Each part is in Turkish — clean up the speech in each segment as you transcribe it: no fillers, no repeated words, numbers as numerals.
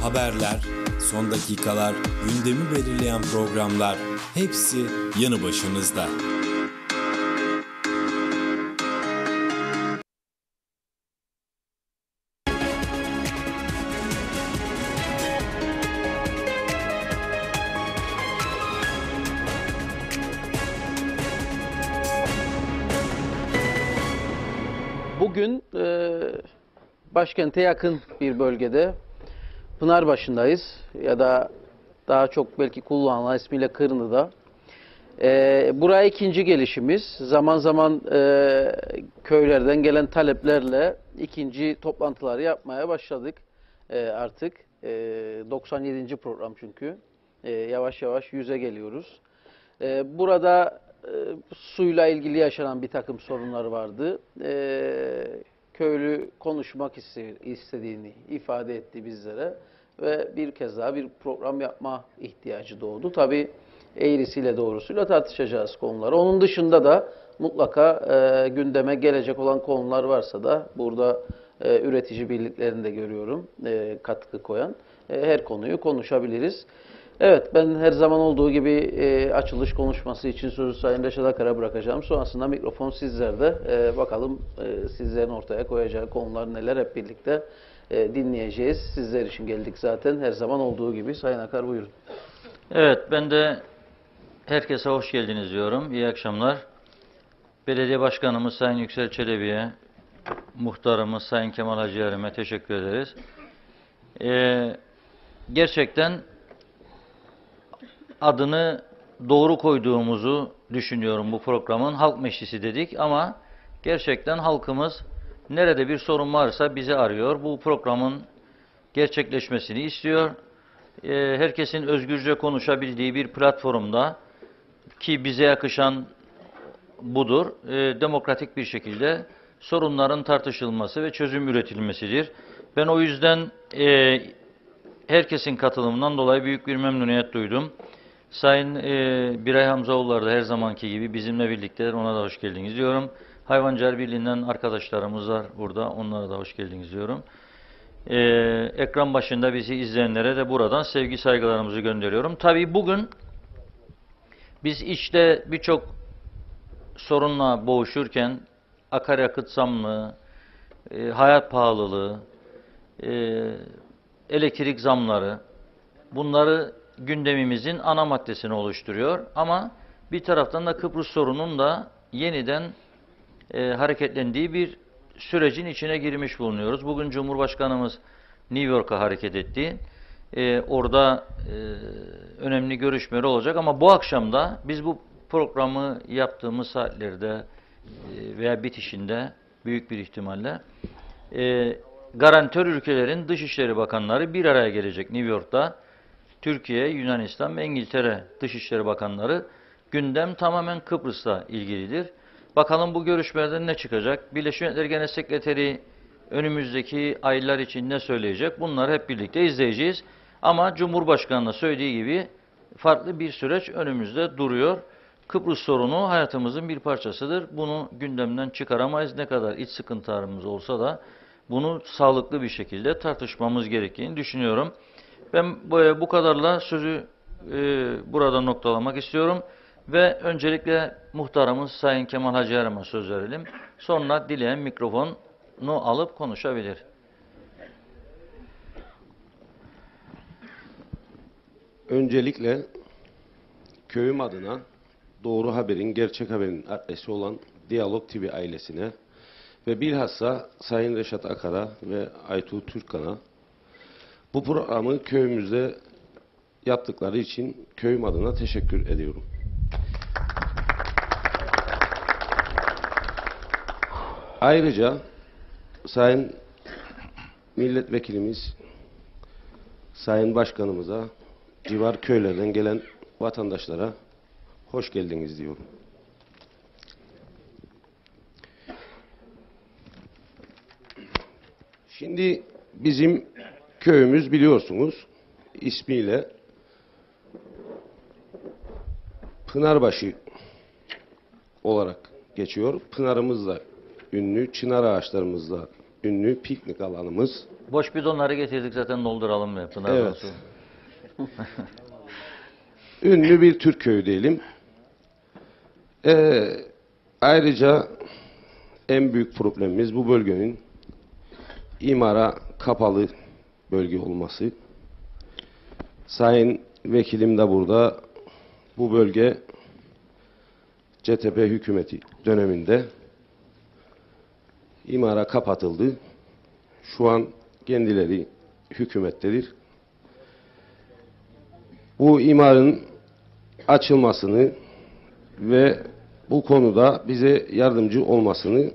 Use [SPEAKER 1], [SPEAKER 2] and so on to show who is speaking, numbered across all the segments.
[SPEAKER 1] haberler, son dakikalar, gündemi belirleyen programlar hepsi yanı başınızda.
[SPEAKER 2] Bugün başkente yakın bir bölgede Pınarbaşı'ndayız ya da daha çok belki kullanılan ismiyle Kırnı'da. Buraya ikinci gelişimiz. Zaman zaman köylerden gelen taleplerle ikinci toplantıları yapmaya başladık artık. 97. program çünkü. Yavaş yavaş 100'e geliyoruz. Burada suyla ilgili yaşanan bir takım sorunlar vardı. Köylü konuşmak istediğini ifade etti bizlere ve bir kez daha bir program yapma ihtiyacı doğdu. Tabii eğrisiyle doğrusuyla tartışacağız konuları. Onun dışında da mutlaka gündeme gelecek olan konular varsa da burada üretici birliklerini de görüyorum katkı koyan. Her konuyu konuşabiliriz. Evet, ben her zaman olduğu gibi açılış konuşması için sözü Sayın Reşat Akar'a bırakacağım. Sonrasında mikrofon sizlerde. Bakalım sizlerin ortaya koyacağı konular neler hep birlikte dinleyeceğiz. Sizler için geldik zaten her zaman olduğu gibi. Sayın Akar buyurun.
[SPEAKER 3] Evet, ben de herkese hoş geldiniz diyorum. İyi akşamlar. Belediye Başkanımız Sayın Yüksel Çelebi'ye, muhtarımız Sayın Kemal Hacıyarem'e teşekkür ederiz. Gerçekten adını doğru koyduğumuzu düşünüyorum bu programın. Halk Meclisi dedik ama gerçekten halkımız nerede bir sorun varsa bizi arıyor. Bu programın gerçekleşmesini istiyor. Herkesin özgürce konuşabildiği bir platformda ki bize yakışan budur. Demokratik bir şekilde sorunların tartışılması ve çözüm üretilmesidir. Ben o yüzden herkesin katılımından dolayı büyük bir memnuniyet duydum. Sayın Biray Hamzaoğulları da her zamanki gibi bizimle birlikte, ona da hoş geldiniz diyorum. Hayvancılar Birliği'nden arkadaşlarımız var burada, onlara da hoş geldiniz diyorum. Ekran başında bizi izleyenlere de buradan sevgi saygılarımızı gönderiyorum. Tabii bugün biz işte birçok sorunla boğuşurken akaryakıt zamlı, hayat pahalılığı, elektrik zamları, bunları gündemimizin ana maddesini oluşturuyor. Ama bir taraftan da Kıbrıs sorunun da yeniden hareketlendiği bir sürecin içine girmiş bulunuyoruz. Bugün Cumhurbaşkanımız New York'a hareket etti. Orada önemli görüşmeler olacak ama bu akşam da biz bu programı yaptığımız saatlerde veya bitişinde büyük bir ihtimalle garantör ülkelerin Dışişleri Bakanları bir araya gelecek New York'ta. Türkiye, Yunanistan ve İngiltere Dışişleri Bakanları. Gündem tamamen Kıbrıs'la ilgilidir. Bakalım bu görüşmelerden ne çıkacak? Birleşmiş Milletler Genel Sekreteri önümüzdeki aylar için ne söyleyecek? Bunları hep birlikte izleyeceğiz. Ama Cumhurbaşkanı'nın söylediği gibi farklı bir süreç önümüzde duruyor. Kıbrıs sorunu hayatımızın bir parçasıdır. Bunu gündemden çıkaramayız. Ne kadar iç sıkıntılarımız olsa da bunu sağlıklı bir şekilde tartışmamız gerektiğini düşünüyorum. Ben bu kadarla sözü burada noktalamak istiyorum. Ve öncelikle muhtarımız Sayın Kemal Hacıyarem'e söz verelim. Sonra dileyen mikrofonu alıp konuşabilir.
[SPEAKER 4] Öncelikle köyüm adına doğru haberin, gerçek haberin adresi olan Diyalog TV ailesine ve bilhassa Sayın Reşat Akar'a ve Aytuğ Türkan'a bu programı köyümüzde yaptıkları için köyüm adına teşekkür ediyorum. Ayrıca Sayın Milletvekilimiz, Sayın Başkanımıza, civar köylerden gelen vatandaşlara hoş geldiniz diyorum. Şimdi bizim köyümüz biliyorsunuz ismiyle Pınarbaşı olarak geçiyor. Pınarımızla ünlü, çınar ağaçlarımızla ünlü piknik alanımız
[SPEAKER 3] Boş bidonları getirdik zaten, dolduralım mı Pınar'dan
[SPEAKER 4] Evet.
[SPEAKER 3] su?
[SPEAKER 4] Ünlü bir Türk köyü diyelim. Ayrıca en büyük problemimiz bu bölgenin imara kapalı bölge olması. Sayın Vekilim de burada. Bu bölge CTP hükümeti döneminde imara kapatıldı. Şu an kendileri hükümettedir. Bu imarın açılmasını ve bu konuda bize yardımcı olmasını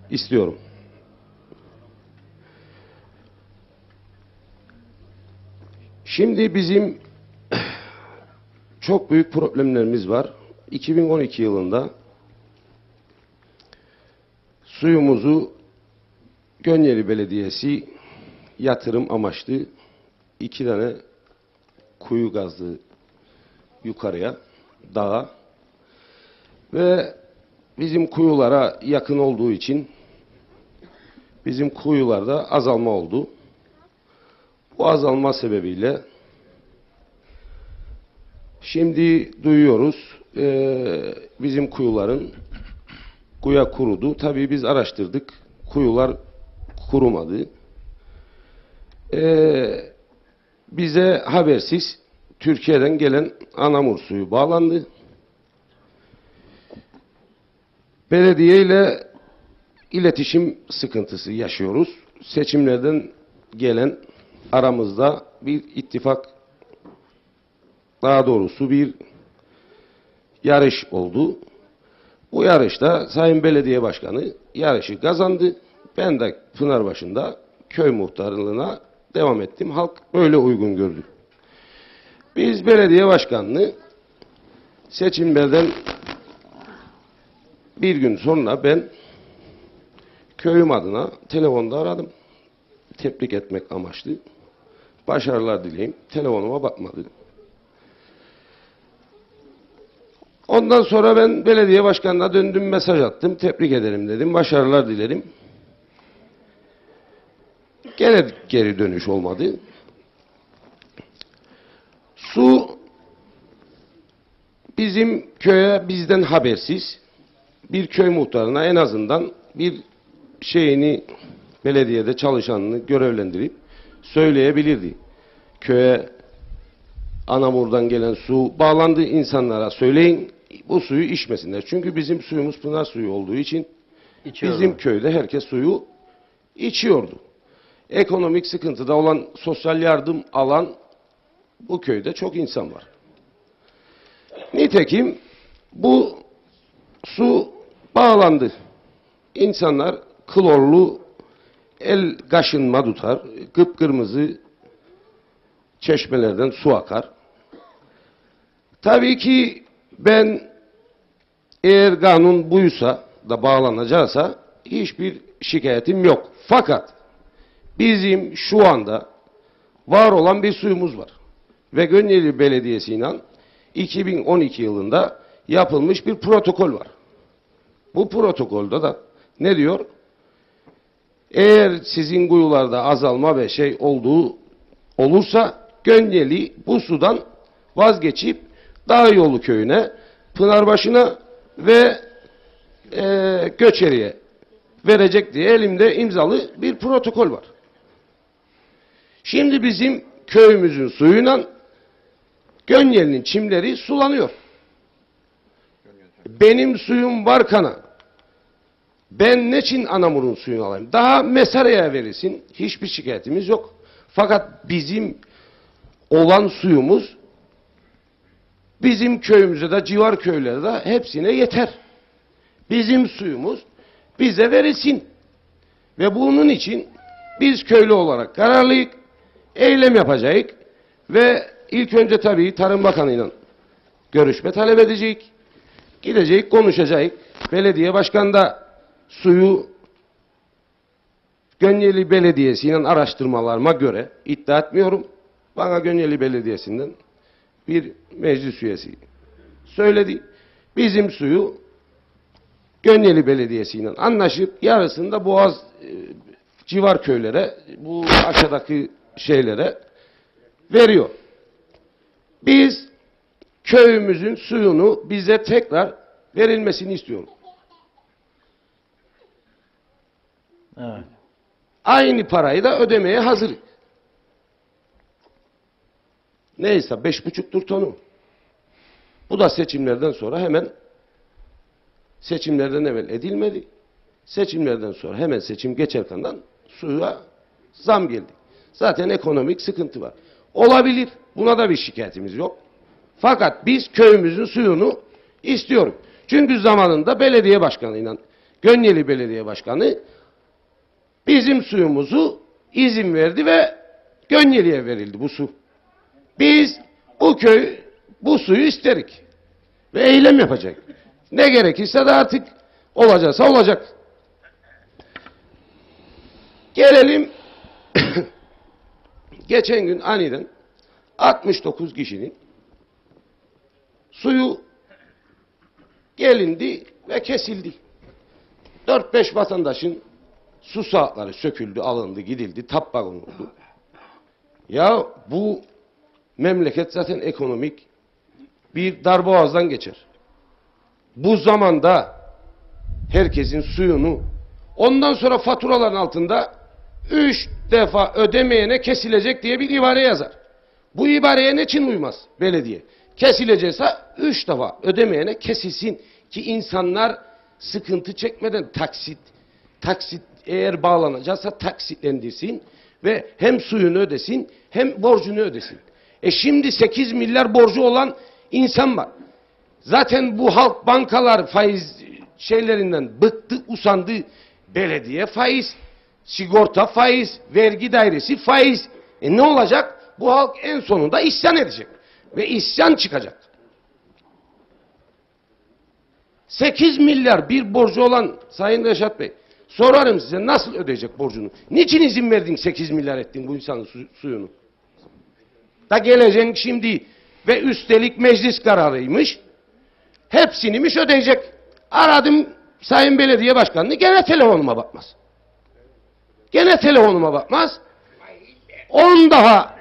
[SPEAKER 4] istiyorum. Şimdi bizim çok büyük problemlerimiz var. 2012 yılında suyumuzu Gönyeli Belediyesi yatırım amaçlı 2 tane kuyu kazdı yukarıya, dağa ve bizim kuyulara yakın olduğu için bizim kuyularda azalma oldu. Bu azalma sebebiyle şimdi duyuyoruz bizim kuyuların kuya kurudu. Tabii biz araştırdık. Kuyular kurumadı. Bize habersiz Türkiye'den gelen Anamur suyu bağlandı. Belediye ile iletişim sıkıntısı yaşıyoruz. Seçimlerden gelen aramızda bir ittifak, daha doğrusu bir yarış oldu. Bu yarışta Sayın Belediye Başkanı yarışı kazandı. Ben de Pınarbaşı'nda köy muhtarlığına devam ettim. Halk öyle uygun gördü. Biz belediye başkanını seçimlerden bir gün sonra ben köyüm adına telefonda aradım. Tebrik etmek amaçlı. Başarılar dileyim. Telefonuma bakmadı. Ondan sonra ben belediye başkanına döndüm, mesaj attım. Tebrik ederim dedim. Başarılar dilerim. Gene geri dönüş olmadı. Su bizim köye bizden habersiz bir köy muhtarına en azından bir şeyini, belediyede çalışanını görevlendirip söyleyebilirdi. Köye Anamur'dan gelen su bağlandı, insanlara söyleyin bu suyu içmesinler. Çünkü bizim suyumuz pınar suyu olduğu için bizim köyde herkes suyu içiyordu. Ekonomik sıkıntıda olan, sosyal yardım alan bu köyde çok insan var. Nitekim bu su bağlandı. İnsanlar klorlu el kaşınma tutar, kıpkırmızı çeşmelerden su akar. Tabii ki ben eğer kanun buysa da bağlanacaksa hiçbir şikayetim yok. Fakat bizim şu anda var olan bir suyumuz var. Ve Gönyeli Belediyesi'yle 2012 yılında yapılmış bir protokol var. Bu protokolde de ne diyor? Eğer sizin kuyularda azalma ve şey olduğu olursa Gönyeli bu sudan vazgeçip Dağyolu köyüne, Pınarbaşı'na ve Göçeri'ye verecek diye elimde imzalı bir protokol var. Şimdi bizim köyümüzün suyuyla Gönyeli'nin çimleri sulanıyor. Benim suyum var kana. Ben ne için Anamur'un suyunu alayım? Daha Mesara'ya verilsin. Hiçbir şikayetimiz yok. Fakat bizim olan suyumuz bizim köyümüze de civar köylere de hepsine yeter. Bizim suyumuz bize verilsin. Ve bunun için biz köylü olarak kararlıyız. Eylem yapacağız. Ve ilk önce tabii Tarım Bakanı'yla görüşme talep edeceğiz. Gideceğiz, konuşacağız. Belediye başkanı da suyu Gönyeli Belediyesi'yle araştırmalarıma göre iddia etmiyorum. Bana Gönyeli Belediyesi'nden bir meclis üyesi söyledi. Bizim suyu Gönyeli Belediyesi'yle anlaşıp yarısını da Boğaz civar köylere, bu aşağıdaki şeylere veriyor. Biz köyümüzün suyunu bize tekrar verilmesini istiyoruz.
[SPEAKER 3] Evet.
[SPEAKER 4] Aynı parayı da ödemeye hazırız. Neyse 5,5'tur tonu. Bu da seçimlerden sonra hemen seçimlerden evvel edilmedi. Seçimlerden sonra hemen seçim geçerken suya zam geldi. Zaten ekonomik sıkıntı var. Olabilir. Buna da bir şikayetimiz yok. Fakat biz köyümüzün suyunu istiyoruz. Çünkü zamanında belediye başkanıyla Gönyeli Belediye Başkanı bizim suyumuzu izin verdi ve Gönyeli'ye verildi bu su. Biz bu köy bu suyu isterik ve eylem yapacak. Ne gerekirse de artık olacaksa olacak. Gelelim geçen gün aniden 69 kişinin suyu gelindi ve kesildi. 4-5 vatandaşın su saatleri söküldü, alındı, gidildi, tappa konuldu. Ya bu memleket zaten ekonomik bir darboğazdan geçer. Bu zamanda herkesin suyunu ondan sonra faturaların altında 3 defa ödemeyene kesilecek diye bir ibare yazar. Bu ibareye ne için uymaz belediye? Kesilecekse 3 defa ödemeyene kesilsin ki insanlar sıkıntı çekmeden taksit eğer bağlanacaksa taksitlendirsin ve hem suyunu ödesin hem borcunu ödesin. Şimdi 8 milyar borcu olan insan var. Zaten bu halk bankalar faiz şeylerinden bıktı, usandı. Belediye faiz, sigorta faiz, vergi dairesi faiz. Ne olacak? Bu halk en sonunda isyan edecek. Ve isyan çıkacak. 8 milyar bir borcu olan Sayın Reşat Bey, sorarım size nasıl ödeyecek borcunu? Niçin izin verdin 8 milyar ettin bu insanın suyunu? Da geleceksin şimdi ve üstelik meclis kararıymış. Hepsinimiş ödeyecek. Aradım Sayın Belediye Başkanı'nı gene telefonuma bakmaz. Gene telefonuma bakmaz. 10 daha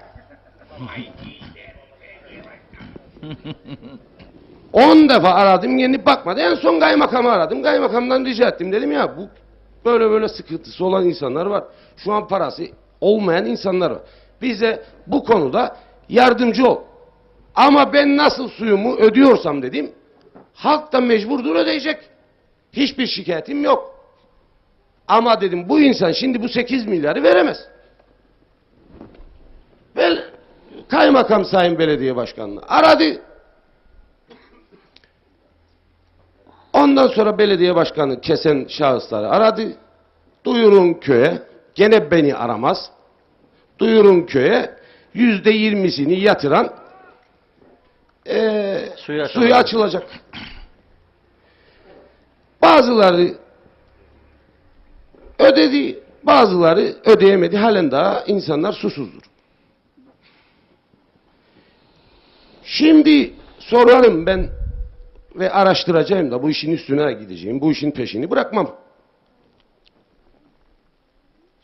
[SPEAKER 4] 10 defa aradım yeni bakmadı. En son kaymakamı aradım. Kaymakamdan rica ettim. Dedim ya bu böyle sıkıntısı olan insanlar var. Şu an parası olmayan insanlar var. Bize bu konuda yardımcı ol. Ama ben nasıl suyumu ödüyorsam dedim. Halk da mecburdur ödeyecek. Hiçbir şikayetim yok. Ama dedim bu insan şimdi bu 8 milyarı veremez. Ve kaymakam Sayın Belediye Başkanı'nı aradı. Ondan sonra belediye başkanı kesen şahısları aradı. Duyurun köye, gene beni aramaz. Duyurun köye %20'sini yatıran suyu açılacak. Bazıları ödedi, bazıları ödeyemedi. Halen daha insanlar susuzdur. Şimdi sorarım ben ve araştıracağım da bu işin üstüne gideceğim. Bu işin peşini bırakmam.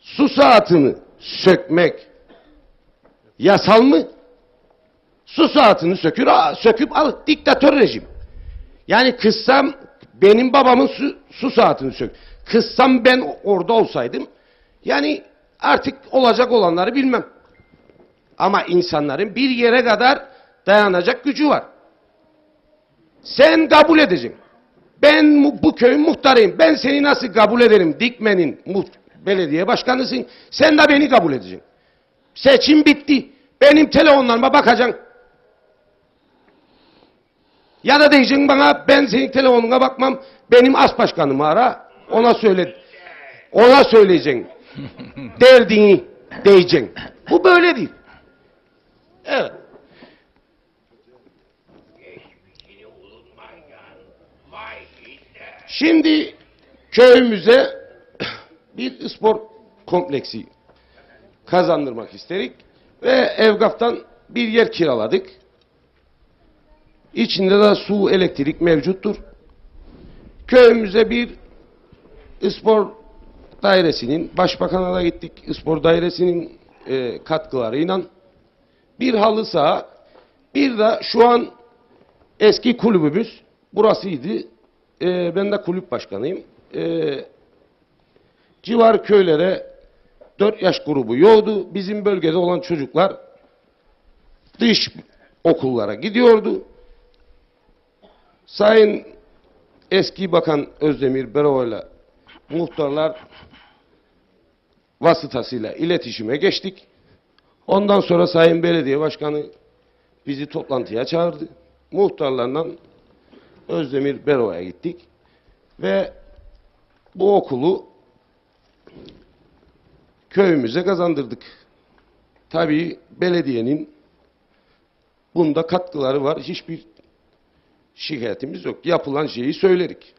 [SPEAKER 4] Su saatini sökmek yasal mı? Su saatini söküp al. Diktatör rejim. Yani kızsam benim babamın su saatini sök. Kızsam ben orada olsaydım yani artık olacak olanları bilmem. Ama insanların bir yere kadar dayanacak gücü var. Sen kabul edeceksin. Ben bu köyün muhtarıyım. Ben seni nasıl kabul ederim? Dikme'nin belediye başkanısın. Sen de beni kabul edeceksin. Seçim bitti. Benim telefonlarıma bakacaksın. Ya da diyeceksin bana ben senin telefonuna bakmam. Benim as başkanımı ara. Ona söyle. Ona söyleyeceksin. Derdini diyeceksin. Bu böyle değil. Evet. Şimdi köyümüze bir spor kompleksi kazandırmak istedik ve Evgaf'tan bir yer kiraladık. İçinde de su, elektrik mevcuttur. Köyümüze bir spor Dairesi'nin, Başbakan'a da gittik, spor dairesinin katkılarıyla bir halı saha, bir de şu an eski kulübümüz burasıydı. Ben de kulüp başkanıyım. Civar köylere 4 yaş grubu yoğdu. Bizim bölgede olan çocuklar dış okullara gidiyordu. Sayın eski Bakan Özdemir Beroğlu'yla muhtarlar vasıtasıyla iletişime geçtik. Ondan sonra Sayın Belediye Başkanı bizi toplantıya çağırdı. Muhtarlarla Özdemir Beroğlu'ya gittik. Ve bu okulu köyümüze kazandırdık. Tabii belediyenin bunda katkıları var. Hiçbir şikayetimiz yok. Yapılan şeyi söylerik.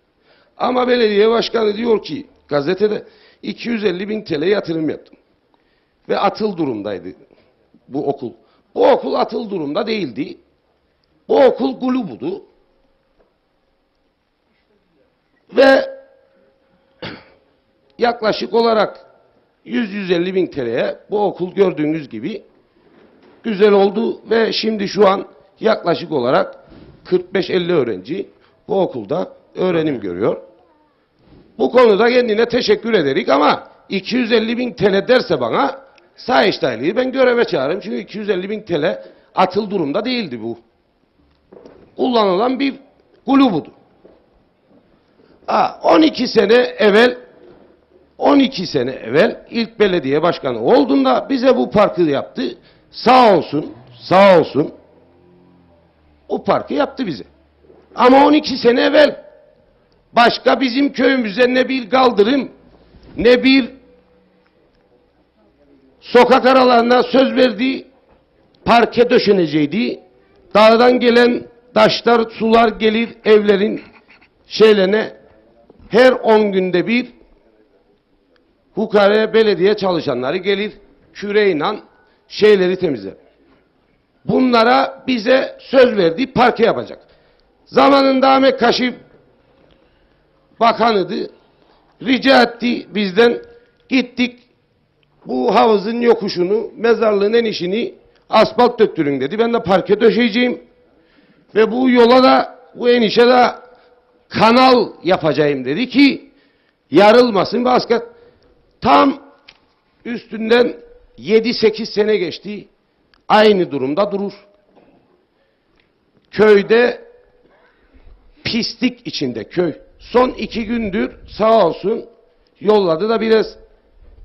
[SPEAKER 4] Ama belediye başkanı diyor ki gazetede 250.000 TL yatırım yaptım. Ve atıl durumdaydı bu okul. Bu okul atıl durumda değildi. Bu okul gulubudu. Ve yaklaşık olarak 100-150.000 TL'ye bu okul gördüğünüz gibi güzel oldu ve şimdi şu an yaklaşık olarak 45-50 öğrenci bu okulda öğrenim görüyor. Bu konuda kendine teşekkür ederik ama 250.000 TL derse bana Sayıştaylı'yı ben göreve çağırırım. Çünkü 250.000 TL atıl durumda değildi bu. Kullanılan bir gulubudu. 12 sene evvel ilk belediye başkanı olduğunda bize bu parkı yaptı. Sağ olsun o parkı yaptı bize. Ama 12 sene evvel başka bizim köyümüze ne bir kaldırım ne bir sokak aralarına söz verdiği parke döşeneceğiydi. Dağdan gelen taşlar, sular gelir evlerin şeylerine her 10 günde bir Hukare belediye çalışanları gelir küreyle şeyleri temizler. Bunlara bize söz verdi, parke yapacak. Zamanında Ahmet Kaşif bakanıydı. Rica etti bizden, gittik bu havuzun yokuşunu, mezarlığın enişini asfalt döktürün dedi. Ben de parke döşeyeceğim ve bu yola da bu enişe de kanal yapacağım dedi ki yarılmasın ve asker. Tam üstünden 7-8 sene geçti. Aynı durumda durur. Köyde pislik içinde köy. Son 2 gündür sağ olsun yolladı da biraz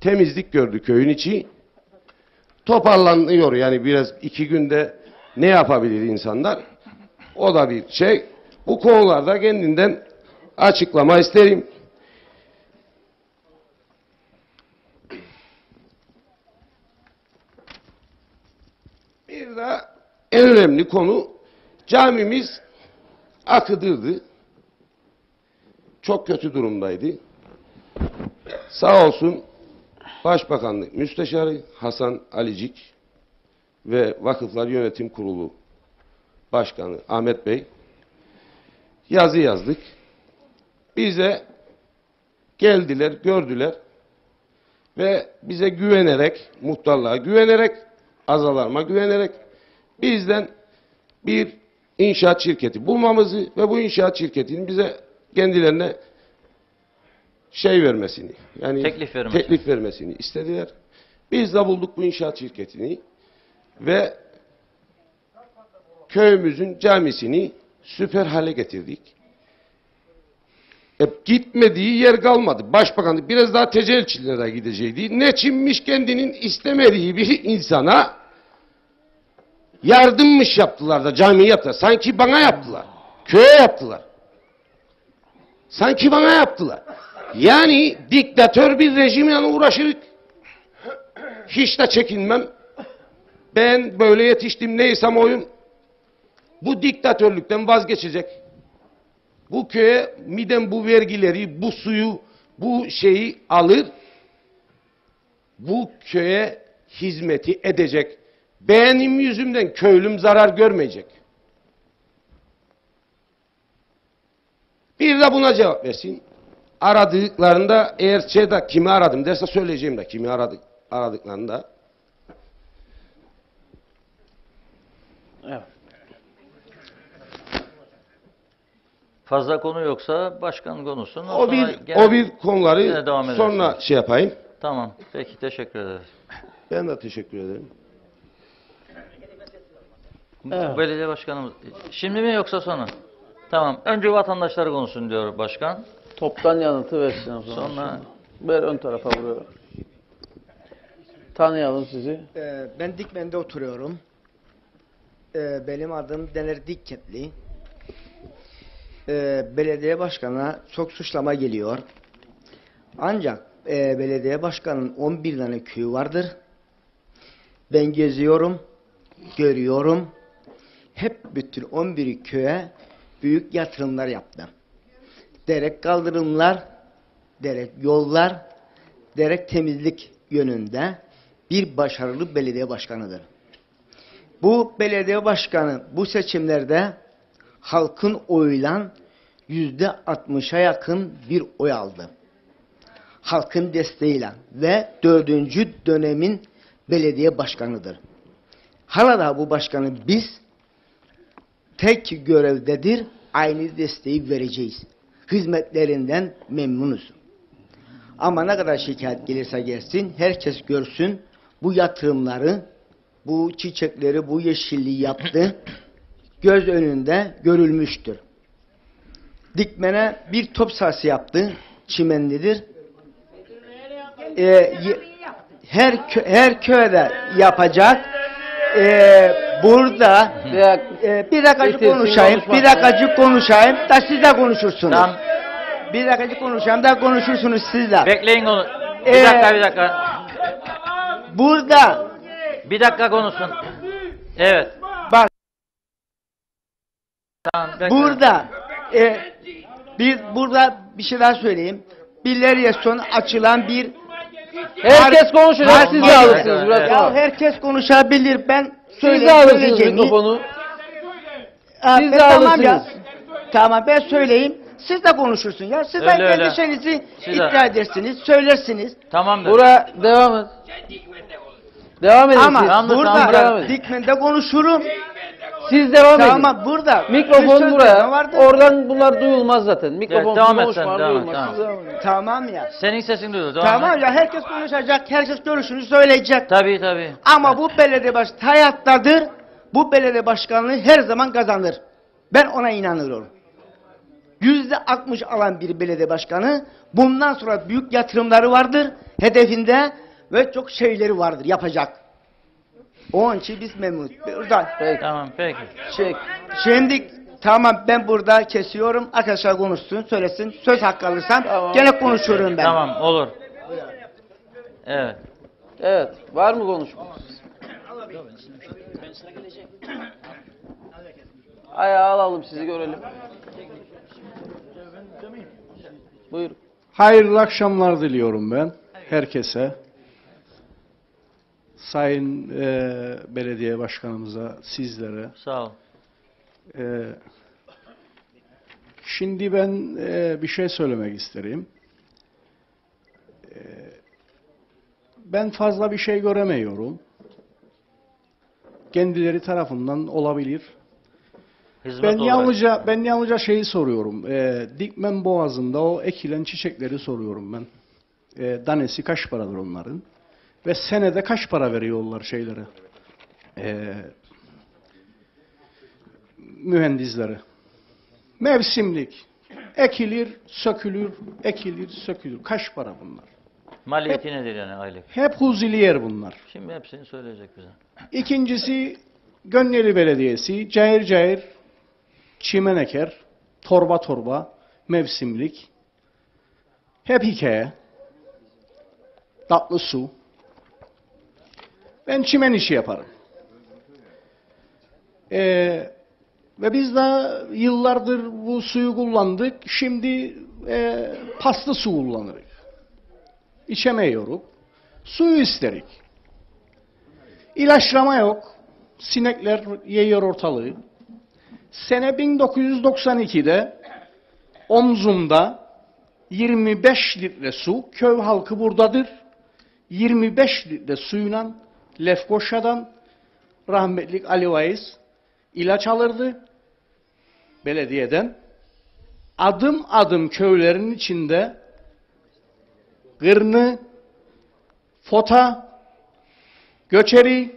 [SPEAKER 4] temizlik gördü köyün içi. Toparlanıyor yani biraz 2 günde ne yapabilir insanlar? O da bir şey. Bu konularda kendinden açıklama isterim. Bir de en önemli konu camimiz akıdırdı. Çok kötü durumdaydı. Sağ olsun Başbakanlık Müsteşarı Hasan Alicik ve Vakıflar Yönetim Kurulu Başkanı Ahmet Bey yazı yazdık. Bize geldiler, gördüler ve bize güvenerek, muhtarlığa güvenerek, azalarıma güvenerek bizden bir inşaat şirketi bulmamızı ve bu inşaat şirketinin bize kendilerine şey vermesini, yani teklif vermesini istediler. Biz de bulduk bu inşaat şirketini ve köyümüzün camisini süper hale getirdik. Gitmediği yer kalmadı. Başbakanlık biraz daha tecelçilere gidecekti. Ne çinmiş kendinin istemediği bir insana yardımmış yaptılar da camiyi yaptılar. Sanki bana yaptılar. Köye yaptılar. Sanki bana yaptılar. Yani diktatör bir rejimle uğraşırık. Hiç de çekinmem. Ben böyle yetiştim, neysem oyum. Bu diktatörlükten vazgeçecek. Bu köye midem bu vergileri, bu suyu, bu şeyi alır. Bu köye hizmeti edecek. Benim yüzümden köylüm zarar görmeyecek. Bir de buna cevap versin. aradıklarında eğer şeyde kimi aradım derse söyleyeceğim de kimi aradıklarında.
[SPEAKER 2] Evet.
[SPEAKER 3] Fazla konu yoksa başkan konuşsun.
[SPEAKER 4] O
[SPEAKER 3] Sonra
[SPEAKER 4] bir
[SPEAKER 3] gene-
[SPEAKER 4] o bir konuları
[SPEAKER 3] gene devam
[SPEAKER 4] sonra
[SPEAKER 3] edersiniz.
[SPEAKER 4] şey yapayım.
[SPEAKER 3] Tamam. Peki teşekkür ederiz.
[SPEAKER 4] Ben de teşekkür ederim.
[SPEAKER 2] Evet.
[SPEAKER 3] Belediye başkanımız. Şimdi mi yoksa sonra? Tamam. Önce vatandaşlar konuşsun diyor başkan.
[SPEAKER 2] Toptan yanıtı versin o zaman.
[SPEAKER 3] Sonra
[SPEAKER 2] Ver ön tarafa buraya. Tanıyalım sizi.
[SPEAKER 5] Ben Dikmen'de oturuyorum. Benim adım Dener Dikketli. Belediye başkanına çok suçlama geliyor. Ancak belediye başkanının 11 tane köyü vardır. Ben geziyorum, görüyorum. Hep bütün 11 köye büyük yatırımlar yaptı. Derek kaldırımlar, derek yollar, derek temizlik yönünde bir başarılı belediye başkanıdır. Bu belediye başkanı bu seçimlerde halkın oyuyla %60'a yakın bir oy aldı. Halkın desteğiyle ve 4. dönemin belediye başkanıdır. Hala da bu başkanı biz tek görevdedir, aynı desteği vereceğiz. Hizmetlerinden memnunuz. Ama ne kadar şikayet gelirse gelsin, herkes görsün bu yatırımları, bu çiçekleri, bu yeşilliği yaptı. Göz önünde görülmüştür. Dikmen'e bir top sahası yaptı. Çimenlidir. Her köyde yapacak. Burada bir dakikacık konuşayım. Bir dakikacık konuşayım da siz de konuşursunuz.
[SPEAKER 3] Tamam.
[SPEAKER 5] Bir dakikacık konuşayım da konuşursunuz siz de.
[SPEAKER 3] Bekleyin onu. Bir dakika.
[SPEAKER 5] Burada
[SPEAKER 3] Bir dakika konuşsun. Evet.
[SPEAKER 5] bak
[SPEAKER 3] Tamam, bekle.
[SPEAKER 5] burada bir şey daha söyleyeyim. Bir son açılan bir
[SPEAKER 2] Herkes konuşur.
[SPEAKER 5] Har-
[SPEAKER 2] Siz de
[SPEAKER 5] Har-
[SPEAKER 2] alırsınız. Bırak
[SPEAKER 5] ya
[SPEAKER 2] tamam.
[SPEAKER 5] herkes konuşabilir. Ben
[SPEAKER 2] Siz de alırsınız
[SPEAKER 5] söyleyeceğimi.
[SPEAKER 2] mikrofonu.
[SPEAKER 5] Aa,
[SPEAKER 2] Siz
[SPEAKER 5] ben
[SPEAKER 2] de
[SPEAKER 5] tamam ya.
[SPEAKER 2] alırsınız.
[SPEAKER 5] Tamam ben söyleyeyim. Siz de konuşursun ya. Siz de
[SPEAKER 3] Öyle,
[SPEAKER 5] kendi
[SPEAKER 3] öyle.
[SPEAKER 5] şeyinizi
[SPEAKER 3] Siz de.
[SPEAKER 5] iddia edersiniz, söylersiniz.
[SPEAKER 3] Tamamdır.
[SPEAKER 2] Buraya devam et. Devam edin
[SPEAKER 5] Ama
[SPEAKER 2] siz.
[SPEAKER 3] Tamam,
[SPEAKER 5] burada
[SPEAKER 2] devam edin.
[SPEAKER 5] Dikmen'de konuşurum.
[SPEAKER 2] Siz devam edin.
[SPEAKER 5] Tamam burada. bir
[SPEAKER 2] Mikrofon
[SPEAKER 5] sözleşme
[SPEAKER 2] buraya.
[SPEAKER 5] vardır.
[SPEAKER 2] Oradan bunlar duyulmaz zaten. Mikrofon
[SPEAKER 3] devam et
[SPEAKER 2] boş
[SPEAKER 3] sen,
[SPEAKER 2] var,
[SPEAKER 3] devam et,
[SPEAKER 2] duyulmaz.
[SPEAKER 3] tamam.
[SPEAKER 2] Siz devam edin.
[SPEAKER 5] Tamam ya.
[SPEAKER 3] Senin sesin duyuyor. Devam
[SPEAKER 5] Tamam
[SPEAKER 3] et.
[SPEAKER 5] ya herkes konuşacak, herkes görüşünü söyleyecek.
[SPEAKER 3] Tabii.
[SPEAKER 5] Ama bu belediye başkanı hayattadır. Bu belediye başkanlığı her zaman kazanır. Ben ona inanıyorum. %60 alan bir belediye başkanı bundan sonra büyük yatırımları vardır hedefinde ve çok şeyleri vardır yapacak. Onun için biz memnunuz. Buradan.
[SPEAKER 2] Peki.
[SPEAKER 3] Tamam, peki.
[SPEAKER 2] Çek.
[SPEAKER 5] Şimdi tamam ben burada kesiyorum. Arkadaşlar konuşsun, söylesin. Söz hakkı alırsam
[SPEAKER 2] Tamam.
[SPEAKER 5] gene konuşurum ben.
[SPEAKER 3] Tamam, olur. Evet.
[SPEAKER 2] Evet. Var mı konuşmak? Ayağa alalım sizi görelim. Buyurun.
[SPEAKER 6] Hayırlı akşamlar diliyorum ben herkese. Sayın Belediye Başkanımıza, sizlere.
[SPEAKER 3] Sağ ol.
[SPEAKER 6] Şimdi ben bir şey söylemek isterim. Ben fazla bir şey göremiyorum. Kendileri tarafından olabilir.
[SPEAKER 3] Hizmet
[SPEAKER 6] Ben
[SPEAKER 3] olarak.
[SPEAKER 6] yalnızca şeyi soruyorum. Dikmen Boğazı'nda o ekilen çiçekleri soruyorum ben. Danesi kaç paradır onların? Ve senede kaç para veriyorlar şeylere? Mühendislere. Mevsimlik. Ekilir, sökülür, ekilir, sökülür. Kaç para bunlar?
[SPEAKER 3] Maliyeti nedir yani aylık?
[SPEAKER 6] Hep huziliyer bunlar.
[SPEAKER 3] Şimdi hepsini söyleyecek bize.
[SPEAKER 6] İkincisi Gönyeli Belediyesi cayır cayır çimen eker, torba torba, mevsimlik. Hep hikaye. Tatlı su. Ben çimen işi yaparım. Ve biz de yıllardır bu suyu kullandık. Şimdi paslı su kullanırız. İçemiyoruz. Suyu isterik. İlaçlama yok. Sinekler yiyor ortalığı. Sene 1992'de omzumda 25 litre su, köy halkı buradadır. 25 litre suyla Lefkoşa'dan rahmetlik Ali Vaiz ilaç alırdı belediyeden. Adım adım köylerin içinde Gırnı, Fota, Göçeri,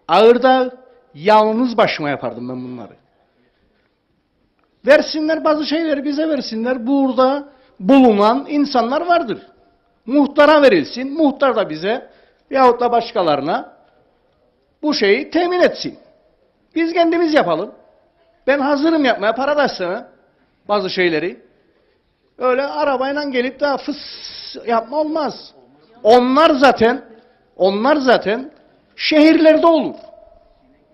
[SPEAKER 6] Ağırdağ, yalnız başıma yapardım ben bunları. Versinler bazı şeyleri bize versinler. Burada bulunan insanlar vardır. Muhtara verilsin. Muhtar da bize yahut da başkalarına bu şeyi temin etsin. Biz kendimiz yapalım. Ben hazırım yapmaya, para da sana bazı şeyleri. Öyle arabayla gelip daha fıs yapma olmaz. Onlar zaten şehirlerde olur.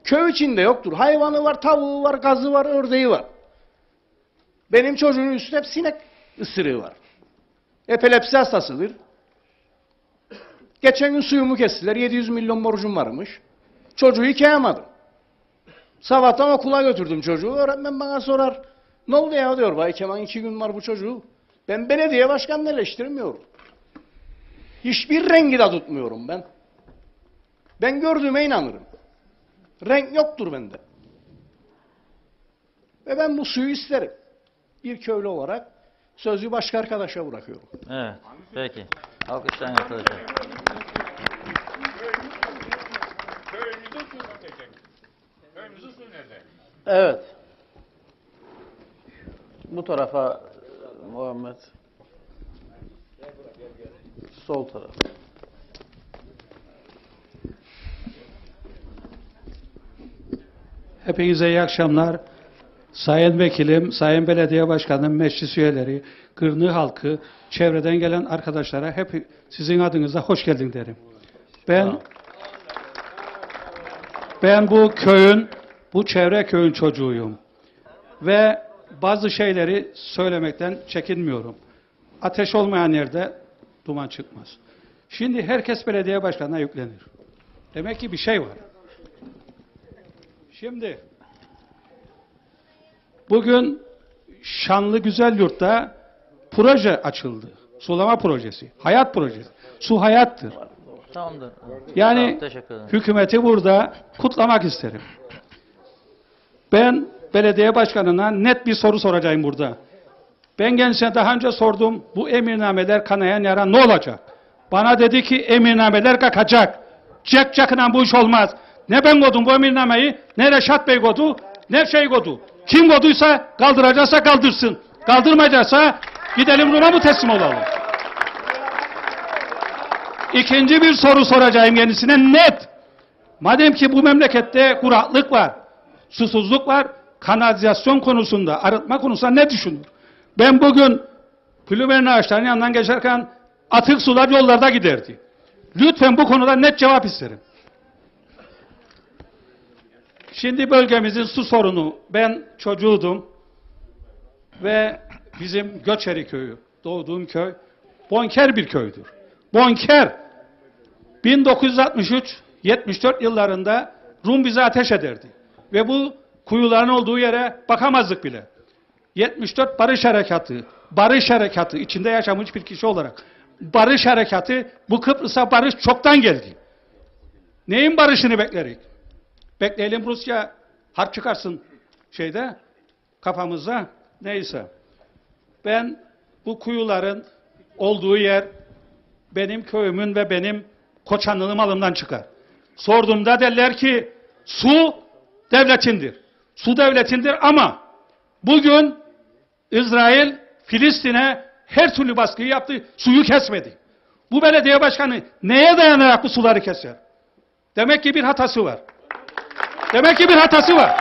[SPEAKER 6] Köy içinde yoktur. Hayvanı var, tavuğu var, gazı var, ördeği var. Benim çocuğun üstünde hep sinek ısırığı var. Epilepsi hastasıdır. Geçen gün suyumu kestiler. 700 milyon borcum varmış. Çocuğu yıkayamadım. Sabahtan okula götürdüm çocuğu. Öğretmen bana sorar. Ne oldu ya diyor. Bay Kemal 2 gün var bu çocuğu. Ben belediye başkanını eleştirmiyorum. Hiçbir rengi de tutmuyorum ben. Ben gördüğüme inanırım. Renk yoktur bende. Ve ben bu suyu isterim. Bir köylü olarak sözü başka arkadaşa bırakıyorum.
[SPEAKER 3] Evet, peki. Alkışlayın arkadaşlar.
[SPEAKER 7] Köyümüzün suyu nerede?
[SPEAKER 2] Evet. Bu tarafa Muhammed. Sol taraf.
[SPEAKER 8] Hepinize iyi akşamlar. Sayın Vekilim, Sayın Belediye Başkanım, meclis üyeleri, Gırnı halkı, çevreden gelen arkadaşlara hep sizin adınıza hoş geldin derim. Ben bu çevre köyün çocuğuyum. Ve bazı şeyleri söylemekten çekinmiyorum. Ateş olmayan yerde duman çıkmaz. Şimdi herkes belediye başkanına yüklenir. Demek ki bir şey var. Şimdi bugün Şanlı Güzelyurt'ta proje açıldı. Sulama projesi, hayat projesi. Su hayattır.
[SPEAKER 3] Tamamdır.
[SPEAKER 8] Yani
[SPEAKER 3] Tamam, teşekkür ederim.
[SPEAKER 8] hükümeti burada kutlamak isterim. Ben belediye başkanına net bir soru soracağım burada. Ben kendisine daha önce sordum. Bu emirnameler kanayan yara ne olacak? Bana dedi ki emirnameler kalkacak. Cekcakla bu iş olmaz. Ne ben kodum bu emirnameyi, ne Reşat Bey kodu, ne şey kodu. Kim koduysa kaldıracaksa kaldırsın. Kaldırmayacaksa gidelim Rum'a mı teslim olalım? İkinci bir soru soracağım kendisine net. Madem ki bu memlekette kuraklık var, susuzluk var, kanalizasyon konusunda, arıtma konusunda ne düşünür? Ben bugün Pülüver'in ağaçlarının yanından geçerken atık sular yollarda giderdi. Lütfen bu konuda net cevap isterim. Şimdi bölgemizin su sorunu, ben çocuğuydum ve bizim Göçeri köyü, doğduğum köy, bonker bir köydür. Bonker, 1963-74 yıllarında Rum bize ateş ederdi. Ve bu kuyuların olduğu yere bakamazdık bile. 74 barış harekatı içinde yaşamış bir kişi olarak, barış harekatı, bu Kıbrıs'a barış çoktan geldi. Neyin barışını beklerik? Bekleyelim Rusya harp çıkarsın kafamıza, neyse. Ben bu kuyuların olduğu yer benim köyümün ve benim Koçanlılı malımdan çıkar. Sorduğumda derler ki su devletindir. Su devletindir ama bugün İsrail Filistin'e her türlü baskıyı yaptı, suyu kesmedi. Bu belediye başkanı neye dayanarak bu suları keser? Demek ki bir hatası var. Demek ki bir hatası var.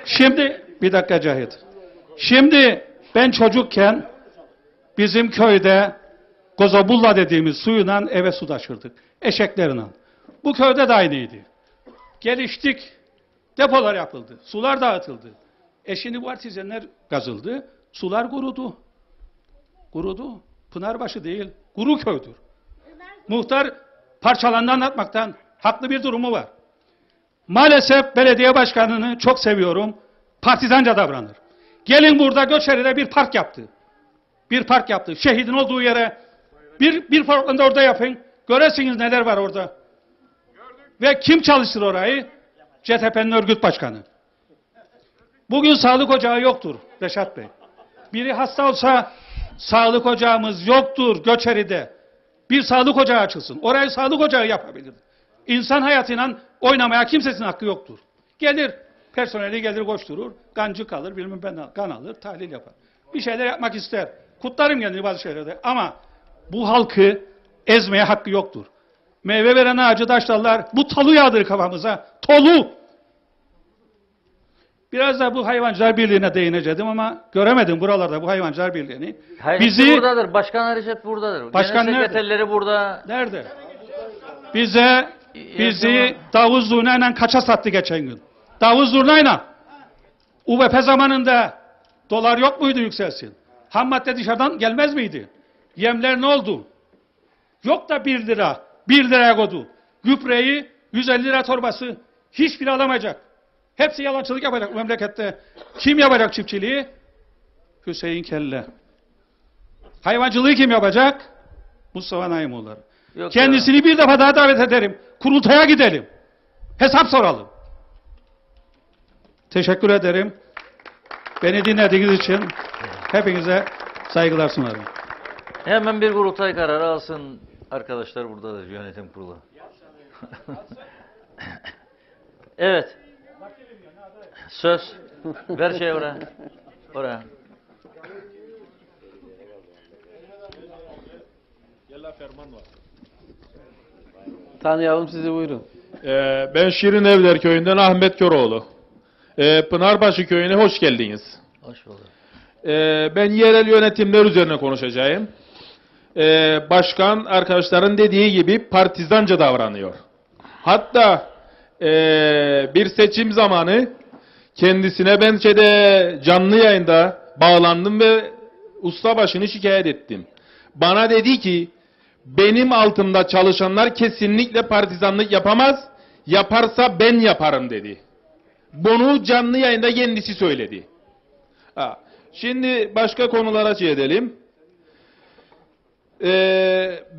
[SPEAKER 8] Şimdi bir dakika Cahit. Şimdi ben çocukken bizim köyde Gozobulla dediğimiz suyla eve su taşırdık. Eşeklerle. Bu köyde de aynıydı. Geliştik. Depolar yapıldı. Sular dağıtıldı. Şimdi bu artizyenler kazıldı. Sular kurudu. Kurudu. Pınarbaşı değil. Kuru köydür. Muhtar parçalarını anlatmaktan haklı bir durumu var. Maalesef belediye başkanını çok seviyorum. Partizanca davranır. Gelin burada Göçeri'de bir park yaptı. Bir park yaptı. Şehidin olduğu yere bir parkında orada yapın. Göresiniz neler var orada. Ve kim çalıştır orayı? CTP'nin örgüt başkanı. Bugün sağlık ocağı yoktur Reşat Bey. Biri hasta olsa sağlık ocağımız yoktur Göçeri'de. Bir sağlık ocağı açılsın. Orayı sağlık ocağı yapabilir. İnsan hayatıyla oynamaya kimsesin hakkı yoktur. Gelir, personeli gelir koşturur, kancı kalır, bilmem ben kan alır, tahlil yapar. Bir şeyler yapmak ister. Kutlarım kendini bazı şeylerde ama bu halkı ezmeye hakkı yoktur. Meyve veren ağacı taşlarlar, bu talu yağdır kafamıza, tolu. Biraz da bu hayvancılar birliğine değinecektim ama göremedim buralarda bu hayvancılar birliğini.
[SPEAKER 3] Bizi buradadır, başkan Recep buradadır.
[SPEAKER 8] Başkan
[SPEAKER 3] Genel
[SPEAKER 8] nerede?
[SPEAKER 3] sekreterleri burada.
[SPEAKER 8] Nerede? Bizi davul zurnayla kaça sattı geçen gün? Davul zurnayla. UVP zamanında dolar yok muydu yükselsin? Ham madde dışarıdan gelmez miydi? Yemler ne oldu? Yok da 1 lira. 1 liraya koydu. Gübreyi 150 lira torbası. Hiçbiri alamayacak. Hepsi yalancılık yapacak bu memlekette. Kim yapacak çiftçiliği? Hüseyin Kelle. Hayvancılığı kim yapacak? Mustafa Naimoğulları. Kendisini bir defa daha davet ederim. Kurultaya gidelim. Hesap soralım. Teşekkür ederim. Beni dinlediğiniz için hepinize saygılar sunarım.
[SPEAKER 3] Hemen bir kurultay kararı alsın arkadaşlar buradadır yönetim kurulu. Evet. Söz. Ver şey oraya. Oraya.
[SPEAKER 2] Tanıyalım sizi, buyurun.
[SPEAKER 7] Ben Şirin Evler köyünden Ahmet Köroğlu. Pınarbaşı köyüne hoş geldiniz.
[SPEAKER 3] Hoş bulduk.
[SPEAKER 7] Ben yerel yönetimler üzerine konuşacağım. Başkan arkadaşların dediği gibi partizanca davranıyor. Hatta bir seçim zamanı kendisine ben canlı yayında bağlandım ve ustabaşını şikayet ettim. Bana dedi ki benim altımda çalışanlar kesinlikle partizanlık yapamaz, yaparsa ben yaparım dedi. Bunu canlı yayında kendisi söyledi. Şimdi başka konulara edelim.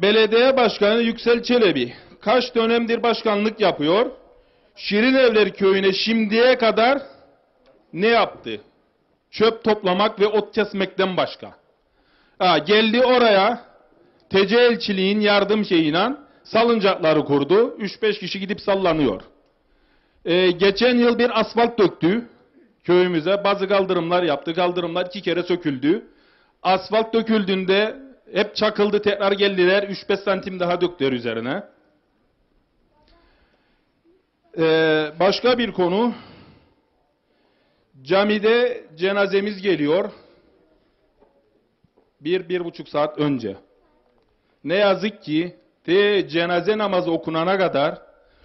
[SPEAKER 7] Belediye Başkanı Yüksel Çelebi kaç dönemdir başkanlık yapıyor? Şirinevler köyüne şimdiye kadar ne yaptı? Çöp toplamak ve ot kesmekten başka. Geldi oraya TC elçiliğin yardım şeyiyle salıncakları kurdu. 3-5 kişi gidip sallanıyor. Geçen yıl bir asfalt döktü köyümüze. Bazı kaldırımlar yaptı. Kaldırımlar 2 kere söküldü. Asfalt döküldüğünde hep çakıldı, tekrar geldiler. 3-5 santim daha döktüler üzerine. Başka bir konu. Camide cenazemiz geliyor. 1-1,5 saat önce. Ne yazık ki cenaze namazı okunana kadar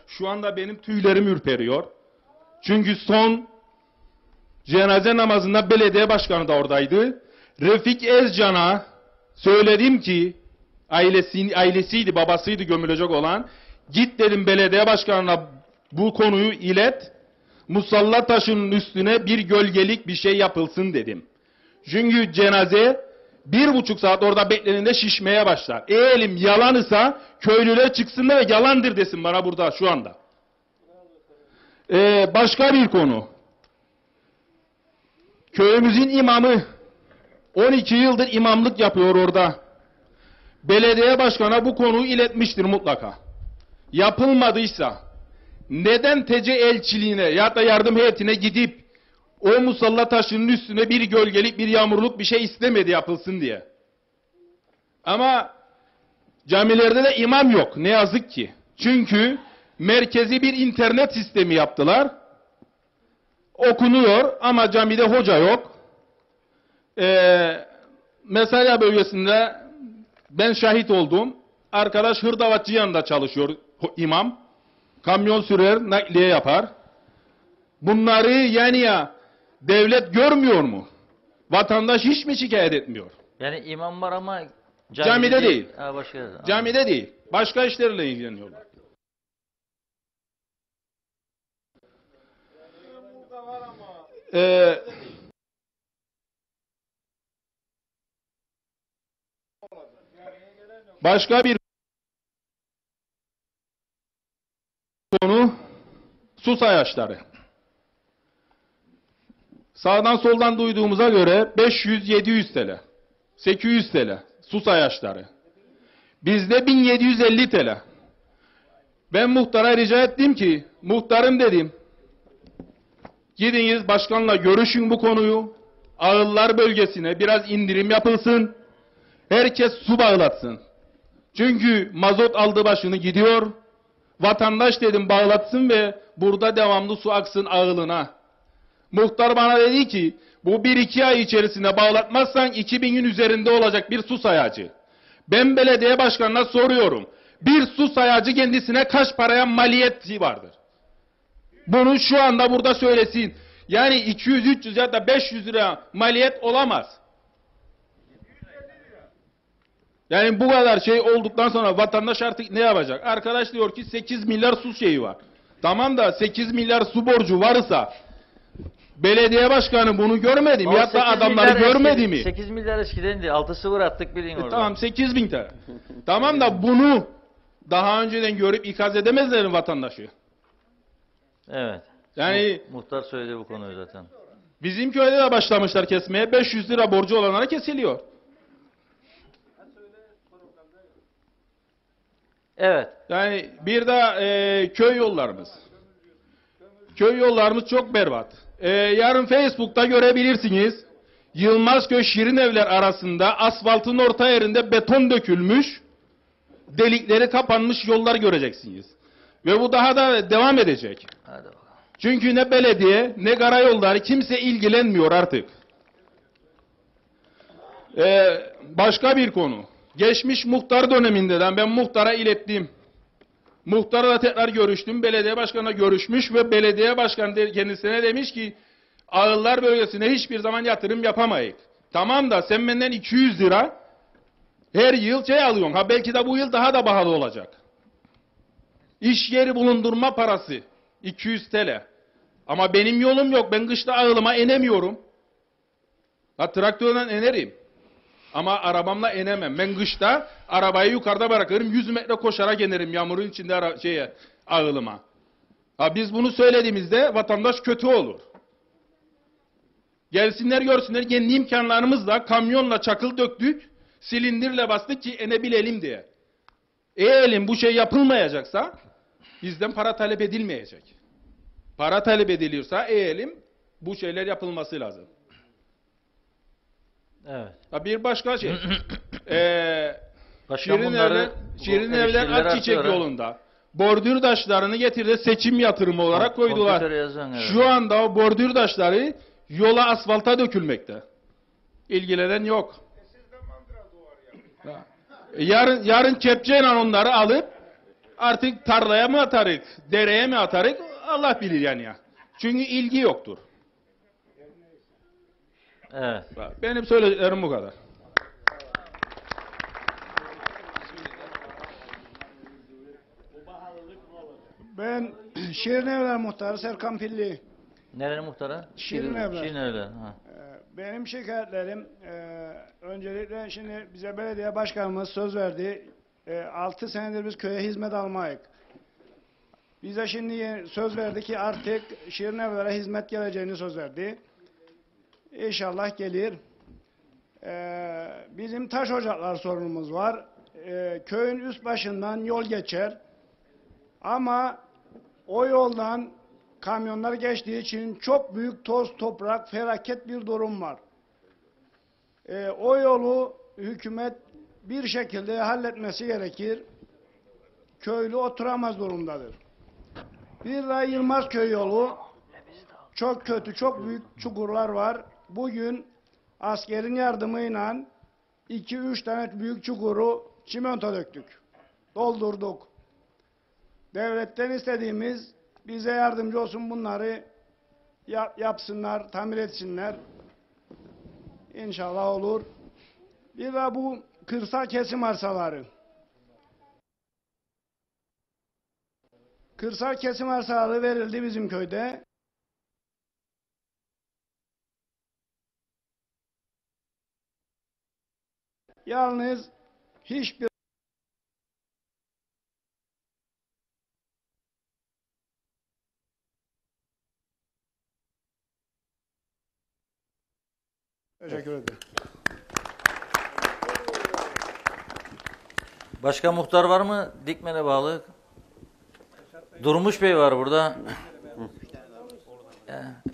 [SPEAKER 7] şu anda benim tüylerim ürperiyor. Çünkü son cenaze namazında belediye başkanı da oradaydı. Refik Ezcan'a söyledim ki ailesiydi, babasıydı gömülecek olan. Git dedim belediye başkanına bu konuyu ilet. Musalla taşının üstüne bir gölgelik bir şey yapılsın dedim. Çünkü cenaze 1,5 saat orada bekleninde şişmeye başlar. Eğelim yalan ise köylüler çıksın ve yalandır desin bana burada şu anda. Başka bir konu. Köyümüzün imamı 12 yıldır imamlık yapıyor orada. Belediye başkanına bu konuyu iletmiştir mutlaka. Yapılmadıysa neden TC elçiliğine ya da yardım heyetine gidip o musalla taşının üstüne bir gölgelik, bir yağmurluk bir şey istemedi yapılsın diye. Ama camilerde de imam yok ne yazık ki. Çünkü merkezi bir internet sistemi yaptılar. Okunuyor ama camide hoca yok. Mesela bölgesinde ben şahit oldum. Arkadaş hırdavatçı yanında çalışıyor imam. Kamyon sürer, nakliye yapar. Bunları yani ya devlet görmüyor mu? Vatandaş hiç mi şikayet etmiyor?
[SPEAKER 3] Yani imam var ama
[SPEAKER 7] camide değil.
[SPEAKER 3] Başka yerde.
[SPEAKER 7] Camide değil. Başka işlerle ilgileniyorlar. Başka bir konu su sayaçları. Sağdan soldan duyduğumuza göre 500-700 TL, 800 TL su sayaçları. Bizde 1750 TL. Ben muhtara rica ettim ki, muhtarım dedim, gidiniz başkanla görüşün bu konuyu, Ağıllar bölgesine biraz indirim yapılsın, herkes su bağlatsın. Çünkü mazot aldı başını gidiyor, vatandaş dedim bağlatsın ve burada devamlı su aksın Ağıl'ına. Muhtar bana dedi ki, bu 1-2 ay içerisinde bağlatmazsan 2000'in üzerinde olacak bir su sayacı. Ben belediye başkanına soruyorum, bir su sayacı kendisine kaç paraya maliyeti vardır? Bunu şu anda burada söylesin. Yani 200-300 ya da 500 lira maliyet olamaz. Yani bu kadar şey olduktan sonra vatandaş artık ne yapacak? Arkadaş diyor ki 8 milyar su şeyi var. Tamam da 8 milyar su borcu varsa belediye başkanı bunu görmedi mi? Ya da adamları görmedi mi?
[SPEAKER 3] 8 milyar eskiden değil. 6-0 attık bilin orada.
[SPEAKER 7] Tamam 8 bin TL. Tamam da bunu daha önceden görüp ikaz edemezler mi vatandaşı?
[SPEAKER 3] Evet.
[SPEAKER 7] Yani
[SPEAKER 3] Muhtar söyledi bu konuyu zaten.
[SPEAKER 7] bizim köyde de başlamışlar kesmeye. 500 lira borcu olanlara kesiliyor.
[SPEAKER 3] Evet.
[SPEAKER 7] Yani bir de köy yollarımız. Köy yollarımız çok berbat. Yarın Facebook'ta görebilirsiniz. Yılmazköy Şirinevler arasında asfaltın orta yerinde beton dökülmüş, delikleri kapanmış yollar göreceksiniz. Ve bu daha da devam edecek.
[SPEAKER 3] Hadi bakalım.
[SPEAKER 7] Çünkü ne belediye ne karayolları kimse ilgilenmiyor artık. Başka bir konu. Geçmiş muhtar döneminde ben muhtara ilettim. Muhtarla da tekrar görüştüm. Belediye başkanına görüşmüş ve belediye başkanı kendisine demiş ki Ağıllar bölgesine hiçbir zaman yatırım yapamayız. Tamam da sen benden 200 lira her yıl şey alıyorsun. Ha belki de bu yıl daha da pahalı olacak. İş yeri bulundurma parası 200 TL. Ama benim yolum yok. Ben kışta Ağılıma inemiyorum. Ha traktörden inerim. Ama arabamla inemem. Ben kışta arabayı yukarıda bırakırım. 100 metre koşarak inerim yağmurun içinde Ağılıma. Ha biz bunu söylediğimizde vatandaş kötü olur. Gelsinler görsünler kendi imkanlarımızla kamyonla çakıl döktük. Silindirle bastık ki inebilelim diye. Eğer bu şey yapılmayacaksa bizden para talep edilmeyecek. Para talep ediliyorsa bu şeyler yapılması lazım.
[SPEAKER 3] Evet.
[SPEAKER 7] Ha bir başka şey.
[SPEAKER 3] Başkan bunları
[SPEAKER 7] Şirinevler Akçiçek yolunda bordür taşlarını getirdi seçim yatırımı olarak koydular.
[SPEAKER 3] Evet.
[SPEAKER 7] Şu anda o bordür taşları yola asfalta dökülmekte. İlgilenen yok. Yarın kepçeyle onları alıp artık tarlaya mı atarık, dereye mi atarık Allah bilir yani ya. Çünkü ilgi yoktur.
[SPEAKER 3] Evet.
[SPEAKER 7] Benim söyleyeceklerim bu kadar.
[SPEAKER 9] Ben Şirinevler Muhtarı Serkan Pilli.
[SPEAKER 3] Nerenin muhtarı?
[SPEAKER 9] Şirinevler.
[SPEAKER 3] Şirinevler. Ha.
[SPEAKER 9] Benim şikayetlerim öncelikle şimdi bize belediye başkanımız söz verdi. 6 senedir biz köye hizmet almayık. Bize şimdi söz verdi ki artık Şirinevler'e hizmet geleceğini söz verdi. İnşallah gelir. Bizim taş ocaklar sorunumuz var. Köyün üst başından yol geçer. Ama o yoldan kamyonlar geçtiği için çok büyük toz, toprak, felaket bir durum var. O yolu hükümet bir şekilde halletmesi gerekir. Köylü oturamaz durumdadır. Bir de Yılmazköy yolu çok kötü, çok büyük çukurlar var. Bugün askerin yardımıyla 2-3 tane büyük çukuru çimento döktük. Doldurduk. Devletten istediğimiz bize yardımcı olsun bunları yapsınlar, tamir etsinler. İnşallah olur. Bir de bu kırsal kesim arsaları. Kırsal kesim arsaları verildi bizim köyde. Yalnız hiçbir Teşekkür ederim.
[SPEAKER 3] Başka muhtar var mı? Dikmen'e bağlı. Durmuş Bey var burada.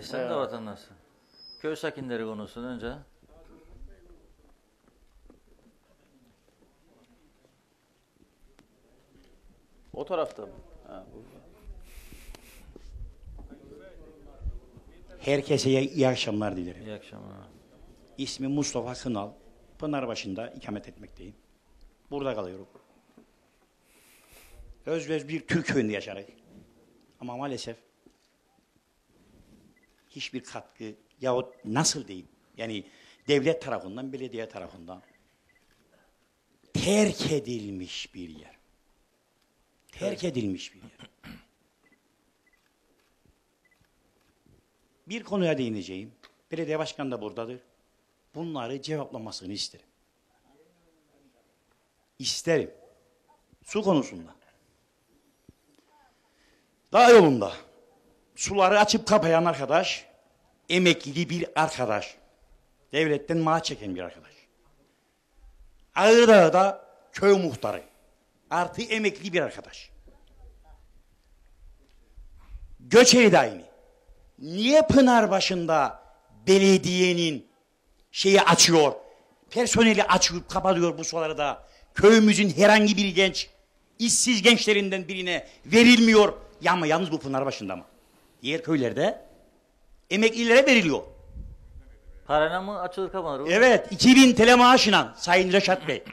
[SPEAKER 3] Sen de vatandaşsın. Köy sakinleri konusunu önce.
[SPEAKER 2] O tarafta mı? Ha,
[SPEAKER 10] Herkese iyi akşamlar dilerim.
[SPEAKER 3] İyi akşamlar.
[SPEAKER 10] İsmim Mustafa Kınal. Pınarbaşı'nda ikamet etmekteyim. Burada kalıyorum. Özböz bir Türk köyünde yaşarız. Ama maalesef hiçbir katkı yahut nasıl diyeyim, yani devlet tarafından, belediye tarafından terk edilmiş bir yer. Terk edilmiş bir yer. Bir konuya değineceğim. Belediye başkanı da buradadır. Bunları cevaplamasını isterim. İsterim. Su konusunda. Dağ yolunda suları açıp kapayan arkadaş, emekli bir arkadaş. Devletten maaş çeken bir arkadaş. Ağırdağ'da köy muhtarı. Artı emekli bir arkadaş. Göçeri de aynı. Niye Pınarbaşı'nda belediyenin şeyi açıyor, personeli açıp kapatıyor bu suları da köyümüzün herhangi bir genç, işsiz gençlerinden birine verilmiyor. Ya ama yalnız bu Pınarbaşı'nda mı? Diğer köylerde emeklilere veriliyor.
[SPEAKER 3] Parana mı açılır kapanır?
[SPEAKER 10] Evet, 2000 TL maaşına Sayın Reşat Bey.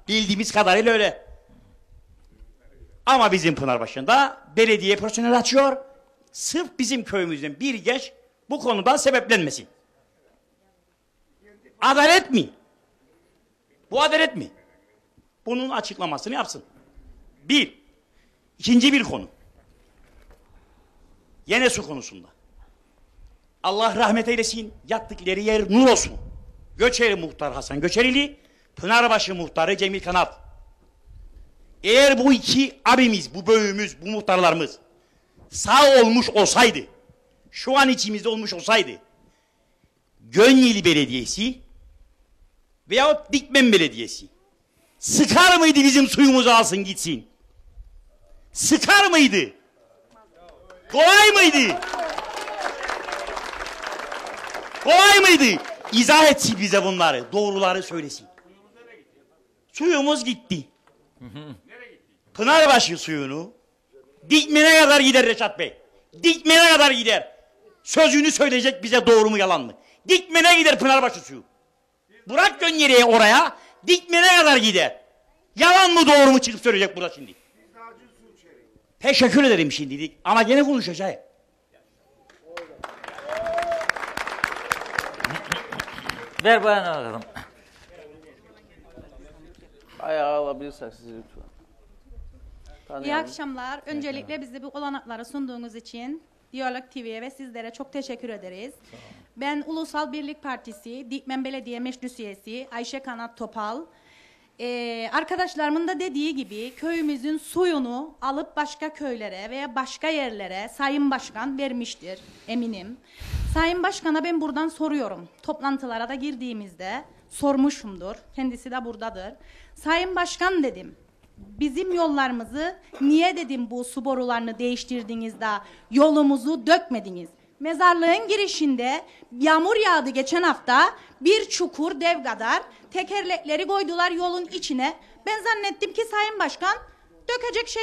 [SPEAKER 10] Bildiğimiz kadarıyla öyle. Ama bizim Pınarbaşı'nda belediye personel açıyor. Sırf bizim köyümüzden bir genç bu konuda sebeplenmesin. Adalet mi? Bu adalet mi? Bunun açıklamasını yapsın. Bir. İkinci bir konu. Yine su konusunda. Allah rahmet eylesin, yattıkları yer nur olsun. Göçeri muhtar Hasan Göçerili, Pınarbaşı muhtarı Cemil Kanat. Eğer bu iki abimiz, bu büyüğümüz, bu muhtarlarımız sağ olmuş olsaydı, şu an içimizde olmuş olsaydı, Gönyeli Belediyesi veyahut Dikmen Belediyesi sıkar mıydı bizim suyumuzu alsın gitsin? Sıkar mıydı? Kolay mıydı? Kolay mıydı? İzah etsin bize bunları, doğruları söylesin. Suyumuz gitti. Pınarbaşı suyunu Dikmen'e kadar gider Reşat Bey. Dikmen'e kadar gider. Sözünü söyleyecek bize doğru mu yalan mı? Dikmen'e gider Pınarbaşı suyu. Bırak Gönyeri'ye oraya, Dikmen'e kadar gider. Yalan mı doğru mu çıkıp söyleyecek burada şimdi? Teşekkür ederim şimdilik ama gene konuşacağım.
[SPEAKER 3] Ver bayana bakalım.
[SPEAKER 2] ayağa alabilirsek sizi lütfen.
[SPEAKER 11] İyi
[SPEAKER 2] Tanıyalım.
[SPEAKER 11] akşamlar. Öncelikle bize bu olanakları sunduğunuz için Diyalog TV'ye ve sizlere çok teşekkür ederiz. Ben Ulusal Birlik Partisi Dikmen Belediye Meclis Üyesi Ayşe Kanat Topal. Arkadaşlarımın da dediği gibi köyümüzün suyunu alıp başka köylere veya başka yerlere Sayın Başkan vermiştir eminim. Sayın Başkan'a ben buradan soruyorum. Toplantılara da girdiğimizde sormuşumdur. Kendisi de buradadır. Sayın Başkan dedim. Bizim yollarımızı niye dedim bu su borularını değiştirdiniz de yolumuzu dökmediniz? Mezarlığın girişinde yağmur yağdı geçen hafta, bir çukur dev kadar tekerlekleri koydular yolun içine. Ben zannettim ki Sayın Başkan dökecek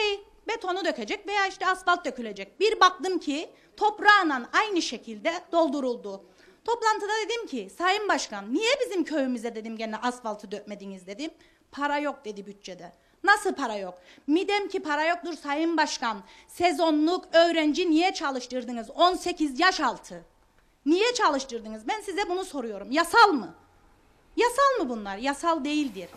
[SPEAKER 11] betonu dökecek veya işte asfalt dökülecek. Bir baktım ki toprağla aynı şekilde dolduruldu. Toplantıda dedim ki Sayın Başkan niye bizim köyümüze dedim gene asfaltı dökmediniz dedim. Para yok dedi bütçede. Nasıl para yok? Midem ki para yoktur Sayın Başkan. Sezonluk öğrenci niye çalıştırdınız? 18 yaş altı. Niye çalıştırdınız? Ben size bunu soruyorum. Yasal mı? Yasal mı bunlar? Yasal değildir.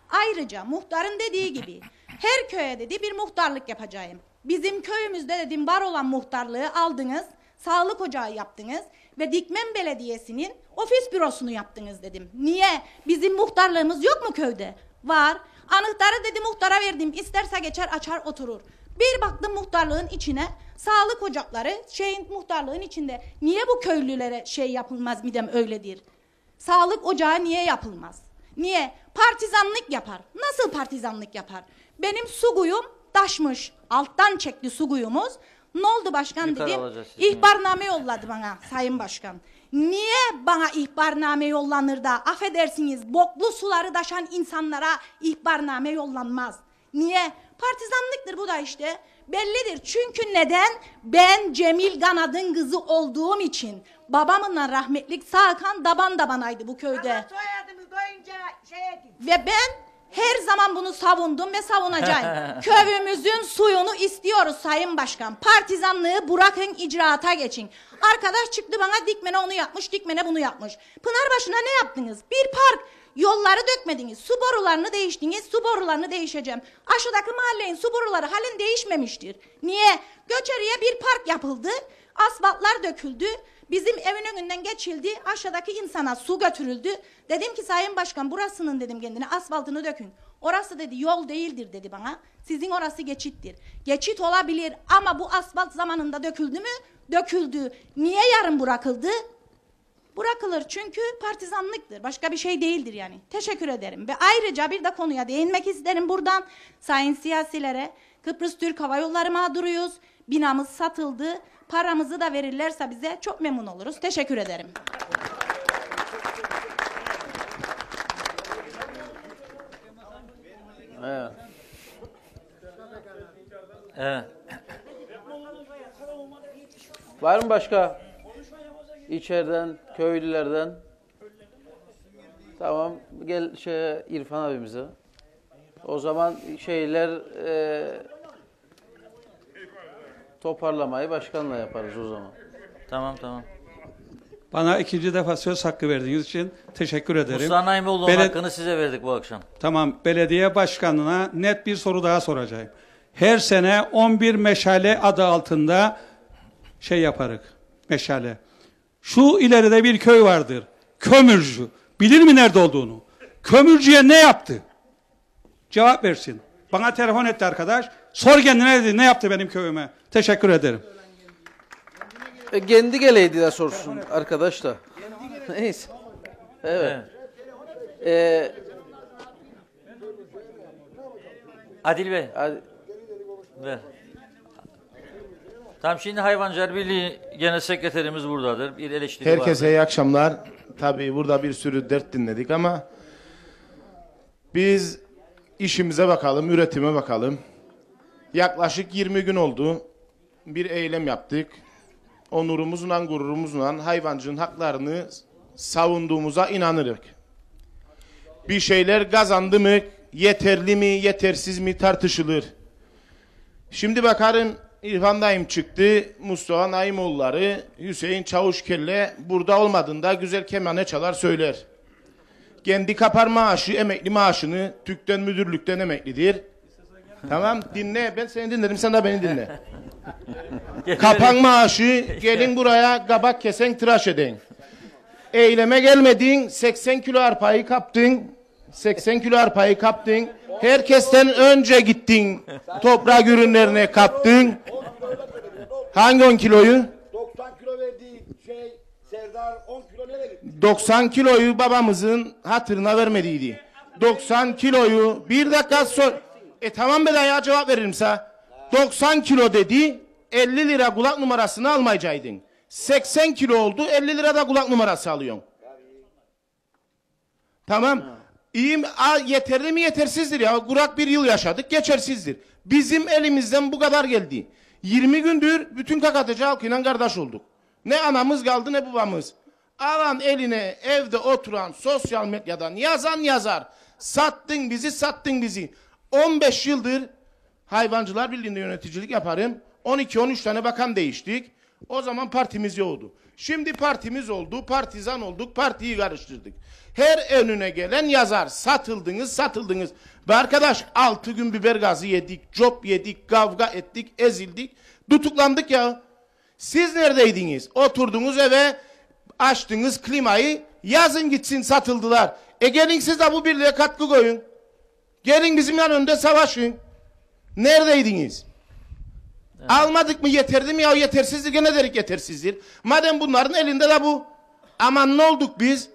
[SPEAKER 11] Ayrıca muhtarın dediği gibi her köye dedi bir muhtarlık yapacağım. Bizim köyümüzde dedim var olan muhtarlığı aldınız. Sağlık ocağı yaptınız ve Dikmen Belediyesi'nin ofis bürosunu yaptınız dedim. Niye? Bizim muhtarlığımız yok mu köyde? Var. Anahtarı dedi muhtara verdim. İsterse geçer açar oturur. Bir baktım muhtarlığın içine sağlık ocakları muhtarlığın içinde. Niye bu köylülere yapılmaz midem öyledir? Sağlık ocağı niye yapılmaz? Niye? Partizanlık yapar. Nasıl partizanlık yapar? Benim su kuyum taşmış. Alttan çekti su kuyumuz. Ne oldu başkan
[SPEAKER 3] Yukarı
[SPEAKER 11] dedim.
[SPEAKER 3] alacağız sizi.
[SPEAKER 11] İhbarname yolladı bana sayın başkan. Niye bana ihbarname yollanır da affedersiniz boklu suları taşan insanlara ihbarname yollanmaz? Niye? Partizanlıktır bu da işte. Bellidir. Çünkü neden? Ben Cemil Ganad'ın kızı olduğum için. Babamınla rahmetlik Sağkan daban dabanaydı bu köyde.
[SPEAKER 12] Ama soyadımız doyunca
[SPEAKER 11] Ve ben her zaman bunu savundum ve savunacağım. Köyümüzün suyunu istiyoruz sayın başkan. Partizanlığı bırakın, icraata geçin. Arkadaş çıktı bana Dikmen'e onu yapmış, Dikmen'e bunu yapmış. Pınarbaşı'na ne yaptınız? Bir park. Yolları dökmediniz. Su borularını değiştiniz. Su borularını değişeceğim. Aşağıdaki mahallenin su boruları halen değişmemiştir. Niye? Göçeriye bir park yapıldı. Asfaltlar döküldü. Bizim evin önünden geçildi. Aşağıdaki insana su götürüldü. Dedim ki sayın başkan burasının dedim kendine asfaltını dökün. Orası dedi yol değildir dedi bana. Sizin orası geçittir. Geçit olabilir ama bu asfalt zamanında döküldü mü? Döküldü. Niye yarım bırakıldı? Bırakılır çünkü partizanlıktır. Başka bir şey değildir yani. Teşekkür ederim. Ve ayrıca bir de konuya değinmek isterim buradan. Sayın siyasilere Kıbrıs Türk Hava Yolları mağduruyuz. Binamız satıldı. Paramızı da verirlerse bize çok memnun oluruz. Teşekkür ederim.
[SPEAKER 2] Evet.
[SPEAKER 3] Evet.
[SPEAKER 2] Var mı başka? İçeriden, köylülerden. Tamam, gel İrfan abimize. O zaman toparlamayı başkanla yaparız o zaman.
[SPEAKER 3] Tamam.
[SPEAKER 8] Bana ikinci defa söz hakkı verdiğiniz için teşekkür ederim.
[SPEAKER 3] Musa Naimoğlu'nun hakkını size verdik bu akşam.
[SPEAKER 8] Tamam, belediye başkanına net bir soru daha soracağım. Her sene 11 meşale adı altında yaparık, meşale. Şu ileride bir köy vardır, Kömürcü. Bilir mi nerede olduğunu? Kömürcüye ne yaptı? Cevap versin. Bana telefon etti arkadaş. Sor kendine dedi, ne yaptı benim köyüme? Teşekkür ederim.
[SPEAKER 2] Kendi geleydi de sorsun arkadaş da. Neyse. Evet.
[SPEAKER 3] Adil Bey. Ver. Tamam, şimdi Hayvancılar Birliği Genel Sekreterimiz buradadır. Bir eleştiri var.
[SPEAKER 13] Herkese iyi akşamlar. Tabii burada bir sürü dert dinledik ama biz işimize bakalım, üretime bakalım. Yaklaşık 20 gün oldu. Bir eylem yaptık. Onurumuzla, gururumuzla hayvancının haklarını savunduğumuza inanırız. Bir şeyler kazandı mı, yeterli mi, yetersiz mi tartışılır. Şimdi bakarım İrfan dayım çıktı, Mustafa Naimoğulları, Hüseyin Çavuşkelle burada olmadığında güzel kemane çalar söyler. Kendi kapar maaşı, emekli maaşını TÜK'ten, müdürlükten emeklidir. Tamam, dinle, ben seni dinlerim, sen de beni dinle. Kapan maaşı, gelin buraya kabak kesen, tıraş edin. Eyleme gelmedin, 80 kilo arpayı kaptın. 80 kilo arpayı kaptın. Herkesten önce gittin. Toprak ürünlerine kaptın. Hangi 10 kiloyu?
[SPEAKER 14] 90 kilo verdiği Serdar 10 kilo nereye gitti?
[SPEAKER 13] 90 kiloyu babamızın hatırına vermediydi. 90 kiloyu bir dakika sor. Tamam be ya, cevap veririm sana. 90 kilo dedi, 50 lira kulak numarasını almayacaktın. 80 kilo oldu, 50 lira da kulak numarası alıyorsun. Tamam. İyi mi? Yeterli mi, yetersizdir ya. Kurak bir yıl yaşadık, geçersizdir. Bizim elimizden bu kadar geldi. 20 gündür bütün Kakateci halkıyla kardeş olduk. Ne anamız kaldı ne babamız. Alan eline evde oturan sosyal medyadan yazan yazar. Sattın bizi. 15 yıldır Hayvancılar Birliği'nde yöneticilik yaparım. 12-13 tane bakan değiştik. O zaman partimiz yoktu. Şimdi partimiz oldu, partizan olduk, partiyi karıştırdık. Her önüne gelen yazar. Satıldınız. Ve arkadaş 6 gün biber gazı yedik, cop yedik, kavga ettik, ezildik, tutuklandık ya. Siz neredeydiniz? Oturdunuz eve, açtınız klimayı, yazın gitsin satıldılar. Gelin siz de bu birliğe katkı koyun. Gelin bizimle önünde savaşın. Neredeydiniz? Evet. Almadık mı, yeterdi mi ya, yetersizdir, gene derik yetersizdir. Madem bunların elinde de bu. Aman ne olduk biz?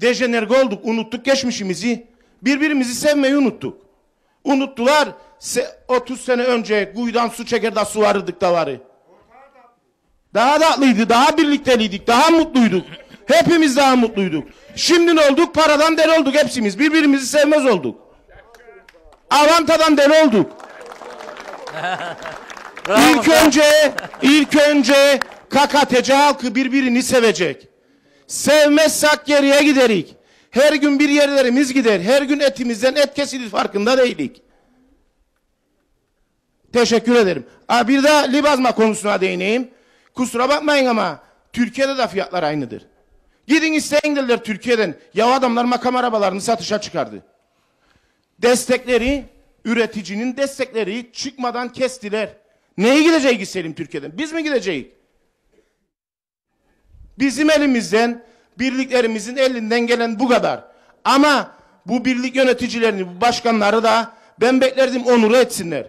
[SPEAKER 13] Dejenerge olduk, unuttuk geçmişimizi. Birbirimizi sevmeyi unuttuk. Unuttular. 30 sene önce kuyudan su çeker de su varırdık da varı. Daha tatlıydı, daha birlikteliydik, daha mutluyduk. Hepimiz daha mutluyduk. Şimdi ne olduk? Paradan deli olduk hepsimiz. Birbirimizi sevmez olduk. Avantadan deli olduk. İlk önce KKTC halkı birbirini sevecek. Sevmezsek geriye giderik. Her gün bir yerlerimiz gider. Her gün etimizden et kesilir, farkında değilik. Teşekkür ederim. Bir de libazma konusuna değineyim. Kusura bakmayın ama Türkiye'de de fiyatlar aynıdır. Gidin isteyin dediler Türkiye'den. Ya adamlar makam arabalarını satışa çıkardı. Destekleri, üreticinin destekleri çıkmadan kestiler. Neye gideceğiz Selim Türkiye'den? Biz mi gideceğiz? Bizim elimizden, birliklerimizin elinden gelen bu kadar. Ama bu birlik yöneticilerini, bu başkanları da ben beklerdim onuru etsinler.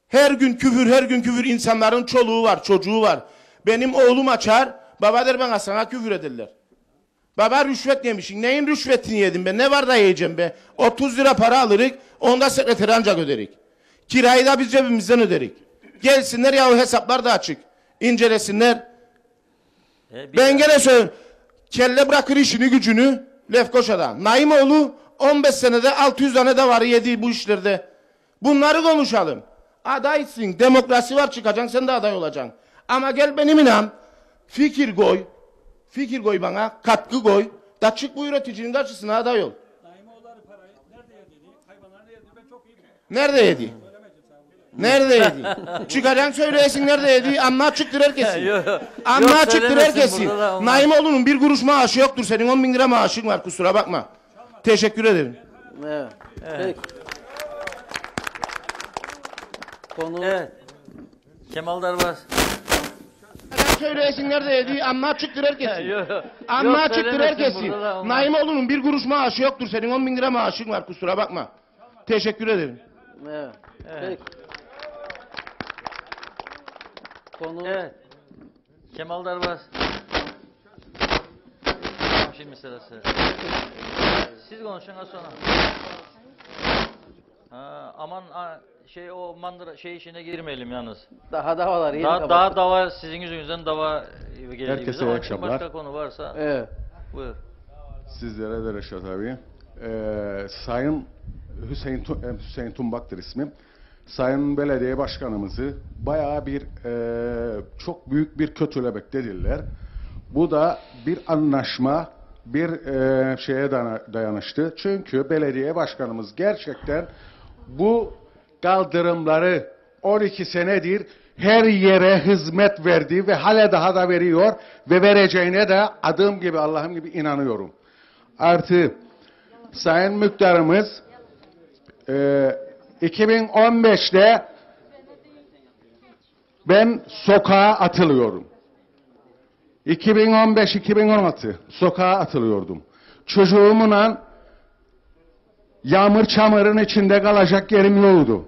[SPEAKER 13] Her gün küfür, insanların çoluğu var, çocuğu var. Benim oğlum açar, baba der bana sana küfür ederler. Baba rüşvet yemişsin, neyin rüşvetini yedim ben, ne var da yiyeceğim be? 30 lira para alırık, onda sekreteri ancak öderik. Kirayı da biz cebimizden öderik. Gelsinler ya o hesaplar da açık. İncelesinler. Ben gene söylüyorum. Kelle bırakır işini gücünü Lefkoşa'da. Naimoğlu 15 senede 600 tane de var yedi bu işlerde. Bunları konuşalım. Adaysın, demokrasi var, çıkacaksın sen de aday olacaksın. Ama gel benim inan, fikir koy bana, katkı koy, da çık bu üreticinin karşısına aday ol. Nerede yedi? Nerede yedi? Çıkacaksın söyleyesin nerede yedi, anla açıktır herkesin. Anla açıktır herkesin. Naimoğlu'nun bir kuruş maaşı yoktur, senin 10.000 lira maaşın var, kusura bakma. Teşekkür ederim.
[SPEAKER 2] Evet. Peki.
[SPEAKER 3] Evet. Kemal Darbaz.
[SPEAKER 13] Söyleyesin nerede yedi, anla açıktır herkesin. Anla açıktır herkesin. Naimoğlu'nun bir kuruş maaşı yoktur, senin 10.000 lira maaşın var, kusura bakma. Teşekkür ederim.
[SPEAKER 2] Evet. Peki.
[SPEAKER 3] Evet. Kemal Darbaz. Şimdi sırası. Siz konuşun az sonra. Aman o mandıra işine girmeyelim yalnız.
[SPEAKER 2] Daha davalar yeni
[SPEAKER 3] daha dava sizin yüzünüzden dava geliyor.
[SPEAKER 12] Herkese iyi akşamlar.
[SPEAKER 3] Başka konu varsa.
[SPEAKER 2] Evet.
[SPEAKER 3] Buyur.
[SPEAKER 12] Sizlere de Reşat abi. Sayın Hüseyin Tumbak'tır ismim. Sayın Belediye Başkanımızı bayağı bir çok büyük bir kötülemek dediler. Bu da bir anlaşma, bir şeye dayanıştı. Çünkü belediye başkanımız gerçekten bu kaldırımları 12 senedir her yere hizmet verdi ve hala daha da veriyor ve vereceğine de adım gibi Allah'ım gibi inanıyorum. Artı Sayın Muhtarımız 2015'te ben sokağa atılıyorum. 2015-2016 sokağa atılıyordum. Çocuğumla yağmur çamurun içinde kalacak yerim yoktu.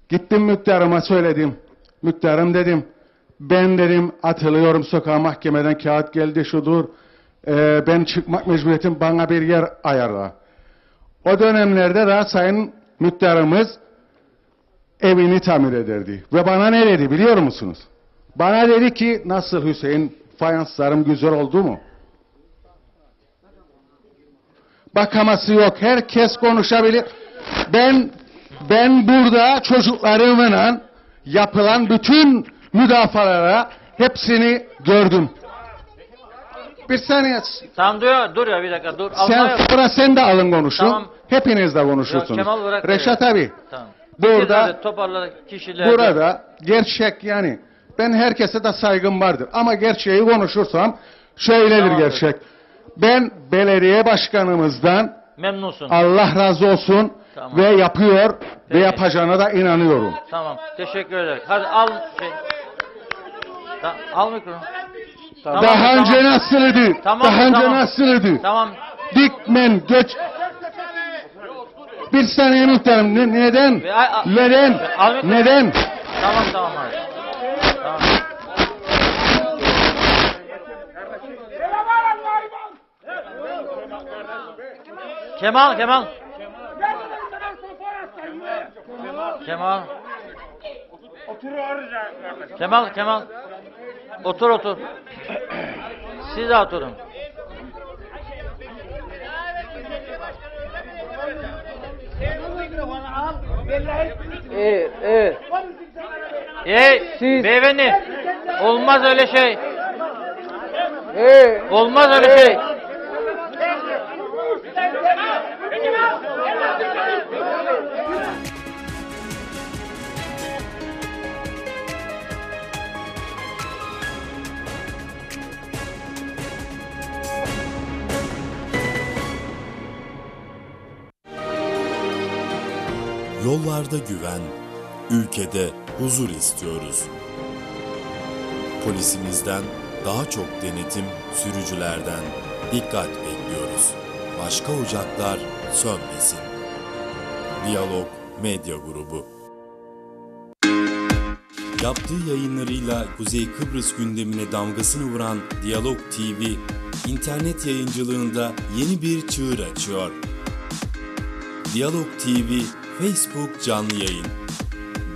[SPEAKER 12] Gittim muhtarıma söyledim. Muhtarım dedim, ben dedim atılıyorum sokağa, mahkemeden kağıt geldi şudur. Ben çıkmak mecburiyetim, bana bir yer ayarla. O dönemlerde de sayın muhtarımız evini tamir ederdi. Ve bana ne dedi biliyor musunuz? Bana dedi ki nasıl Hüseyin, fayanslarım güzel oldu mu? Bakaması yok. Herkes konuşabilir. Ben burada çocuklarımla yapılan bütün müdafalara hepsini gördüm. Bir saniye.
[SPEAKER 3] Tamam dur ya bir dakika dur.
[SPEAKER 12] Sen de alın konuşun.
[SPEAKER 3] Tamam.
[SPEAKER 12] Hepiniz de konuşursunuz.
[SPEAKER 3] Kemal bırak.
[SPEAKER 12] Reşat abi.
[SPEAKER 3] Tamam.
[SPEAKER 12] Burada
[SPEAKER 3] toparla kişiler.
[SPEAKER 12] Burada gerçek yani. Ben herkese de saygım vardır. Ama gerçeği konuşursam şöyledir tamam, gerçek. Ben belediye başkanımızdan
[SPEAKER 3] memnunsun.
[SPEAKER 12] Allah razı olsun tamam. Ve yapıyor peki. Ve yapacağına da inanıyorum.
[SPEAKER 3] Tamam. Teşekkür ederim. Hadi al al mikrofonu.
[SPEAKER 12] Tamam, daha önce nasıldı?
[SPEAKER 3] Tamam,
[SPEAKER 12] daha önce nasıldı?
[SPEAKER 3] Tamam.
[SPEAKER 12] Dikmen göç. Bir saniye muhtarım. Neden? Neden? Neden?
[SPEAKER 3] Tamam hadi. Tamam. Kemal. Kemal. Otur. Siz de oturun.
[SPEAKER 2] Evet.
[SPEAKER 3] Beyefendi. Olmaz öyle şey.
[SPEAKER 2] Evet.
[SPEAKER 3] Olmaz öyle şey.
[SPEAKER 1] Yollarda güven, ülkede huzur istiyoruz. Polisimizden daha çok denetim, sürücülerden dikkat bekliyoruz. Başka ocaklar sönmesin. Diyalog Medya Grubu. Yaptığı yayınlarıyla Kuzey Kıbrıs gündemine damgasını vuran Diyalog TV, internet yayıncılığında yeni bir çığır açıyor. Diyalog TV Facebook canlı yayın.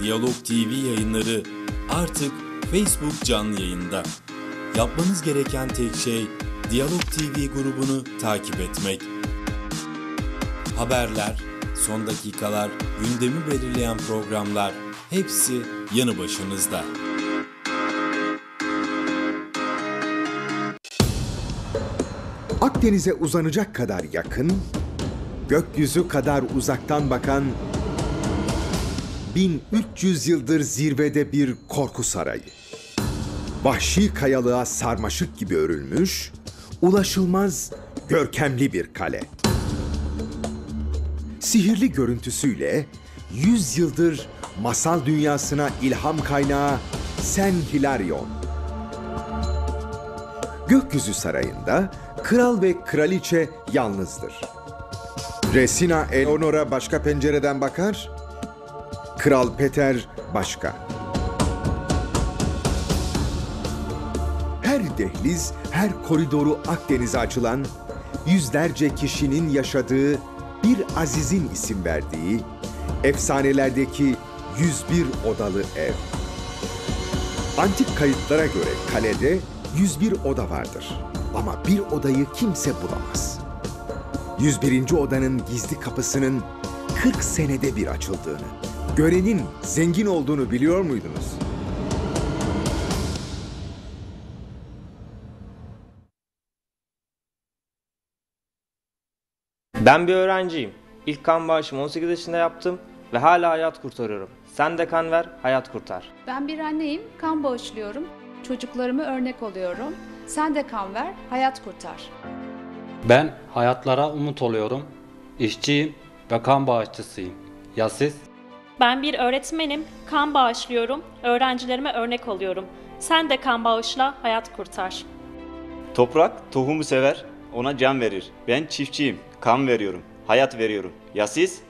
[SPEAKER 1] Diyalog TV yayınları artık Facebook canlı yayında. Yapmanız gereken tek şey Diyalog TV grubunu takip etmek. Haberler, son dakikalar, gündemi belirleyen programlar hepsi yanı başınızda.
[SPEAKER 15] Akdeniz'e uzanacak kadar yakın, gökyüzü kadar uzaktan bakan 1300 yıldır zirvede bir korku sarayı. Vahşi kayalığa sarmaşık gibi örülmüş, ulaşılmaz, görkemli bir kale. Sihirli görüntüsüyle 100 yıldır masal dünyasına ilham kaynağı Sen Hilarion. Gökyüzü sarayında kral ve kraliçe yalnızdır. Resina Eleonora başka pencereden bakar, Kral Peter başka. Her dehliz, her koridoru Akdeniz'e açılan, yüzlerce kişinin yaşadığı, bir azizin isim verdiği, efsanelerdeki 101 odalı ev. Antik kayıtlara göre kalede 101 oda vardır. Ama bir odayı kimse bulamaz. 101. odanın gizli kapısının 40 senede bir açıldığını, görenin zengin olduğunu biliyor muydunuz?
[SPEAKER 16] Ben bir öğrenciyim. İlk kan bağışımı 18 yaşında yaptım ve hala hayat kurtarıyorum. Sen de kan ver, hayat kurtar.
[SPEAKER 17] Ben bir anneyim, kan bağışlıyorum. Çocuklarıma örnek oluyorum. Sen de kan ver, hayat kurtar.
[SPEAKER 18] Ben hayatlara umut oluyorum. İşçiyim ve kan bağışçısıyım. Ya siz?
[SPEAKER 19] Ben bir öğretmenim, kan bağışlıyorum, öğrencilerime örnek oluyorum. Sen de kan bağışla, hayat kurtar.
[SPEAKER 20] Toprak tohumu sever, ona can verir. Ben çiftçiyim, kan veriyorum, hayat veriyorum. Ya siz?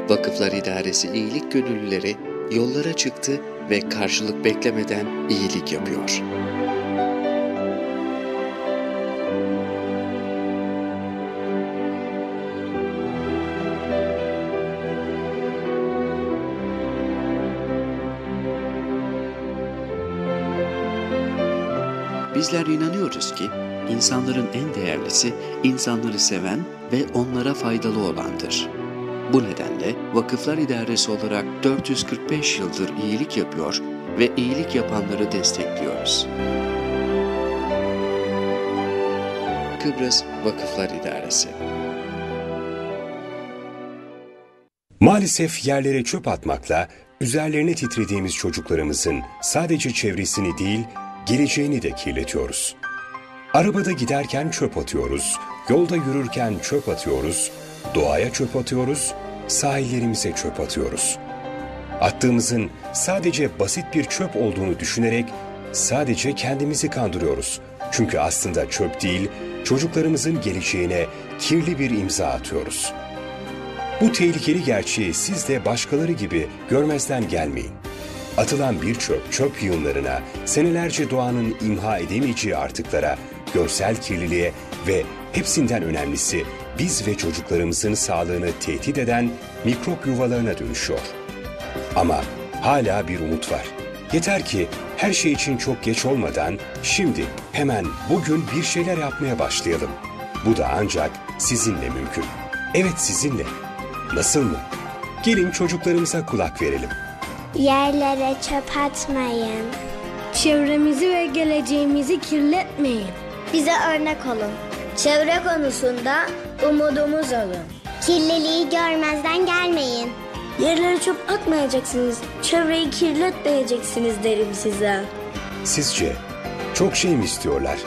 [SPEAKER 21] Vakıflar İdaresi iyilik gönüllüleri yollara çıktı ve karşılık beklemeden iyilik yapıyor. Bizler inanıyoruz ki insanların en değerlisi insanları seven ve onlara faydalı olandır. Bu nedenle Vakıflar İdaresi olarak 445 yıldır iyilik yapıyor ve iyilik yapanları destekliyoruz. Kıbrıs Vakıflar İdaresi.
[SPEAKER 4] Maalesef yerlere çöp atmakla üzerlerine titrediğimiz çocuklarımızın sadece çevresini değil, geleceğini de kirletiyoruz. Arabada giderken çöp atıyoruz, yolda yürürken çöp atıyoruz, doğaya çöp atıyoruz, sahillerimize çöp atıyoruz. Attığımızın sadece basit bir çöp olduğunu düşünerek sadece kendimizi kandırıyoruz. Çünkü aslında çöp değil, çocuklarımızın geleceğine kirli bir imza atıyoruz. Bu tehlikeli gerçeği siz de başkaları gibi görmezden gelmeyin. Atılan bir çöp yığınlarına, senelerce doğanın imha edemeyeceği artıklara, görsel kirliliğe ve hepsinden önemlisi biz ve çocuklarımızın sağlığını tehdit eden mikrop yuvalarına dönüşüyor. Ama hala bir umut var. Yeter ki her şey için çok geç olmadan şimdi hemen bugün bir şeyler yapmaya başlayalım. Bu da ancak sizinle mümkün. Evet, sizinle. Nasıl mı? Gelin çocuklarımıza kulak verelim.
[SPEAKER 22] Yerlere çöp atmayın. Çevremizi ve geleceğimizi kirletmeyin. Bize örnek olun. Çevre konusunda umudumuz olun. Kirliliği görmezden gelmeyin. Yerlere çöp atmayacaksınız. Çevreyi kirletmeyeceksiniz derim size.
[SPEAKER 4] Sizce çok şey mi istiyorlar?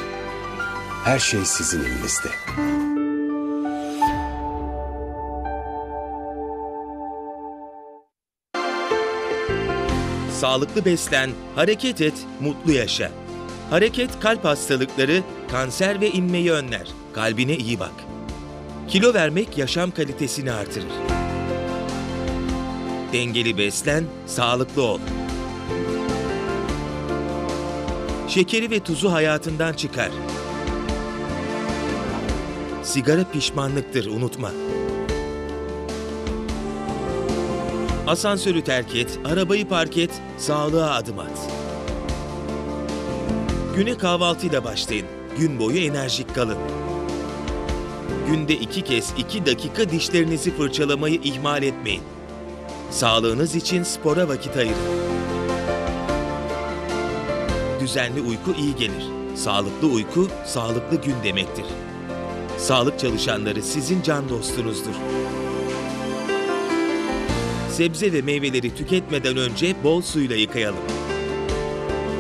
[SPEAKER 4] Her şey sizin elinizde.
[SPEAKER 23] Sağlıklı beslen, hareket et, mutlu yaşa. Hareket kalp hastalıkları, kanser ve inmeyi önler. Kalbine iyi bak. Kilo vermek yaşam kalitesini artırır. Dengeli beslen, sağlıklı ol. Şekeri ve tuzu hayatından çıkar. Sigara pişmanlıktır, unutma. Asansörü terk et, arabayı park et, sağlığa adım at. Güne kahvaltıyla başlayın, gün boyu enerjik kalın. Günde 2 kez 2 dakika dişlerinizi fırçalamayı ihmal etmeyin. Sağlığınız için spora vakit ayırın. Düzenli uyku iyi gelir. Sağlıklı uyku, sağlıklı gün demektir. Sağlık çalışanları sizin can dostunuzdur. Sebze ve meyveleri tüketmeden önce bol suyla yıkayalım.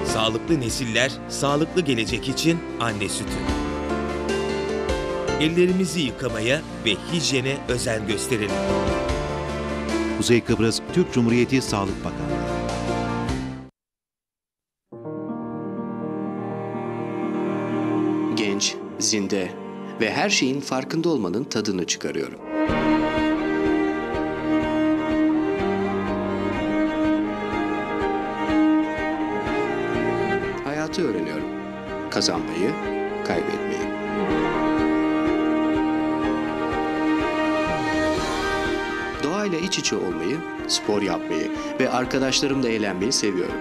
[SPEAKER 23] Sağlıklı nesiller, sağlıklı gelecek için anne sütü. Ellerimizi yıkamaya ve hijyene özen gösterelim.
[SPEAKER 24] Kuzey Kıbrıs Türk Cumhuriyeti Sağlık Bakanlığı.
[SPEAKER 21] Genç, zinde ve her şeyin farkında olmanın tadını çıkarıyorum. Hayatı öğreniyorum. Kazanmayı, kaybetmeyi. Doğayla iç içe olmayı, spor yapmayı ve arkadaşlarımla eğlenmeyi seviyorum.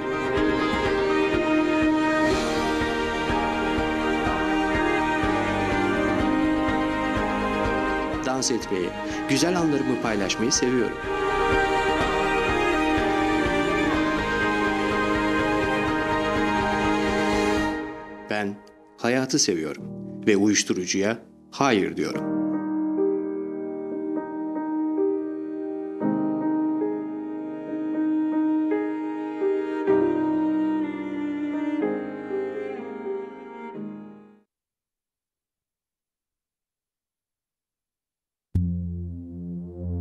[SPEAKER 21] Dans etmeyi, güzel anlarımı paylaşmayı seviyorum. Ben hayatı seviyorum ve uyuşturucuya hayır diyorum.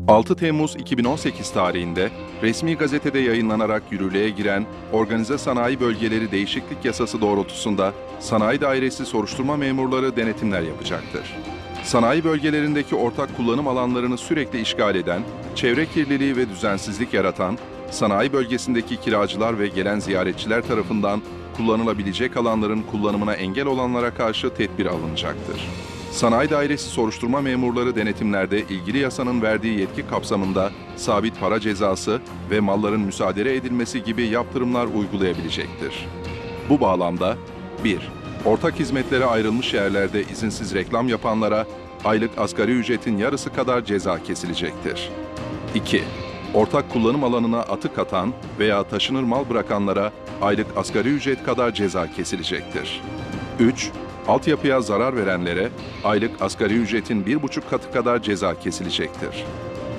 [SPEAKER 7] ...6 Temmuz 2018 tarihinde resmi gazetede yayınlanarak yürürlüğe giren Organize Sanayi Bölgeleri Değişiklik Yasası doğrultusunda Sanayi Dairesi soruşturma memurları denetimler yapacaktır. Sanayi bölgelerindeki ortak kullanım alanlarını sürekli işgal eden, çevre kirliliği ve düzensizlik yaratan, sanayi bölgesindeki kiracılar ve gelen ziyaretçiler tarafından kullanılabilecek alanların kullanımına engel olanlara karşı tedbir alınacaktır. Sanayi Dairesi soruşturma memurları denetimlerde ilgili yasanın verdiği yetki kapsamında sabit para cezası ve malların müsaade edilmesi gibi yaptırımlar uygulayabilecektir. Bu bağlamda 1. Ortak hizmetlere ayrılmış yerlerde izinsiz reklam yapanlara aylık asgari ücretin yarısı kadar ceza kesilecektir. 2. Ortak kullanım alanına atık atan veya taşınır mal bırakanlara aylık asgari ücret kadar ceza kesilecektir. 3.
[SPEAKER 5] altyapıya zarar verenlere aylık asgari ücretin 1,5 katı kadar ceza kesilecektir.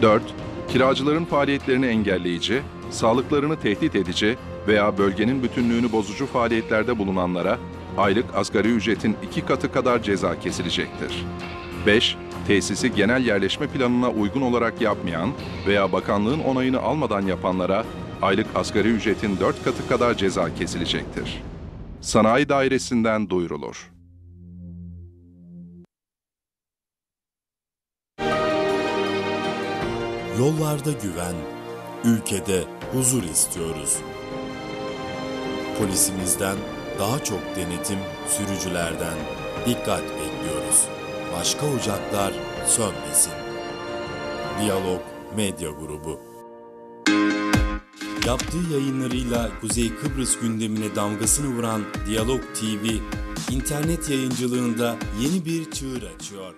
[SPEAKER 5] 4. Kiracıların faaliyetlerini engelleyici, sağlıklarını tehdit edici veya bölgenin bütünlüğünü bozucu faaliyetlerde bulunanlara aylık asgari ücretin 2 katı kadar ceza kesilecektir. 5. Tesisi genel yerleşme planına uygun olarak yapmayan veya bakanlığın onayını almadan yapanlara aylık asgari ücretin 4 katı kadar ceza kesilecektir. Sanayi Dairesi'nden duyurulur.
[SPEAKER 1] Yollarda güven, ülkede huzur istiyoruz. Polisimizden daha çok denetim, sürücülerden dikkat bekliyoruz. Başka ocaklar sönmesin. Diyalog Medya Grubu. Yaptığı yayınlarıyla Kuzey Kıbrıs gündemine damgasını vuran Diyalog TV, internet yayıncılığında yeni bir çığır açıyor.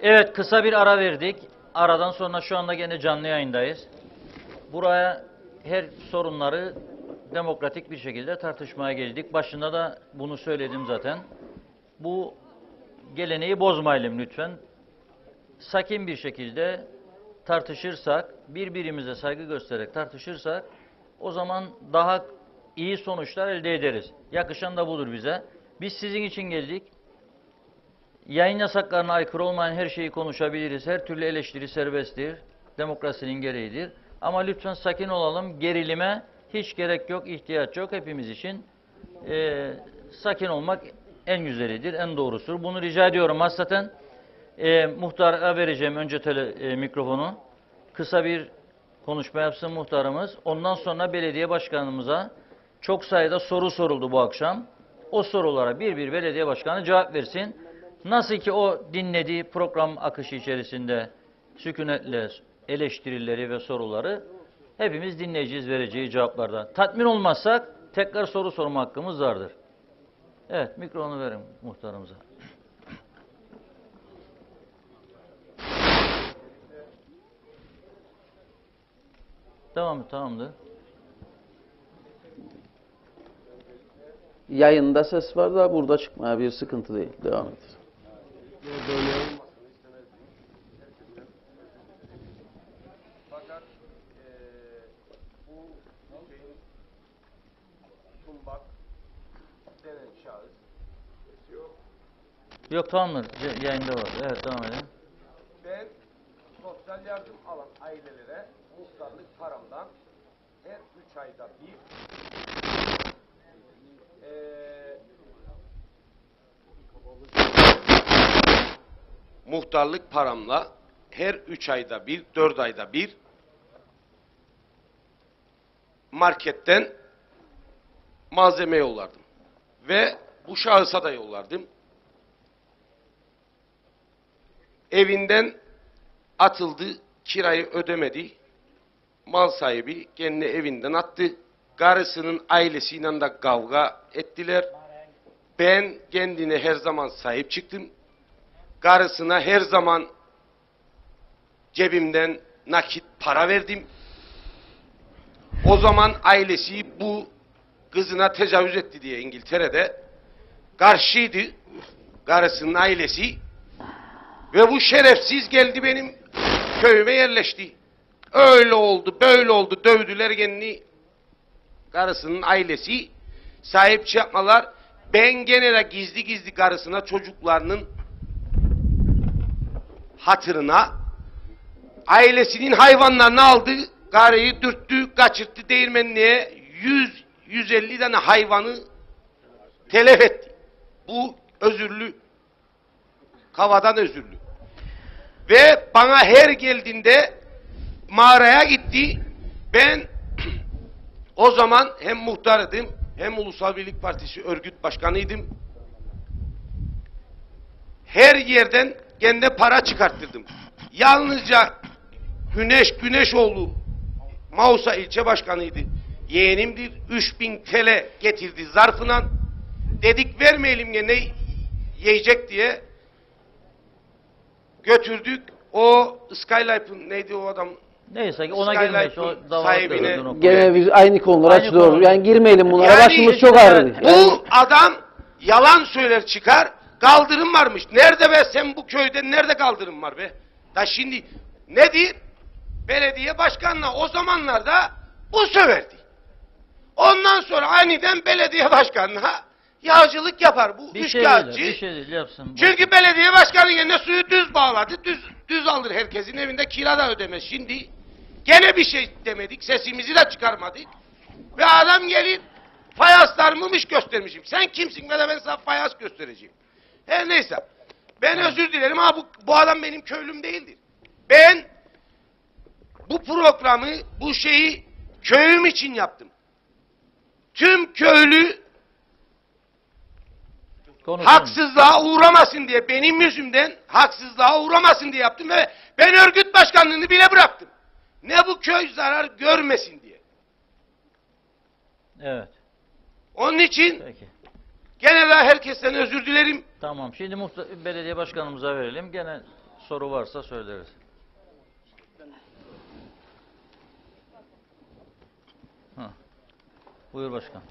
[SPEAKER 3] Evet, kısa bir ara verdik. Aradan sonra şu anda gene canlı yayındayız. Buraya her sorunları demokratik bir şekilde tartışmaya geldik. Başında da bunu söyledim zaten. Bu geleneği bozmayalım lütfen. Sakin bir şekilde tartışırsak, birbirimize saygı göstererek tartışırsak, o zaman daha iyi sonuçlar elde ederiz. Yakışan da budur bize. Biz sizin için geldik. Yayın yasaklarına aykırı olmayan her şeyi konuşabiliriz. Her türlü eleştiri serbesttir. Demokrasinin gereğidir. Ama lütfen sakin olalım. Gerilime hiç gerek yok, ihtiyaç yok. Hepimiz için sakin olmak en güzelidir, en doğrusudur. Bunu rica ediyorum. Hasreten muhtara vereceğim önce mikrofonu. Kısa bir konuşma yapsın muhtarımız. Ondan sonra belediye başkanımıza çok sayıda soru soruldu bu akşam. O sorulara bir belediye başkanı cevap versin. Nasıl ki o dinlediği program akışı içerisinde sükunetle eleştirileri ve soruları hepimiz dinleyeceğiz vereceği cevaplardan. Tatmin olmazsak tekrar soru sorma hakkımız vardır. Evet, mikrofonu verin muhtarımıza. Tamamdır.
[SPEAKER 2] Yayında ses var da burada çıkmaya bir sıkıntı değil. Devam et.
[SPEAKER 14] Fakat bu Tumbak denen şahıs
[SPEAKER 3] Yok tamamdır. Yayında var. Evet, devam edelim.
[SPEAKER 14] Ben sosyal yardım alan ailelere muhtarlık paramdan her 3 ayda bir muhtarlık paramla her 3 ayda bir, 4 ayda bir marketten malzeme yollardım. Ve bu şahısa da yollardım. Evinden atıldı, kirayı ödemedi. Mal sahibi kendini evinden attı. Karısının ailesiyle de kavga ettiler. Ben kendine her zaman sahip çıktım. Karısına her zaman cebimden nakit para verdim. O zaman ailesi bu kızına tecavüz etti diye İngiltere'de karşıydı, karısının ailesi. Ve bu şerefsiz geldi benim köyüme yerleşti. Öyle oldu, böyle oldu, dövdüler kendini. Karısının ailesi sahip yapmalar. Ben gene de gizli gizli karısına çocuklarının hatırına ailesinin hayvanlarını aldı, karıyı dürttü, kaçırttı değirmenliğe 100-150 tane hayvanı telef etti. Bu özürlü, kavadan özürlü. Ve bana her geldiğinde mağaraya gitti, Ben o zaman hem muhtarıydım, hem Ulusal Birlik Partisi örgüt başkanıydım. Her yerden kendine para çıkarttırdım. Yalnızca Güneşoğlu Mausa ilçe başkanıydı. Yeğenimdir. 3000 TL getirdi zarfına. Dedik vermeyelim ya, ne yiyecek diye. Götürdük. O Skylife'ın neydi o adam?
[SPEAKER 3] Neyse ki ona girmeyiz. O
[SPEAKER 14] sahibine.
[SPEAKER 2] Gene biz aynı konular açılıyoruz. Yani girmeyelim bunlara.
[SPEAKER 14] Yani
[SPEAKER 2] Başımız çok ağrıdı.
[SPEAKER 14] Bu adam yalan söyler çıkar. Kaldırım varmış. Nerede be, sen bu köyde nerede kaldırım var be? Da şimdi nedir? Belediye başkanına o zamanlarda bu söverdi. Ondan sonra aniden belediye başkanına yağcılık yapar. Bu üçkağıtçı.
[SPEAKER 3] Bir şey değil, yapsın.
[SPEAKER 14] Çünkü belediye başkanı yerine suyu düz bağladı. Düz alır, herkesin evinde kira da ödemez. Şimdi gene bir şey demedik. Sesimizi de çıkarmadık. Ve adam gelir fayanslarımmış göstermişim. Sen kimsin ve de ben sana fayans göstereceğim. Her neyse. Ben özür dilerim ama bu adam benim köylüm değildir. Ben bu programı, bu şeyi köyüm için yaptım. Tüm köylü haksızlığa uğramasın diye, benim yüzümden haksızlığa uğramasın diye yaptım ve ben örgüt başkanlığını bile bıraktım. Ne bu köy zarar görmesin diye.
[SPEAKER 3] Evet.
[SPEAKER 14] Onun için gene de herkesten özür dilerim.
[SPEAKER 3] Tamam. Şimdi belediye başkanımıza verelim. Gene soru varsa söyleriz. Buyur başkan.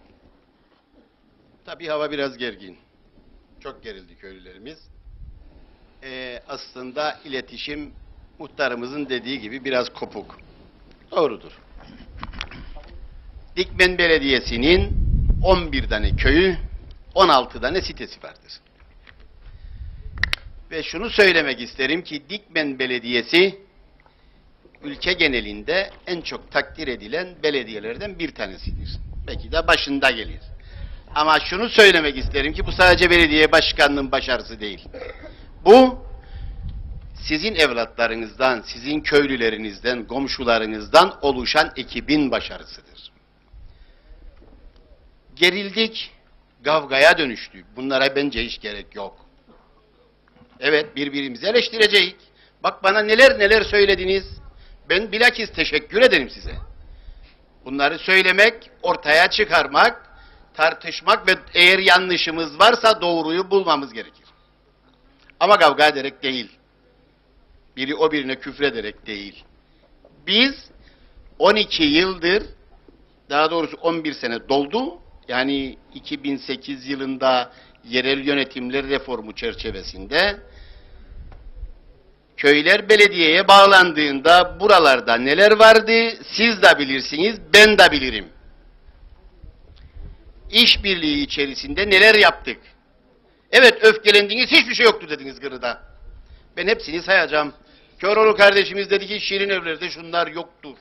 [SPEAKER 6] Tabii hava biraz gergin. Çok gerildi köylülerimiz. Aslında iletişim muhtarımızın dediği gibi biraz kopuk. Doğrudur. Dikmen Belediyesi'nin 11 tane köyü, 16 tane sitesi vardır. Ve şunu söylemek isterim ki Dikmen Belediyesi ülke genelinde en çok takdir edilen belediyelerden bir tanesidir. Belki de başında gelir. Ama şunu söylemek isterim ki bu sadece belediye başkanının başarısı değil. Bu sizin evlatlarınızdan, sizin köylülerinizden, komşularınızdan oluşan ekibin başarısıdır. Gerildik, kavgaya dönüştük. Bunlara bence hiç gerek yok. Evet, birbirimizi eleştireceğiz. Bak bana neler söylediniz. Ben bilakis teşekkür ederim size. Bunları söylemek, ortaya çıkarmak, tartışmak ve eğer yanlışımız varsa doğruyu bulmamız gerekir. Ama kavga ederek değil. Biri o birine küfrederek değil. Biz 12 yıldır, daha doğrusu 11 sene doldu. Yani 2008 yılında yerel yönetimler reformu çerçevesinde köyler belediyeye bağlandığında buralarda neler vardı siz de bilirsiniz, ben de bilirim. İşbirliği içerisinde neler yaptık? Evet, öfkelendiniz, hiçbir şey yoktu dediniz Gırı'da. Ben hepsini sayacağım. Köroğlu kardeşimiz dedi ki Şirin evlerde şunlar yoktur.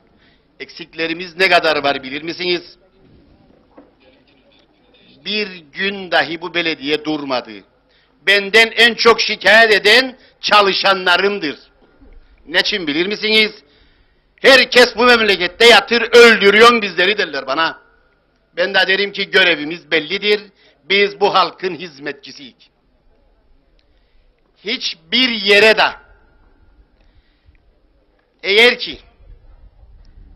[SPEAKER 6] Eksiklerimiz ne kadar var bilir misiniz? Bir gün dahi bu belediye durmadı. Benden en çok şikayet eden çalışanlarımdır. Neçin bilir misiniz? Herkes bu memlekette yatır öldürüyorsun bizleri derler bana. Ben de derim ki görevimiz bellidir. Biz bu halkın hizmetçisiyiz. Hiçbir yere de eğer ki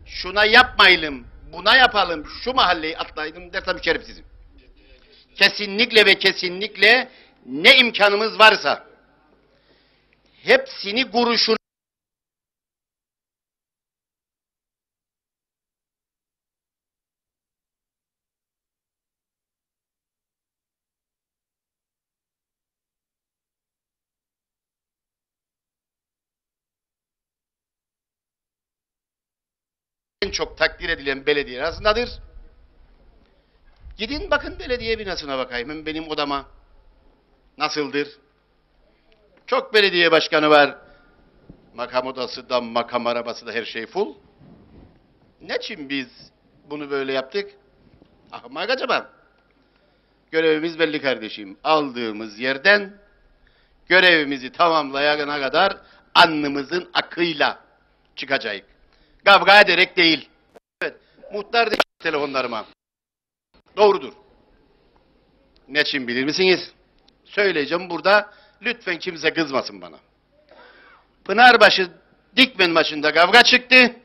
[SPEAKER 6] şuna yapmayalım, buna yapalım, şu mahalleyi atlayalım dersem şerefsizim. Kesinlikle ve kesinlikle ne imkanımız varsa hepsini kuruşun en çok takdir edilen belediye arasındadır. Gidin bakın belediye binasına bakayım. Hem benim odama nasıldır? Çok belediye başkanı var. Makam odası da, makam arabası da her şey full. Ne için biz bunu böyle yaptık? Ahmak acaba? Görevimiz belli kardeşim. Aldığımız yerden görevimizi tamamlayana kadar alnımızın akıyla çıkacağız. Kavga ederek değil. Muhtar dedi telefonlarıma. Doğrudur. Ne için bilir misiniz? Söyleyeceğim burada. Lütfen kimse kızmasın bana. Pınarbaşı Dikmen maçında kavga çıktı.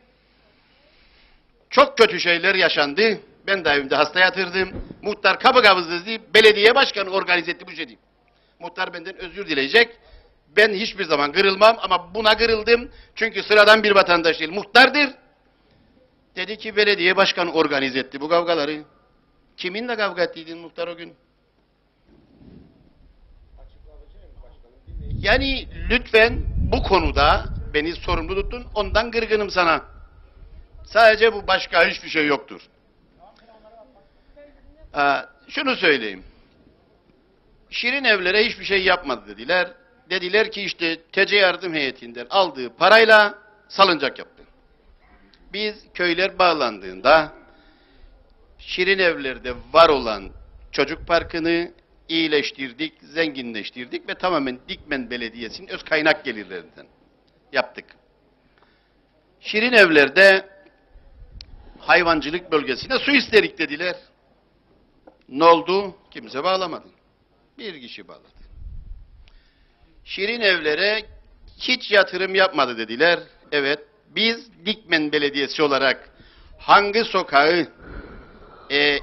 [SPEAKER 6] Çok kötü şeyler yaşandı. Ben de evimde hasta yatırdım. Muhtar kapı kavuzdu diye belediye başkanı organize etti bu şey değil. Muhtar benden özür dileyecek. Ben hiçbir zaman kırılmam ama buna kırıldım. Çünkü sıradan bir vatandaş değil. Muhtardır. Dedi ki belediye başkanı organize etti bu kavgaları. Kiminle kavga ettiydin muhtar o gün? Yani lütfen bu konuda beni sorumlu tutun. Ondan kırgınım sana. Sadece bu, başka hiçbir şey yoktur. Şunu söyleyeyim. Şirin Evler'e hiçbir şey yapmadı dediler. Dediler ki işte TC yardım heyetinden aldığı parayla salıncak yaptı. Biz köyler bağlandığında Şirin Evler'de var olan çocuk parkını iyileştirdik, zenginleştirdik ve tamamen Dikmen Belediyesi'nin öz kaynak gelirlerinden yaptık. Şirin Evler'de hayvancılık bölgesine su isterik dediler. Ne oldu? Kimse bağlamadı. Bir kişi bağladı. Şirin Evler'e hiç yatırım yapmadı dediler. Evet, biz Dikmen Belediyesi olarak hangi sokağı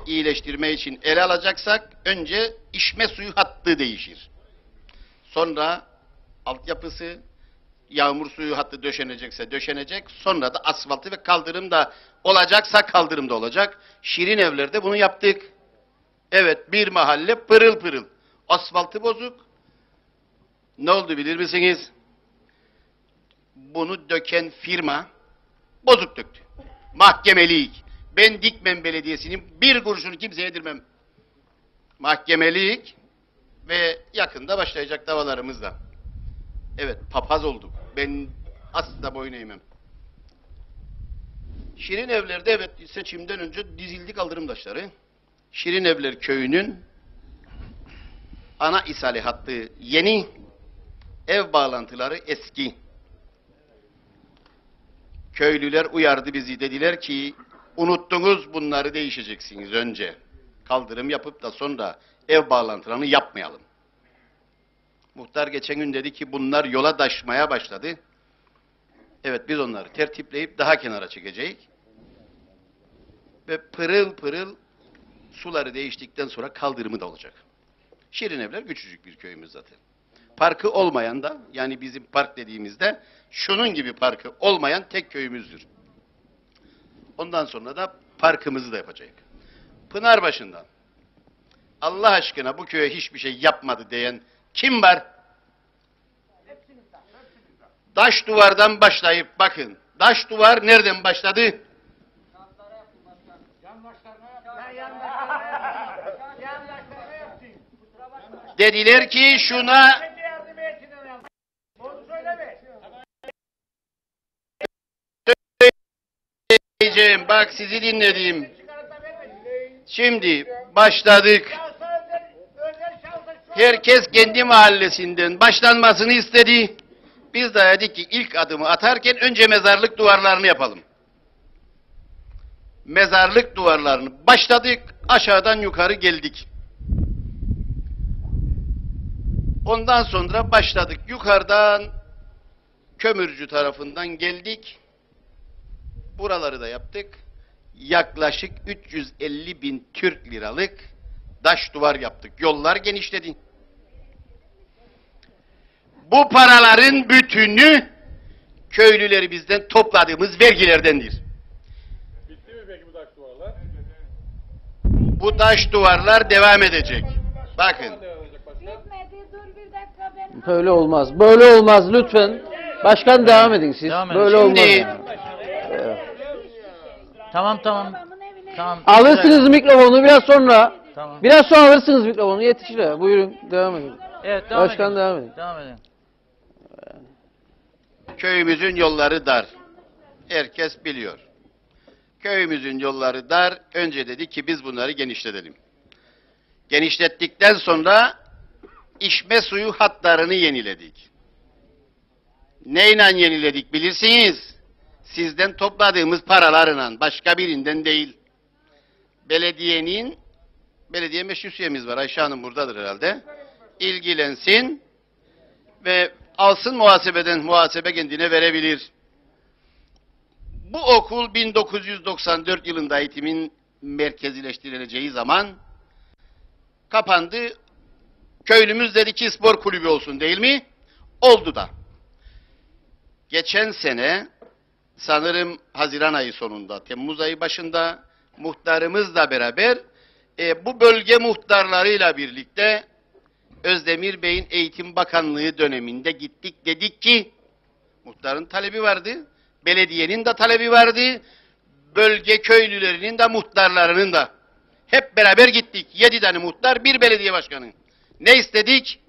[SPEAKER 6] iyileştirme için ele alacaksak önce içme suyu hattı değişir. Sonra altyapısı, yağmur suyu hattı döşenecekse döşenecek. Sonra da asfaltı ve kaldırım da olacaksa kaldırım da olacak. Şirin Evler'de bunu yaptık. Evet, bir mahalle pırıl pırıl. Asfaltı bozuk. Ne oldu bilir misiniz? Bunu döken firma bozuk döktü. Mahkemelik. Ben Dikmen Belediyesi'nin bir kuruşunu kimseye yedirmem. Mahkemelik ve yakında başlayacak davalarımızla. Evet, papaz olduk. Ben asla boyun eğmem. Şirin Evler'de evet seçimden önce dizildi kaldırım taşları. Şirin Evler köyünün ana ishali hattı yeni, ev bağlantıları eski. Köylüler uyardı bizi, dediler ki unuttunuz, bunları değişeceksiniz önce. Kaldırım yapıp da sonra ev bağlantılarını yapmayalım. Muhtar geçen gün dedi ki bunlar yola taşmaya başladı. Evet, biz onları tertipleyip daha kenara çekeceğiz. Ve pırıl pırıl suları değiştikten sonra kaldırımı da olacak. Şirin Evler küçücük bir köyümüz zaten. Parkı olmayan da, yani bizim park dediğimizde şunun gibi parkı olmayan tek köyümüzdür. Ondan sonra da parkımızı da yapacak. Pınarbaşı'ndan Allah aşkına bu köye hiçbir şey yapmadı diyen kim var? Taş duvardan başlayıp bakın. Taş duvar nereden başladı? Dediler ki şuna söyleyeceğim. Bak sizi dinledim. Şimdi başladık. Herkes kendi mahallesinden başlanmasını istedi. Biz de dedik ki ilk adımı atarken önce mezarlık duvarlarını yapalım. Mezarlık duvarlarını başladık, aşağıdan yukarı geldik. Ondan sonra başladık. Yukarıdan kömürcü tarafından geldik. Buraları da yaptık. Yaklaşık 350.000 Türk liralık taş duvar yaptık. Yollar genişledi. Bu paraların bütünü köylüleri bizden topladığımız vergilerdendir.
[SPEAKER 7] Bitti mi peki bu taş duvarlar?
[SPEAKER 6] Bu taş duvarlar devam edecek. Bakın.
[SPEAKER 2] Böyle olmaz. Böyle olmaz lütfen. Başkan devam edin siz.
[SPEAKER 3] Devam edin.
[SPEAKER 2] Böyle olmaz.
[SPEAKER 6] Şimdi
[SPEAKER 3] Tamam.
[SPEAKER 2] Alırsınız mikrofonu biraz sonra.
[SPEAKER 3] Tamam.
[SPEAKER 2] Biraz sonra alırsınız mikrofonu. Yetişir. Buyurun devam edin.
[SPEAKER 3] Evet, devam
[SPEAKER 2] Başkan
[SPEAKER 3] edin.
[SPEAKER 2] devam edin.
[SPEAKER 3] Devam edin.
[SPEAKER 6] köyümüzün yolları dar. Herkes biliyor. Köyümüzün yolları dar. Önce dedi ki biz bunları genişletelim. Genişlettikten sonra içme suyu hatlarını yeniledik. Neyle yeniledik bilirsiniz? sizden topladığımız paralarla, başka birinden değil. Belediye meclis üyemiz var, Ayşe Hanım buradadır herhalde. İlgilensin ve alsın muhasebeden, muhasebe kendine verebilir. Bu okul 1994 yılında eğitimin merkezileştirileceği zaman kapandı. Köylümüz dedi ki spor kulübü olsun, değil mi? Oldu da. Geçen sene sanırım Haziran ayı sonunda, Temmuz ayı başında muhtarımızla beraber bu bölge muhtarlarıyla birlikte Özdemir Bey'in Eğitim Bakanlığı döneminde gittik, dedik ki muhtarın talebi vardı, belediyenin de talebi vardı, bölge köylülerinin de muhtarlarının da. Hep beraber gittik. 7 tane muhtar, bir belediye başkanı. Ne istedik?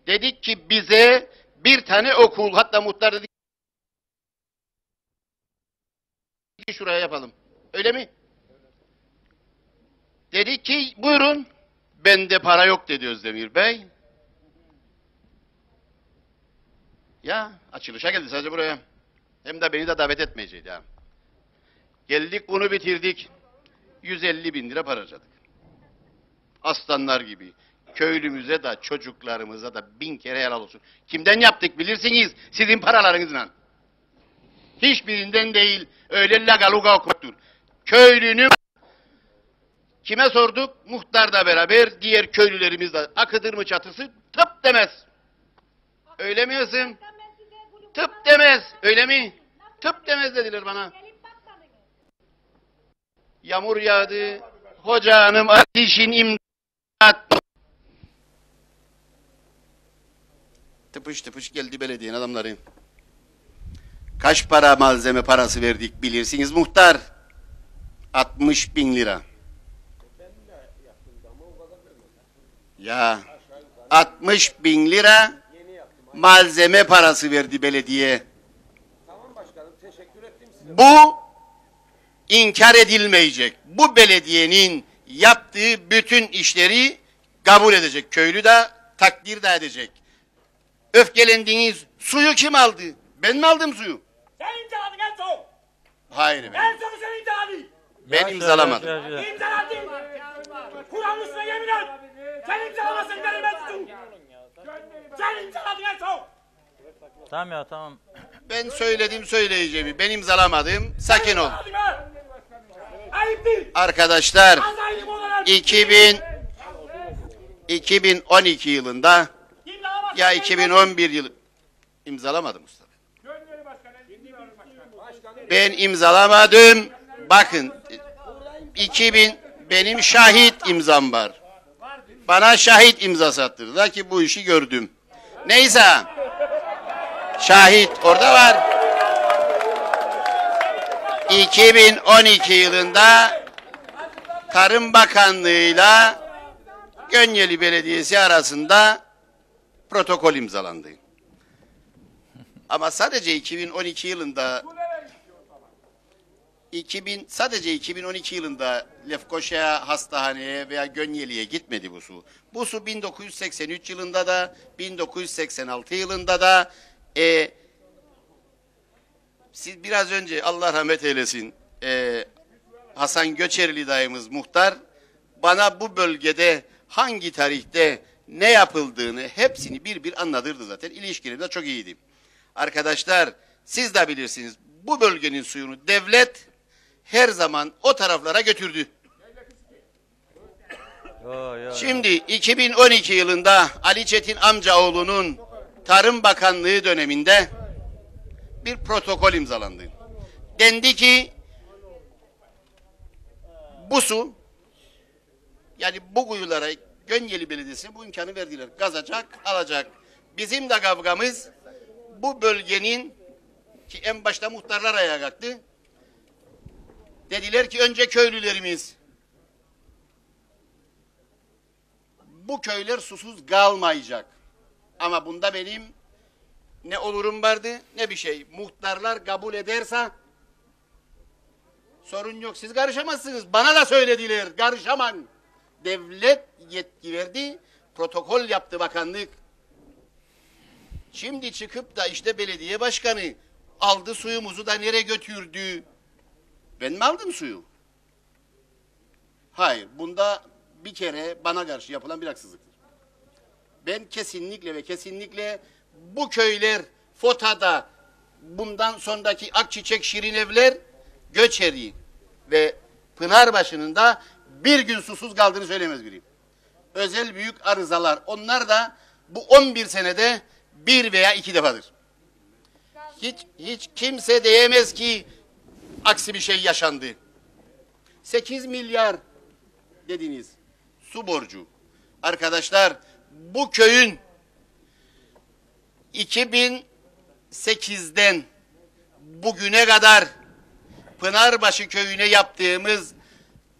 [SPEAKER 6] Dedik ki bize bir tane okul, hatta muhtar dedi ki şuraya yapalım. Öyle mi? Dedik ki buyurun. Bende para yok dedi Özdemir Bey. Ya açılışa geldi sadece buraya. Hem de beni de davet etmeyecekti ha. Geldik bunu bitirdik. 150.000 lira para harcadık. Aslanlar gibi. Köylümüze de çocuklarımıza da 1000 kere helal olsun. Kimden yaptık bilirsiniz? Sizin paralarınızla. Hiçbirinden değil. Öyle lagaluga okuttur. Köylünün kime sorduk? Muhtarla beraber diğer köylülerimiz de. Akıdır mı çatısı? Tıp demez. Öyle mi Yasım? Tıp demez. Öyle mi? Tıp demez dediler bana. Yağmur yağdı. Hoca hanım ateşin imdat. Tıpış tıpış geldi belediyenin adamları. Kaç para malzeme parası verdik bilirsiniz muhtar? 60.000 lira. Ya 60.000 lira malzeme parası verdi belediye. Bu inkar edilmeyecek. Bu belediyenin yaptığı bütün işleri kabul edecek. Köylü de takdir de edecek. Öfkelendiğiniz suyu kim aldı? Ben mi aldım suyu?
[SPEAKER 8] Sen imzaladın en son.
[SPEAKER 6] Hayır efendim.
[SPEAKER 8] En son sen imzaladın.
[SPEAKER 6] Ben imzalamadım.
[SPEAKER 8] İmzaladın. Kur'an'ın üstüne yemin et. Sen imzalamazsın benim ben tutun. Sen imzaladın en son.
[SPEAKER 3] Tamam ya tamam.
[SPEAKER 6] Ben söyledim söyleyeceğimi. Ben imzalamadım. Sakin ol. Arkadaşlar 2012 yılında ya 2011 yılı imzalamadım Mustafa. Ben imzalamadım. Bakın 2000 benim şahit imzam var. Bana şahit imzası attırdılar ki bu işi gördüm. Neyse. Şahit orada var. 2012 yılında Tarım Bakanlığı'yla Gönyeli Belediyesi arasında protokol imzalandı. Ama sadece 2012 yılında sadece 2012 yılında Lefkoşa'ya, hastaneye veya Gönyeli'ye gitmedi bu su. Bu su 1983 yılında da 1986 yılında da siz biraz önce Allah rahmet eylesin Hasan Göçerli dayımız muhtar bana bu bölgede hangi tarihte ne yapıldığını hepsini bir bir anlatırdı zaten. İlişkilerim de çok iyiydi. Arkadaşlar siz de bilirsiniz bu bölgenin suyunu devlet her zaman o taraflara götürdü. Şimdi 2012 yılında Ali Çetin amcaoğlunun Tarım Bakanlığı döneminde bir protokol imzalandı. Dendi ki bu su yani bu kuyulara Gönyeli Belediyesi bu imkanı verdiler. Kazacak, alacak. Bizim de kavgamız bu bölgenin ki en başta muhtarlar ayağa kalktı. Dediler ki önce köylülerimiz. Bu köyler susuz kalmayacak. Ama bunda benim ne olurum vardı ne bir şey. Muhtarlar kabul ederse sorun yok. Siz karışamazsınız. Bana da söylediler. Karışamam. Devlet yetki verdi. Protokol yaptı bakanlık. Şimdi çıkıp da işte belediye başkanı aldı suyumuzu da nereye götürdü? Ben mi aldım suyu? Hayır, bunda bir kere bana karşı yapılan bir haksızlıktır. Ben kesinlikle ve kesinlikle bu köyler Fota'da, bundan sonraki Akçiçek Şirinevler, Göçeri ve Pınarbaşı'nın da bir gün susuz kaldığını söylemez biriyim. Özel büyük arızalar, onlar da bu 11 senede bir veya iki defadır. Hiç kimse diyemez ki aksi bir şey yaşandı. 8 milyar dediniz su borcu. Arkadaşlar, bu köyün 2008'den bugüne kadar Pınarbaşı köyüne yaptığımız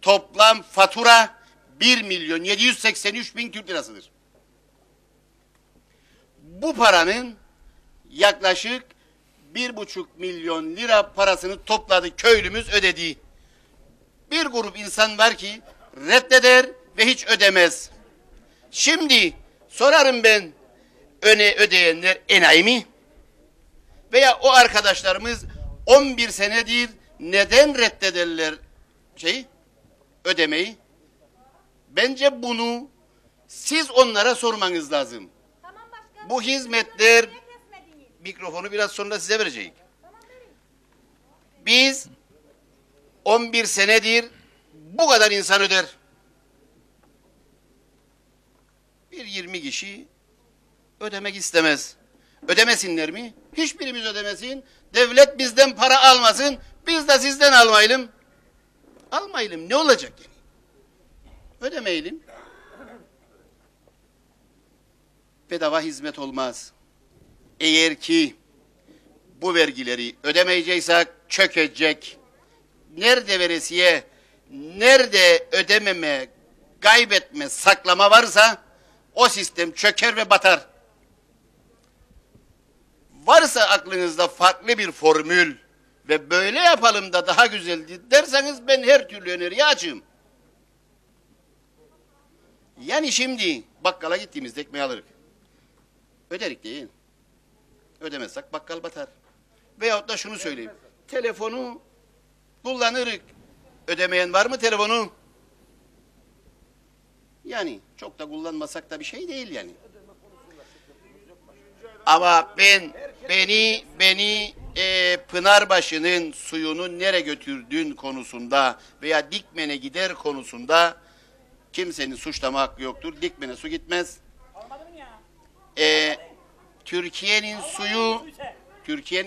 [SPEAKER 6] toplam fatura 1.783.000 Türk lirasıdır. Bu paranın yaklaşık 1,5 milyon lira parasını topladı, köylümüz ödedi. Bir grup insan var ki reddeder ve hiç ödemez. Şimdi sorarım ben, ödeyenler enayi mi? Veya o arkadaşlarımız 11 senedir neden reddederler ödemeyi? Bence bunu siz onlara sormanız lazım. Bu hizmetler, mikrofonu biraz sonra size vereceğim. Biz 11 senedir bu kadar insan öder. Bir 20 kişi ödemek istemez. Ödemesinler mi? Hiçbirimiz ödemesin. Devlet bizden para almasın. Biz de sizden almayalım. Almayalım. Ne olacak yani? Ödemeyelim. Bedava hizmet olmaz. Eğer ki bu vergileri ödemeyeceksek çökecek. Nerede veresiye, nerede ödememe, kaybetme, saklama varsa o sistem çöker ve batar. Varsa aklınızda farklı bir formül ve böyle yapalım da daha güzel derseniz ben her türlü öneriye açığım. Yani şimdi bakkala gittiğimizde ekmeği alırız. Öderik değil. Ödemezsek bakkal batar. Veyahut da şunu söyleyeyim. Telefonu kullanırız. Ödemeyen var mı telefonu? Yani çok da kullanmasak da bir şey değil yani. Ama beni Pınarbaşı'nın suyunu nereye götürdüğün konusunda veya Dikmen'e gider konusunda kimsenin suçlama hakkı yoktur. Dikmen'e su gitmez. Türkiye'nin suyu,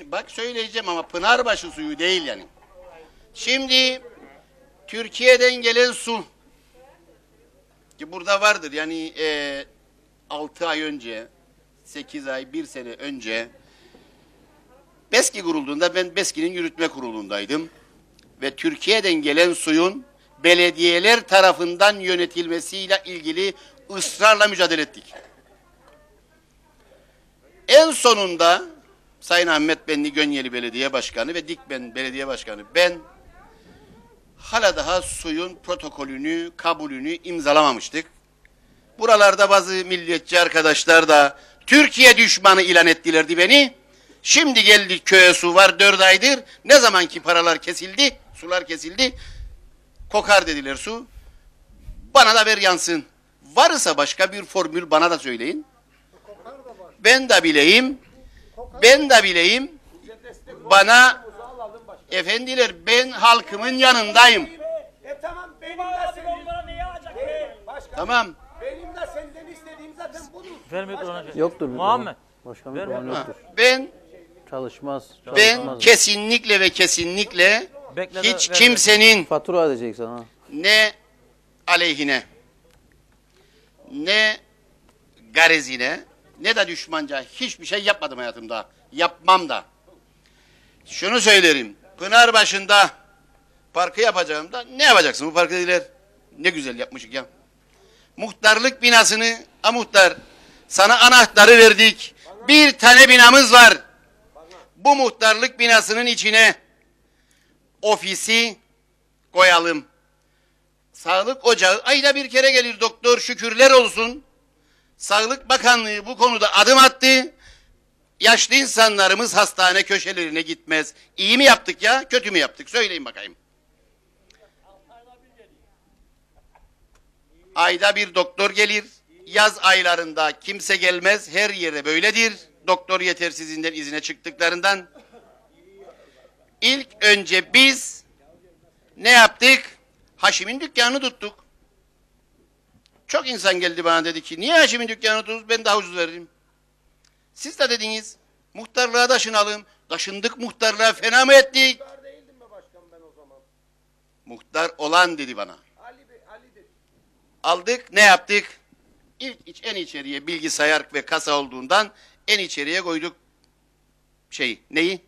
[SPEAKER 6] bak söyleyeceğim ama Pınarbaşı suyu değil yani. Şimdi Türkiye'den gelen su ki burada vardır yani 6 ay önce, 8 ay, 1 sene önce BESKİ kurulduğunda ben BESKİ'nin yürütme kurulundaydım. Ve Türkiye'den gelen suyun belediyeler tarafından yönetilmesiyle ilgili ısrarla mücadele ettik. En sonunda Sayın Ahmet Benli Gönyeli Belediye Başkanı ve Dikmen Belediye Başkanı ben hala daha suyun protokolünü, kabulünü imzalamamıştık. Buralarda bazı milliyetçi arkadaşlar da Türkiye düşmanı ilan ettilerdi beni. Şimdi geldik köye su var 4 aydır. Ne zamanki paralar kesildi, sular kesildi. Kokar dediler su. Bana da ver yansın. Varsa başka bir formül bana da söyleyin. Ben de bileyim. Bana efendiler ben halkımın yanındayım.
[SPEAKER 8] Tamam benim de senin.
[SPEAKER 6] Tamam.
[SPEAKER 8] Benim de senden istediğim zaten budur.
[SPEAKER 2] Yoktur.
[SPEAKER 3] Muhammed.
[SPEAKER 2] Başkanım yoktur.
[SPEAKER 6] Ben kesinlikle ve kesinlikle hiç kimsenin
[SPEAKER 2] fatura edeceksin ha.
[SPEAKER 6] Ne aleyhine, ne garezine, ne de düşmanca hiçbir şey yapmadım hayatımda. Yapmam da. Şunu söylerim. Pınarbaşı'nda parkı yapacağımda ne yapacaksın bu parkı dediler. Ne güzel yapmışık ya. Muhtarlık binasını, muhtar sana anahtarı verdik. Bir tane binamız var. Bu muhtarlık binasının içine ofisi koyalım. Sağlık ocağı ayda bir kere gelir doktor şükürler olsun. Sağlık Bakanlığı bu konuda adım attı. yaşlı insanlarımız hastane köşelerine gitmez. İyi mi yaptık ya, kötü mü yaptık? Söyleyin bakayım. Ayda bir doktor gelir. Yaz aylarında kimse gelmez. Her yere böyledir. Doktor yetersizinden izine çıktıklarından. İlk önce biz ne yaptık? Haşim'in dükkanını tuttuk. Çok insan geldi bana dedi ki niye Haşim'in dükkanını tuttuk? Ben daha ucuz veririm. Siz de dediniz muhtarlığa taşınalım. Taşındık muhtarlığa, fena mı ettik?
[SPEAKER 14] Muhtar değildim mi başkan ben o zaman?
[SPEAKER 6] Muhtar olan dedi bana.
[SPEAKER 14] Ali dedi.
[SPEAKER 6] Aldık, ne yaptık? En içeriye bilgisayar ve kasa olduğundan en içeriye koyduk neyi?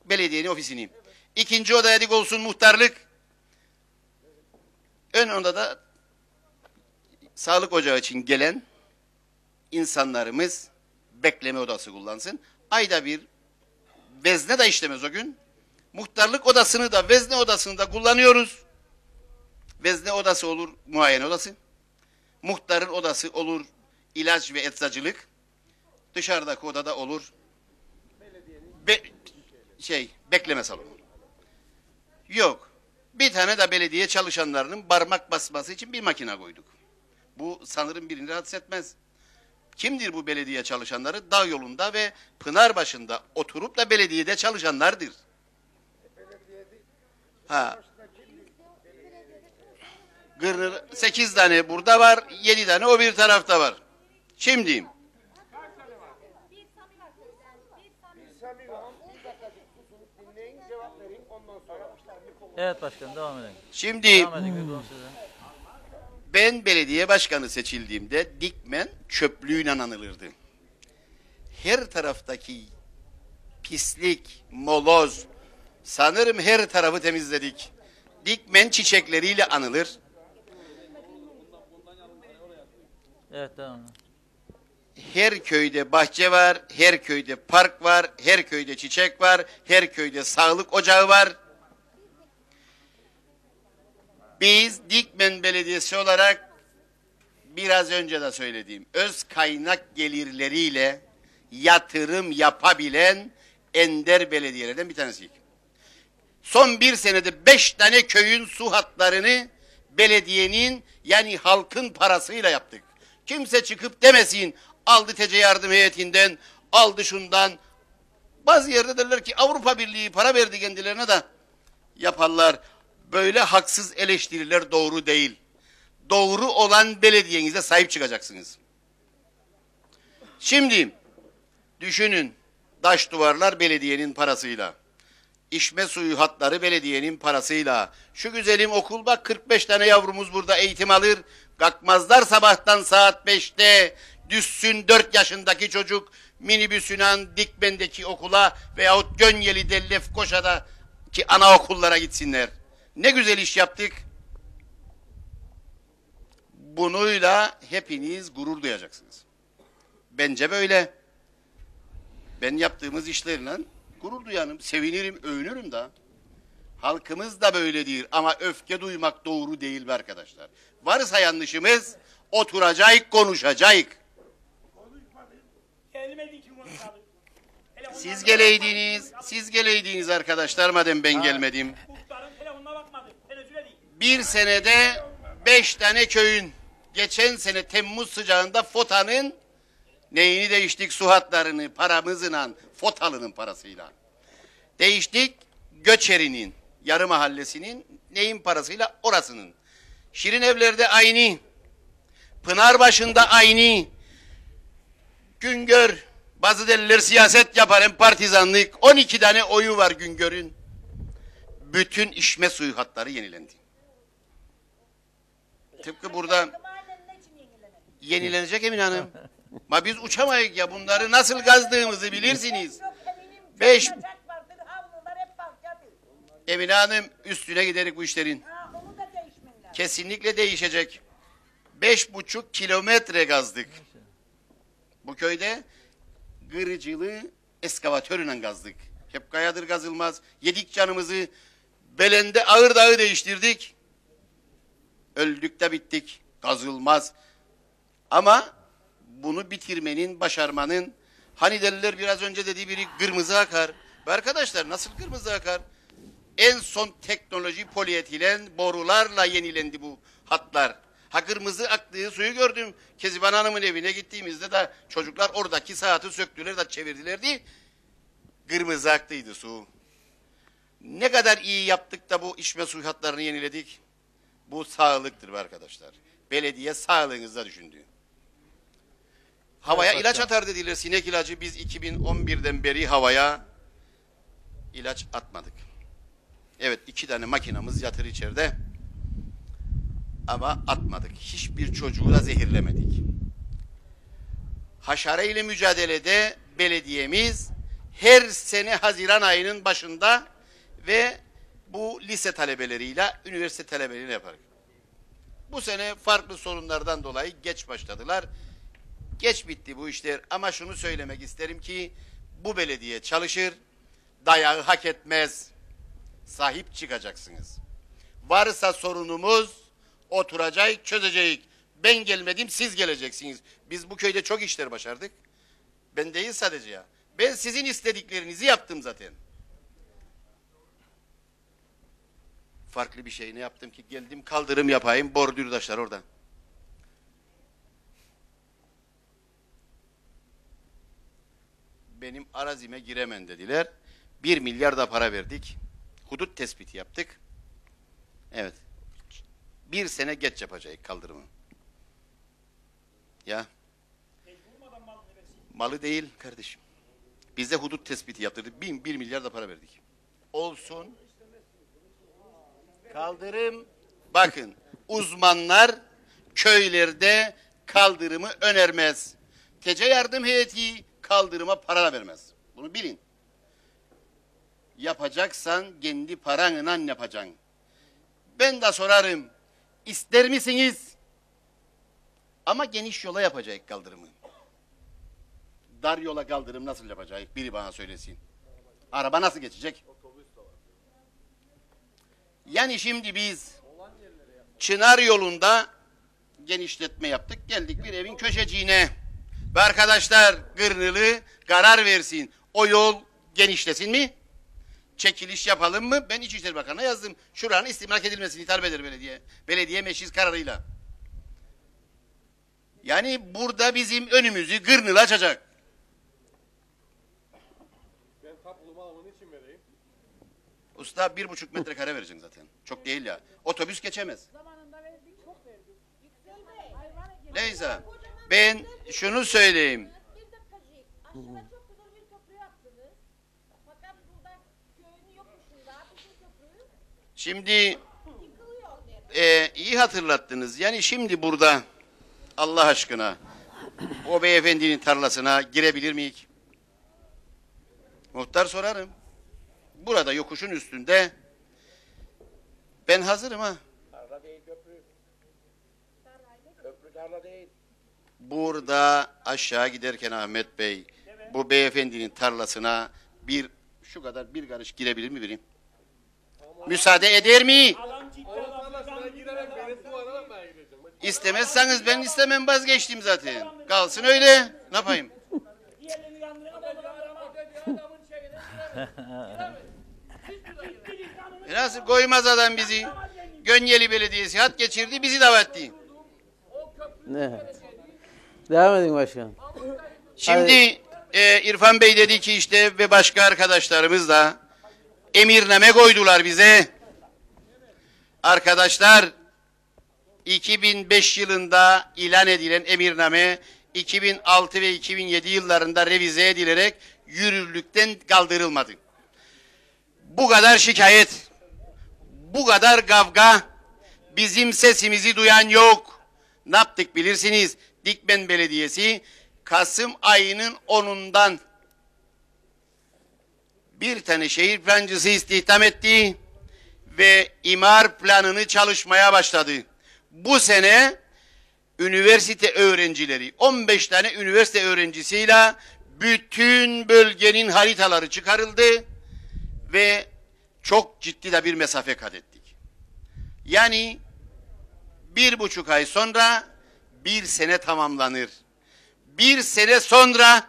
[SPEAKER 6] Belediyenin ofisini. Evet. İkinci odaya dik olsun muhtarlık. Ön odada sağlık ocağı için gelen insanlarımız bekleme odası kullansın. Ayda bir vezne de işlemez o gün. Muhtarlık odasını da vezne odasını da kullanıyoruz. Vezne odası olur muayene odası. Muhtarın odası olur ilaç ve eczacılık. Dışarıdaki odada olur bekleme salonu. Yok. Bir tane de belediye çalışanlarının parmak basması için bir makine koyduk. Bu sanırım birini rahatsız etmez. Kimdir bu belediye çalışanları? Dağ yolunda ve Pınarbaşı'nda oturup da belediyede çalışanlardır. Ha. 8 tane burada var, 7 tane o bir tarafta var. Şimdi
[SPEAKER 3] Evet başkanım, devam edelim.
[SPEAKER 6] Şimdi ben belediye başkanı seçildiğimde Dikmen çöplüğüyle anılırdı. Her taraftaki pislik, moloz, sanırım her tarafı temizledik. Dikmen çiçekleriyle anılır.
[SPEAKER 3] Evet, devam edelim.
[SPEAKER 6] Her köyde bahçe var, her köyde park var, her köyde çiçek var, her köyde sağlık ocağı var. Biz Dikmen Belediyesi olarak biraz önce de söylediğim öz kaynak gelirleriyle yatırım yapabilen ender belediyelerden bir tanesiyik. Son bir senede 5 tane köyün su hatlarını belediyenin yani halkın parasıyla yaptık. Kimse çıkıp demesin aldı TC yardım heyetinden, aldı şundan. Bazı yerde derler ki Avrupa Birliği para verdi kendilerine de yaparlar. Böyle haksız eleştiriler doğru değil. Doğru olan belediyenize sahip çıkacaksınız. Şimdi düşünün, taş duvarlar belediyenin parasıyla. İçme suyu hatları belediyenin parasıyla. Şu güzelim okul bak 45 tane yavrumuz burada eğitim alır. Kalkmazlar sabahtan saat 5'te. Düşsün 4 yaşındaki çocuk minibüsüyle Dikmen'deki okula veyahut Gönyeli'de Lefkoşa'da ki anaokullara gitsinler. Ne güzel iş yaptık. Bunuyla hepiniz gurur duyacaksınız. Bence böyle. Ben yaptığımız işlerle gurur duyanım, sevinirim, övünürüm da. Halkımız da böyledir ama öfke duymak doğru değil be arkadaşlar. Varsa yanlışımız oturacağız, konuşacağız. Siz geleydiniz arkadaşlar madem ben gelmedim. Bir senede 5 tane köyün, geçen sene Temmuz sıcağında FOTA'nın neyini değiştik? Su hatlarını paramızla, FOTA'lının parasıyla. Değiştik Göçeri'nin, yarı mahallesinin neyin parasıyla? Orasının. Şirin Evler'de aynı, Pınarbaşı'nda aynı. Güngör, bazı deliler siyaset yapar hem partizanlık. 12 tane oyu var Güngör'ün. Bütün içme suyu hatları yenilendi. Tıpkı burada yenilenecek Emine Hanım. Ma biz uçamayız ya, bunları nasıl gazdığımızı bilirsiniz. 5 Emine Hanım üstüne giderik bu işlerin. Kesinlikle değişecek. 5,5 kilometre gazdık. Bu köyde gırıcılı eskavatörle gazdık. Hep kayadır gazılmaz. Yedik canımızı. Belende ağır dağı değiştirdik. Öldük de bittik. Gazılmaz. Ama bunu bitirmenin, başarmanın Hani derler biraz önce dediği biri kırmızı akar. Ve arkadaşlar nasıl kırmızı akar? En son teknoloji polietilen borularla yenilendi bu hatlar. Ha kırmızı aktığı suyu gördüm. Keziban Hanım'ın evine gittiğimizde de çocuklar oradaki saati söktüler de çevirdilerdi. Kırmızı aktıydı su. Ne kadar iyi yaptık da bu içme suyu hatlarını yeniledik. Bu sağlıktır be arkadaşlar. Belediye sağlığınızda düşündü. Havaya ilaç atar dediler, sinek ilacı. Biz 2011'den beri havaya ilaç atmadık. Evet, 2 tane makinamız yatır içeride. Ama atmadık. Hiçbir çocuğu da zehirlemedik. Haşare ile mücadelede belediyemiz her sene Haziran ayının başında ve bu lise talebeleriyle üniversite talebeleriyle yapar. Bu sene farklı sorunlardan dolayı geç başladılar. Geç bitti bu işler ama şunu söylemek isterim ki bu belediye çalışır, dayağı hak etmez, sahip çıkacaksınız. Varsa sorunumuz oturacak, çözecek. Ben gelmedim, siz geleceksiniz. Biz bu köyde çok işler başardık. Ben değil sadece ya. Ben sizin istediklerinizi yaptım zaten. Farklı bir şey ne yaptım ki? Geldim kaldırım yapayım, bordür taşlar orada. Benim arazime giremen dediler. 1 milyar da para verdik. Hudut tespiti yaptık. Evet. 1 sene geç yapacağız kaldırımı. Ya. Malı değil kardeşim. Biz de hudut tespiti yaptırdık. 1 milyar da para verdik. Olsun. Kaldırım. Bakın uzmanlar köylerde kaldırımı önermez. TC yardım heyeti kaldırıma para vermez. Bunu bilin. Yapacaksan kendi paranla yapacaksın. Ben de sorarım. İster misiniz? Ama geniş yola yapacak kaldırımı. Dar yola kaldırım nasıl yapacak? Biri bana söylesin. Araba nasıl geçecek? Yani şimdi biz Çınar yolunda genişletme yaptık. Geldik bir evin köşeciğine. Ve arkadaşlar Gırnılı karar versin. O yol genişlesin mi? Çekiliş yapalım mı? Ben İçişleri Bakanı'na yazdım. Şuranın istimlak edilmesini talep eder belediye. Belediye meclis kararıyla. Yani burada bizim önümüzü Gırnılı açacak.
[SPEAKER 12] Ben kaplumu onun için vereyim.
[SPEAKER 6] Usta 1,5 metrekare vereceksin zaten. Çok değil ya. Otobüs geçemez. Neyse. Ben şunu söyleyeyim. Şimdi iyi hatırlattınız. Yani şimdi burada Allah aşkına o beyefendinin tarlasına girebilir miyiz? Muhtar sorarım. Burada yokuşun üstünde ben hazırım ha.
[SPEAKER 8] Tarla değil köprü. Köprü tarla değil.
[SPEAKER 6] Burada aşağı giderken Ahmet Bey bu beyefendinin tarlasına şu kadar bir karış girebilir mi biriyim? Müsaade eder mi? İstemezseniz ben istemem, vazgeçtim zaten. Kalsın öyle. Ne yapayım? Nasıl koymaz adam bizi? Gönyeli Belediyesi hat geçirdi, bizi davet etti.
[SPEAKER 2] Ne? Devam edin başkanım.
[SPEAKER 6] Şimdi İrfan Bey dedi ki işte ve başka arkadaşlarımız da emirname koydular bize. Arkadaşlar 2005 yılında ilan edilen emirname 2006 ve 2007 yıllarında revize edilerek yürürlükten kaldırılmadı. Bu kadar şikayet, bu kadar kavga, bizim sesimizi duyan yok. Ne yaptık bilirsiniz? Dikmen Belediyesi Kasım ayının 10'undan bir tane şehir plancısı istihdam etti ve imar planını çalışmaya başladı. Bu sene üniversite öğrencileri, 15 tane üniversite öğrencisiyle bütün bölgenin haritaları çıkarıldı ve çok ciddi de bir mesafe kat ettik. Yani 1,5 ay sonra 1 sene tamamlanır. 1 sene sonra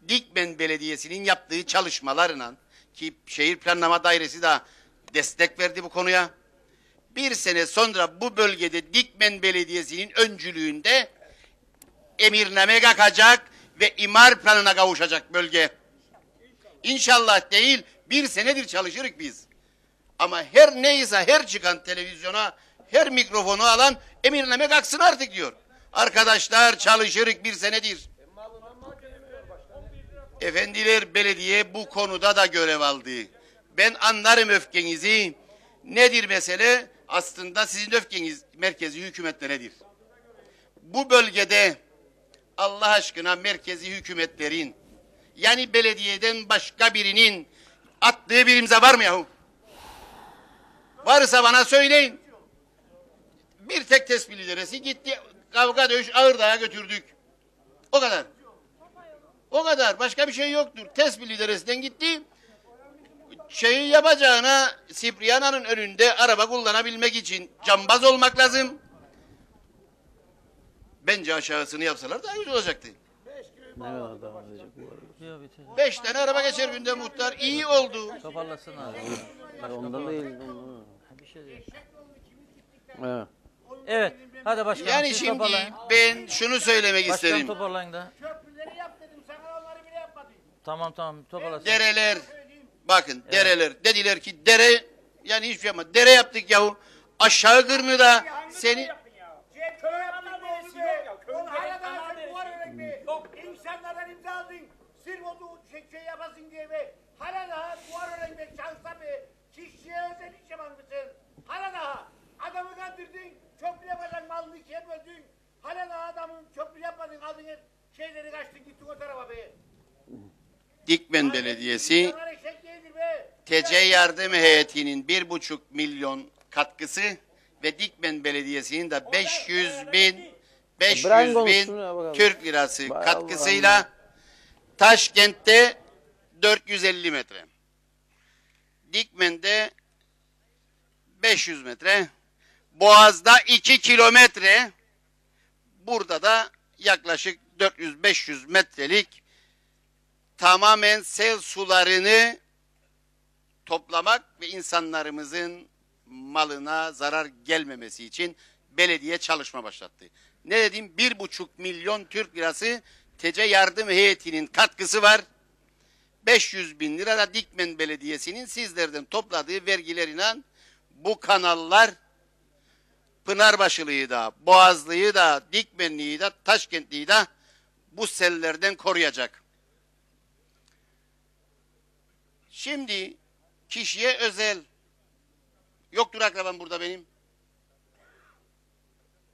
[SPEAKER 6] Dikmen Belediyesi'nin yaptığı çalışmalarla ki Şehir Planlama Dairesi de destek verdi bu konuya. Bir sene sonra bu bölgede Dikmen Belediyesi'nin öncülüğünde emirname kalkacak ve imar planına kavuşacak bölge. İnşallah değil, bir senedir çalışırız biz. Ama her neyse her çıkan televizyona, her mikrofonu alan emirname kalksın artık diyor. Arkadaşlar çalışırız bir senedir. Efendiler belediye bu konuda da görev aldı. Ben anlarım öfkenizi. Nedir mesele? Aslında sizin öfkeniz merkezi hükümetle nedir? Bu bölgede Allah aşkına merkezi hükümetlerin yani belediyeden başka birinin attığı bir imza var mı yahu? Varsa bana söyleyin. Bir tek tespih idaresi gitti kavga dövüş Ağırdağ'a götürdük. O kadar. O kadar. Başka bir şey yoktur. Tespih idaresinden gitti. Şeyi yapacağına Sipriyana'nın önünde araba kullanabilmek için cambaz olmak lazım. Bence aşağısını yapsalar daha güzel olacaktı.
[SPEAKER 2] Ne kadar devam edecek bu arada?
[SPEAKER 6] 5 tane araba geçer günde muhtar. İyi oldu.
[SPEAKER 3] Toparlasın abi.
[SPEAKER 2] Ondan değil.
[SPEAKER 3] Bir şey değil.
[SPEAKER 2] Evet.
[SPEAKER 3] Evet. Hadi başkanım
[SPEAKER 6] Yani
[SPEAKER 3] siz
[SPEAKER 6] şimdi
[SPEAKER 3] toparlayın.
[SPEAKER 6] ben şunu söylemek
[SPEAKER 3] Başkanım
[SPEAKER 6] isterim.
[SPEAKER 3] toparlayın da. Tamam toparlasın.
[SPEAKER 6] Dereler, bakın dereler dediler ki dere yani hiçbir şey yapma. Dere yaptık yahu. Aşağı Kırnı'da seni
[SPEAKER 8] İnsanlardan imza aldın. Sırf onu şey yapasın diye ve hala daha duvar öğrenmek şansa be. Kişiye özel iş yapan mısın? Hala daha adamı kandırdın. Çöplü yapacaksın malını ikiye böldün. Hala daha adamın çöplü yapmadın. Aldın hep şeyleri kaçtın gittin o tarafa be.
[SPEAKER 6] Dikmen Belediyesi TC yardım heyetinin 1,5 milyon katkısı ve Dikmen Belediyesi'nin de 500 bin Türk lirası katkısıyla Taşkent'te 450 metre, Dikmen'de 500 metre, Boğaz'da 2 kilometre, burada da yaklaşık 400-500 metrelik tamamen sel sularını toplamak ve insanlarımızın malına zarar gelmemesi için belediye çalışma başlattı. Ne dedim? 1,5 milyon Türk lirası TC yardım heyetinin katkısı var. 500 bin lira da Dikmen Belediyesi'nin sizlerden topladığı vergileriyle bu kanallar Pınarbaşılı'yı da, Boğazlı'yı da, Dikmenli'yi de, Taşkentli'yi de bu sellerden koruyacak. Şimdi kişiye özel, yoktur akrabam burada benim.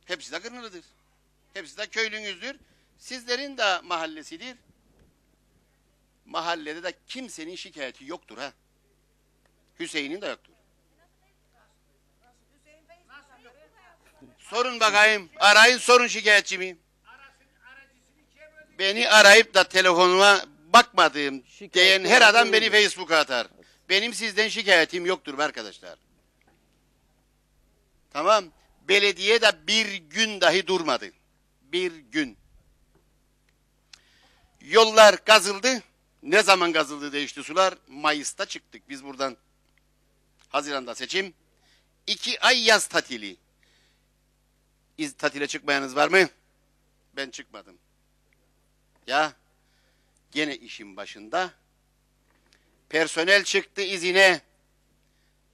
[SPEAKER 6] Hepsi de Kırnılı'dır. Hepsi de köylünüzdür. Sizlerin de mahallesidir. Mahallede de kimsenin şikayeti yoktur ha. Hüseyin'in de yoktur. Sorun bakayım. Arayın sorun şikayetçimi. Beni arayıp da telefonuma bakmadığım diyen her adam beni Facebook'a atar. Benim sizden şikayetim yoktur arkadaşlar. Tamam. Belediye de bir gün dahi durmadı. Bir gün. Yollar kazıldı. Ne zaman kazıldı değişti sular? Mayıs'ta çıktık biz buradan. Haziran'da seçim. 2 ay yaz tatili. Tatile çıkmayanız var mı? Ben çıkmadım. Ya gene işin başında. Personel çıktı izine.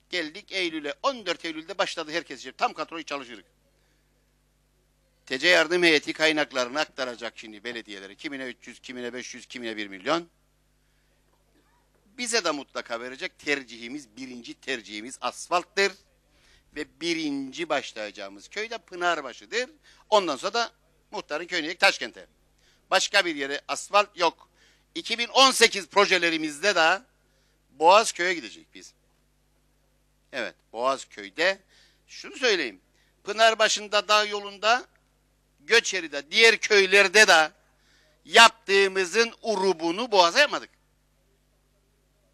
[SPEAKER 6] Geldik Eylül'e. 14 Eylül'de başladı herkes. Tam kadroyu çalışırız. TC yardım heyeti kaynaklarını aktaracak şimdi belediyeleri. Kimine 300, kimine 500, kimine 1 milyon. Bize de mutlaka verecek. Birinci tercihimiz asfalttır. Ve birinci başlayacağımız köy de Pınarbaşı'dır. Ondan sonra da muhtarın köyüne Taşkent'e. Başka bir yere asfalt yok. 2018 projelerimizde de Boğazköy'e gidecek biz. Evet, Boğazköy'de şunu söyleyeyim. Pınarbaşı'nda, dağ yolunda, Göçeri'de, diğer köylerde de yaptığımızın urubunu Boğaz'a yapmadık.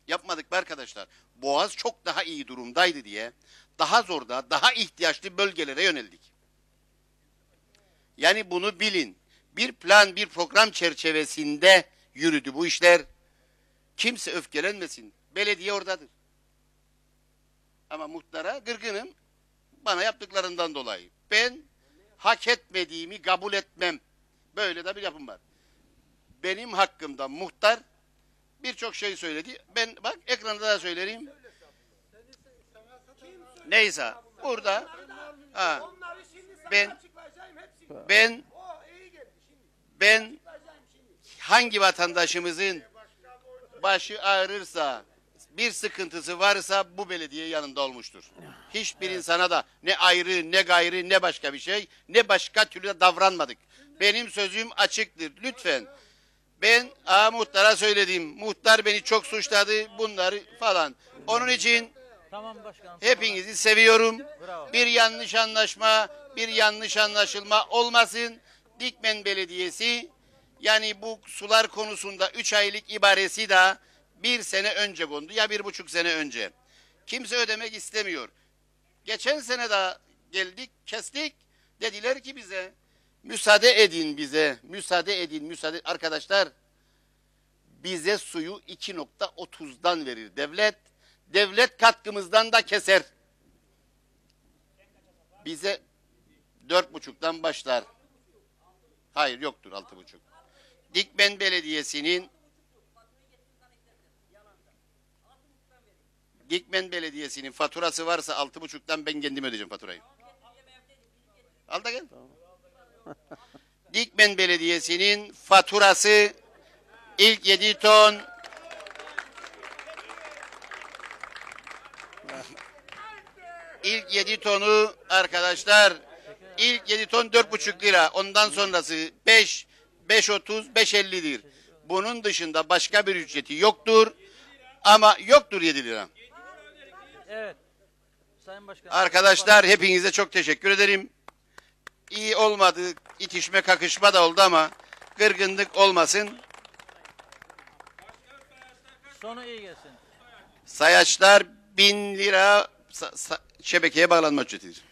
[SPEAKER 6] Yapmadık mı arkadaşlar? Boğaz çok daha iyi durumdaydı diye daha zorda, daha ihtiyaçlı bölgelere yöneldik. Yani bunu bilin. Bir plan, bir program çerçevesinde yürüdü bu işler. Kimse öfkelenmesin. Belediye oradadır. Ama muhtara gırgınım. Bana yaptıklarından dolayı. Ben hak etmediğimi kabul etmem. Böyle de bir yapım var. Benim hakkımda muhtar birçok şey söyledi. Ben bak ekranda da söylerim. Neyse burada ben hangi vatandaşımızın başı ağrırsa, bir sıkıntısı varsa bu belediye yanında olmuştur. Hiçbir insana da ne ayrı, ne gayrı, ne başka bir şey, ne başka türlü de davranmadık. Benim sözüm açıktır. Lütfen. Ben muhtara söyledim. Muhtar beni çok suçladı, bunları falan. Onun için hepinizi seviyorum.
[SPEAKER 3] Bravo.
[SPEAKER 6] Bir yanlış anlaşma, bir yanlış anlaşılma olmasın. Dikmen Belediyesi, yani bu sular konusunda 3 aylık ibaresi de 1 sene önce kondu ya 1,5 sene önce. Kimse ödemek istemiyor. Geçen sene de geldik, kestik. Dediler ki bize, müsaade edin bize, müsaade edin. Arkadaşlar, bize suyu 2,30'dan verir devlet. Devlet katkımızdan da keser. Bize 4,5'dan başlar. Hayır, yoktur 6,5. Dikmen Belediyesi'nin faturası varsa 6,5'tan ben kendim ödeyeceğim faturayı. Al da gel. Dikmen Belediyesi'nin faturası ilk 7 ton ilk 7 tonu arkadaşlar, ilk 7 ton 4,5 lira. Ondan sonrası 5, 5,30, 5,50'dir. Bunun dışında başka bir ücreti yoktur. Ama yoktur 7 lira.
[SPEAKER 3] Evet. Sayın Başkan.
[SPEAKER 6] Arkadaşlar hepinize çok teşekkür ederim. İyi olmadı, itişme kakışma da oldu ama kırgınlık olmasın.
[SPEAKER 3] Sonu iyi gelsin.
[SPEAKER 6] Sayaçlar 1.000 lira şebekeye bağlanma ücretidir.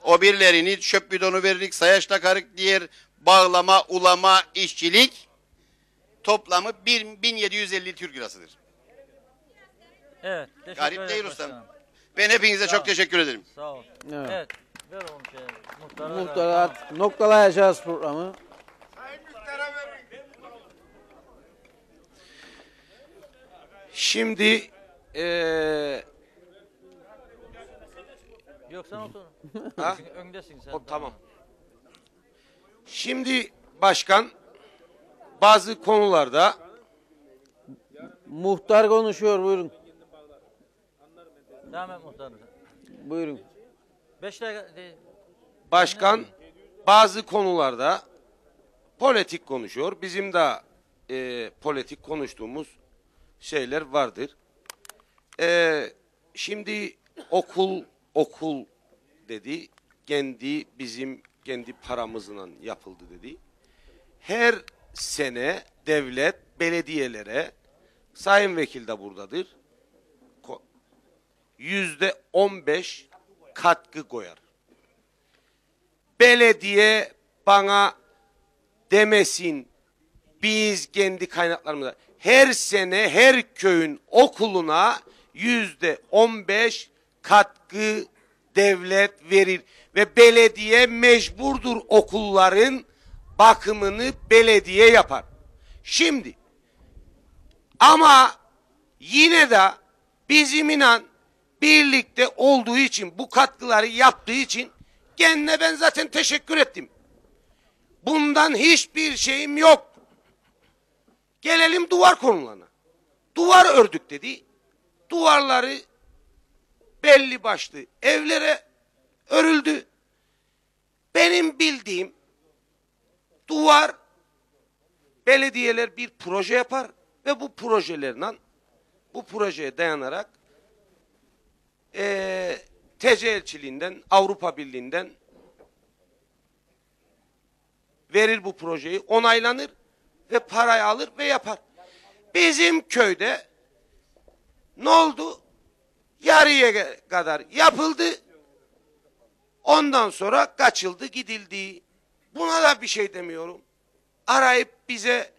[SPEAKER 6] O birilerini çöp bidonu veririk, sayaç takarık, diğer bağlama, ulama, işçilik toplamı 1.750 Türk lirasıdır.
[SPEAKER 3] Evet. Teşekkür
[SPEAKER 6] Garip
[SPEAKER 3] ederim
[SPEAKER 6] değil
[SPEAKER 3] başkanım.
[SPEAKER 6] ustam. Ben hepinize
[SPEAKER 3] Sağ
[SPEAKER 6] çok
[SPEAKER 3] ol.
[SPEAKER 6] teşekkür ederim.
[SPEAKER 3] Sağ ol.
[SPEAKER 2] Evet.
[SPEAKER 3] Evet. Ver oğlum muhtara.
[SPEAKER 2] Muhtara noktalayacağız programı.
[SPEAKER 14] Şimdi
[SPEAKER 3] Yok sen otur.
[SPEAKER 14] Ha?
[SPEAKER 3] Çünkü öndesin sen.
[SPEAKER 14] Tamam. Şimdi başkan bazı konularda
[SPEAKER 2] Muhtar konuşuyor, buyurun.
[SPEAKER 3] Devam et muhtarım.
[SPEAKER 2] Buyurun.
[SPEAKER 3] 5 dakika.
[SPEAKER 14] başkan bazı konularda politik konuşuyor. Bizim de politik konuştuğumuz şeyler vardır. Şimdi okul dedi, bizim kendi paramızla yapıldı dedi. Her sene devlet belediyelere, sayın vekil de buradadır, %15 katkı koyar. Belediye bana demesin, biz kendi kaynaklarımızda her sene her köyün okuluna %15 katkı devlet verir ve belediye mecburdur okulların bakımını belediye yapar. Şimdi ama yine de bizim inan birlikte olduğu için, bu katkıları yaptığı için kendine ben zaten teşekkür ettim. Bundan hiçbir şeyim yok. Gelelim duvar konularına. Duvar ördük dedi. Duvarları belli başlı evlere örüldü. Benim bildiğim duvar, belediyeler bir proje yapar ve bu projeye dayanarak TC elçiliğinden, Avrupa Birliği'nden verir bu projeyi, onaylanır ve parayı alır ve yapar. Bizim köyde ne oldu? Yarıya kadar yapıldı. Ondan sonra kaçıldı, gidildi. Buna da bir şey demiyorum. Arayıp bize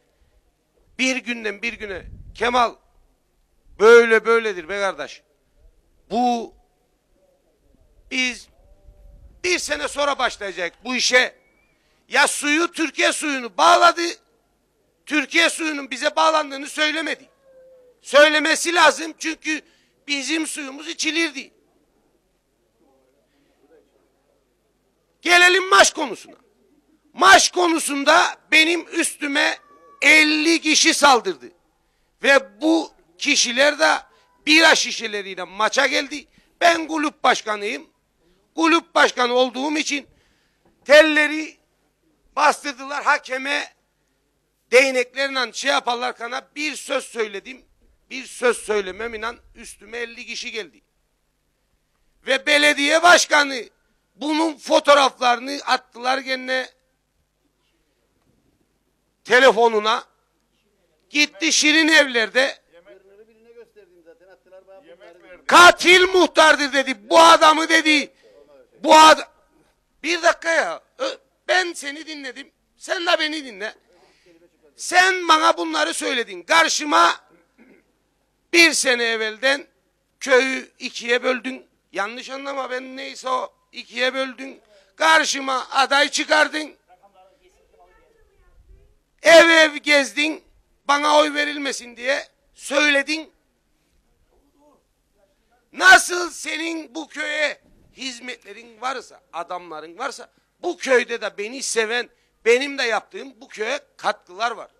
[SPEAKER 14] bir günden bir güne Kemal böyle böyledir be kardeş. Bu biz bir sene sonra başlayacak bu işe. Ya suyu Türkiye suyunu bağladı. Türkiye suyunun bize bağlandığını söylemedi. Söylemesi lazım çünkü bizim suyumuz içilirdi. Gelelim maç konusuna. Maç konusunda benim üstüme 50 kişi saldırdı. Ve bu kişiler de bira şişeleriyle maça geldi. Ben kulüp başkanıyım. Kulüp başkanı olduğum için telleri bastırdılar hakeme, değneklerle şey yaparlar kana bir söz söyledim. Bir söz söylemem inan üstüme 50 kişi geldi. Ve belediye başkanı bunun fotoğraflarını attılar gene telefonuna. Gitti Şirin Evler'de katil muhtardır dedi. Bu adamı dedi. Bu adam. Bir dakika ya. Ben seni dinledim. Sen de beni dinle. Sen bana bunları söyledin. Karşıma bir sene evvelden köyü ikiye böldün. Yanlış anlama ben neyse o ikiye böldün. Karşıma aday çıkardın. Ev ev gezdin. Bana oy verilmesin diye söyledin. Nasıl senin bu köye hizmetlerin varsa, adamların varsa bu köyde de beni seven, benim de yaptığım bu köye katkılar var.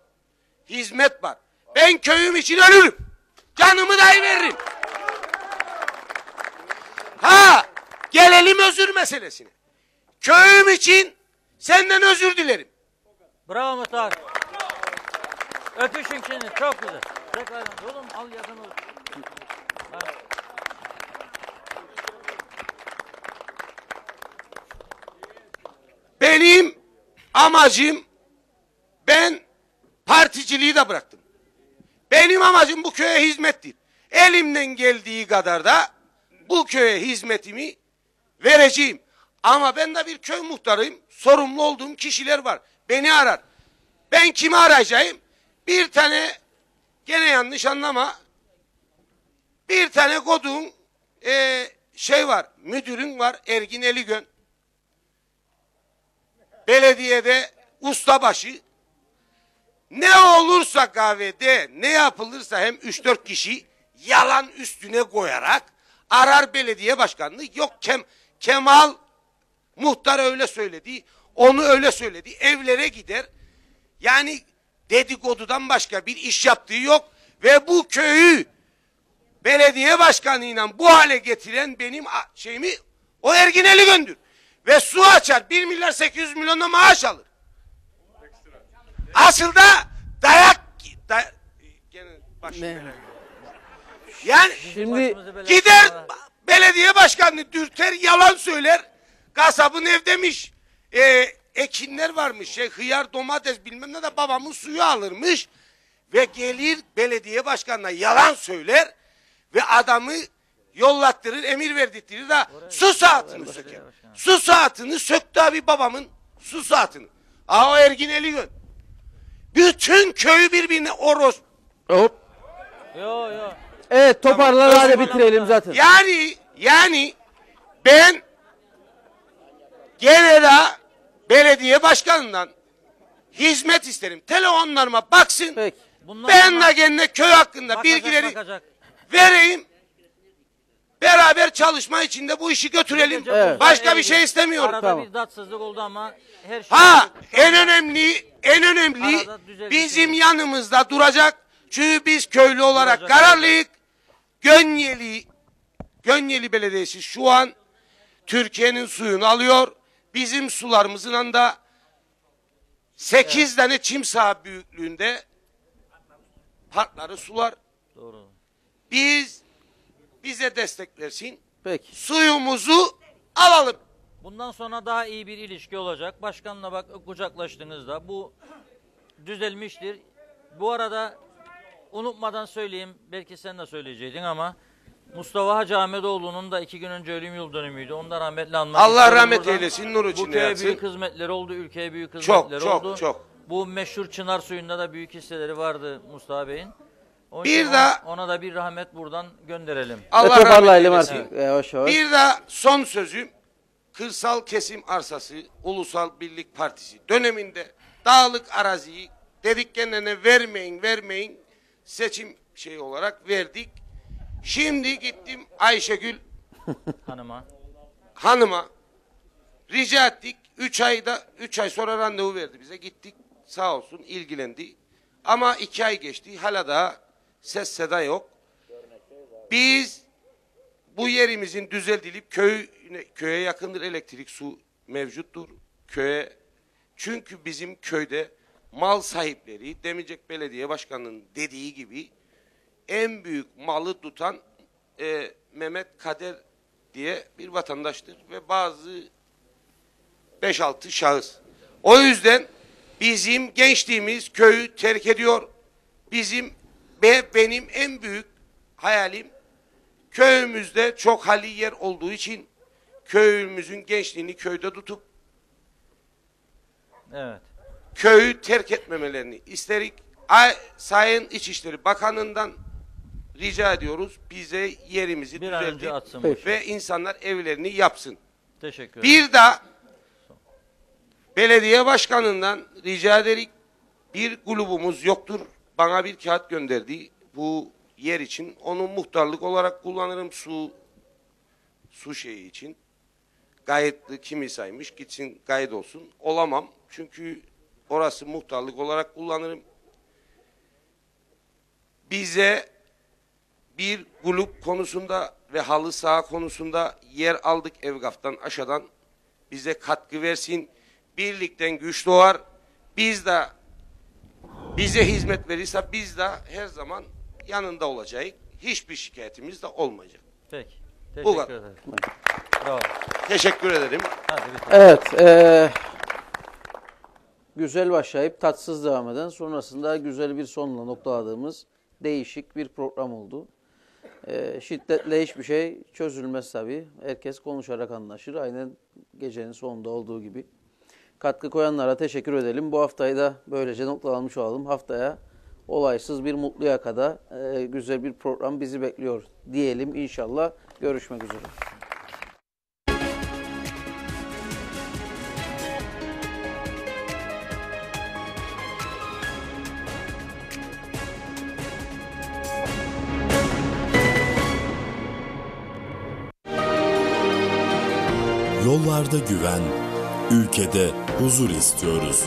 [SPEAKER 14] Hizmet var. Ben köyüm için ölürüm. Canımı dahi veririm. Ha, gelelim özür meselesine. Köyüm için senden özür dilerim.
[SPEAKER 3] Bravo Muhtar. Öpüşün şimdi çok güzel. Tekrar oğlum al yakın ol.
[SPEAKER 14] Benim amacım ben particiliği de bıraktım. Benim amacım bu köye hizmettir. Elimden geldiği kadar da bu köye hizmetimi vereceğim. Ama ben de bir köy muhtarıyım. Sorumlu olduğum kişiler var. Beni arar. Ben kimi arayacağım? Bir tane gene yanlış anlama. Bir tane kodun şey var. Müdürün var. Ergin Eligön. Belediyede ustabaşı. Ne olursa kahvede ne yapılırsa hem 3-4 kişi yalan üstüne koyarak arar belediye başkanlığı. Yok Kemal muhtar öyle söyledi. Onu öyle söyledi. Evlere gider. Yani dedikodudan başka bir iş yaptığı yok. Ve bu köyü belediye başkanıyla bu hale getiren benim şeyimi o Ergin Eligön'dür. Ve su açar. 1 milyar 800 milyonla maaş alır. Asıl da gene yani
[SPEAKER 2] Şimdi
[SPEAKER 14] gider belediye başkanını dürter yalan söyler. Kasabın evdemiş. Ekinler varmış. Hıyar domates bilmem ne de babamın suyu alırmış. Ve gelir belediye başkanına yalan söyler. Ve adamı yollattırır, emir verdirttirir de su saatini söker. Su saatini söktü abi babamın su saatini. O Ergin Eligön. Bütün köyü birbirine
[SPEAKER 2] Hop.
[SPEAKER 3] Yo.
[SPEAKER 2] Evet toparlan hadi bitirelim zaten.
[SPEAKER 14] Yani ben gene de belediye başkanından hizmet isterim. Telefonlarıma baksın.
[SPEAKER 2] Peki.
[SPEAKER 14] Ben de gene köy hakkında bilgileri vereyim. Beraber çalışma içinde bu işi götürelim.
[SPEAKER 2] Evet.
[SPEAKER 14] Başka bir şey istemiyorum.
[SPEAKER 3] Arada bir tatsızlık oldu ama her şey...
[SPEAKER 14] En önemli bizim yanımızda duracak. Çünkü biz köylü olarak kararlıyız. Gönyeli Belediyesi şu an Türkiye'nin suyunu alıyor. Bizim sularımızın anda 8 tane çim saha büyüklüğünde parkları sular.
[SPEAKER 3] Doğru.
[SPEAKER 14] Bize destek versin.
[SPEAKER 2] Peki.
[SPEAKER 14] Suyumuzu alalım.
[SPEAKER 3] Bundan sonra daha iyi bir ilişki olacak. Başkanla bak kucaklaştığınızda bu düzelmiştir. Bu arada unutmadan söyleyeyim. Belki sen de söyleyeceydin ama Mustafa Hacı Ahmetoğlu'nun da 2 gün önce ölüm yıl dönümüydü. Onu da rahmetli anmak
[SPEAKER 14] Allah
[SPEAKER 3] istiyorum
[SPEAKER 14] rahmet
[SPEAKER 3] buradan.
[SPEAKER 14] eylesin, nur içinde
[SPEAKER 3] Bu köye
[SPEAKER 14] yatsın.
[SPEAKER 3] büyük hizmetleri oldu, ülkeye büyük hizmetleri oldu.
[SPEAKER 14] Çok.
[SPEAKER 3] Bu meşhur çınar suyunda da büyük hisseleri vardı Mustafa Bey'in. Onun
[SPEAKER 14] Bir
[SPEAKER 3] için
[SPEAKER 14] de
[SPEAKER 3] ona da bir rahmet buradan gönderelim.
[SPEAKER 14] Allah rahmet eylesin.
[SPEAKER 2] artık yavaş yavaş.
[SPEAKER 14] Bir de son sözüm, kırsal kesim arsası Ulusal Birlik Partisi döneminde dağlık araziyi dedik kendine vermeyin seçim olarak verdik. Şimdi gittim Ayşegül hanıma rica ettik. 3 ay sonra randevu verdi bize. Gittik, sağ olsun ilgilendi. Ama 2 ay geçti. Hala daha ses seda yok. Biz bu yerimizin düzeltilip köye yakındır, elektrik, su mevcuttur köye. Çünkü bizim köyde mal sahipleri Demicek Belediye Başkanı'nın dediği gibi en büyük malı tutan Mehmet Kader diye bir vatandaştır ve bazı 5-6 şahıs. O yüzden bizim gençliğimiz köyü terk ediyor. Benim en büyük hayalim köyümüzde çok hali yer olduğu için köyümüzün gençliğini köyde tutup köyü terk etmemelerini isterik. Sayın İçişleri Bakanı'ndan rica ediyoruz. Bize yerimizi düzeltip ve insanlar evlerini yapsın.
[SPEAKER 3] Teşekkür ederim.
[SPEAKER 14] Bir de belediye başkanından rica ederek, bir grubumuz yoktur. Bana bir kağıt gönderdi bu yer için. Onu muhtarlık olarak kullanırım su şeyi için. Gayetli kimi saymış, gitsin gayet olsun. Olamam. Çünkü orası muhtarlık olarak kullanırım. Bize bir grup konusunda ve halı saha konusunda yer aldık Evgaf'tan aşağıdan. Bize katkı versin. Birlikten güç doğar. Bize hizmet verirse biz de her zaman yanında olacağız. Hiçbir şikayetimiz de olmayacak.
[SPEAKER 3] Peki.
[SPEAKER 14] Bu
[SPEAKER 3] Teşekkür
[SPEAKER 14] kadar.
[SPEAKER 3] ederim. Bravo.
[SPEAKER 14] Teşekkür ederim.
[SPEAKER 2] Evet. Güzel başlayıp tatsız devam eden, sonrasında güzel bir sonla noktaladığımız değişik bir program oldu. Şiddetle hiçbir şey çözülmez tabii. Herkes konuşarak anlaşır. Aynen gecenin sonunda olduğu gibi. Katkı koyanlara teşekkür edelim. Bu haftayı da böylece noktalanmış olalım. Haftaya olaysız bir mutlu yakada güzel bir program bizi bekliyor diyelim inşallah. Görüşmek üzere.
[SPEAKER 1] Yollarda güven, ülkede huzur istiyoruz.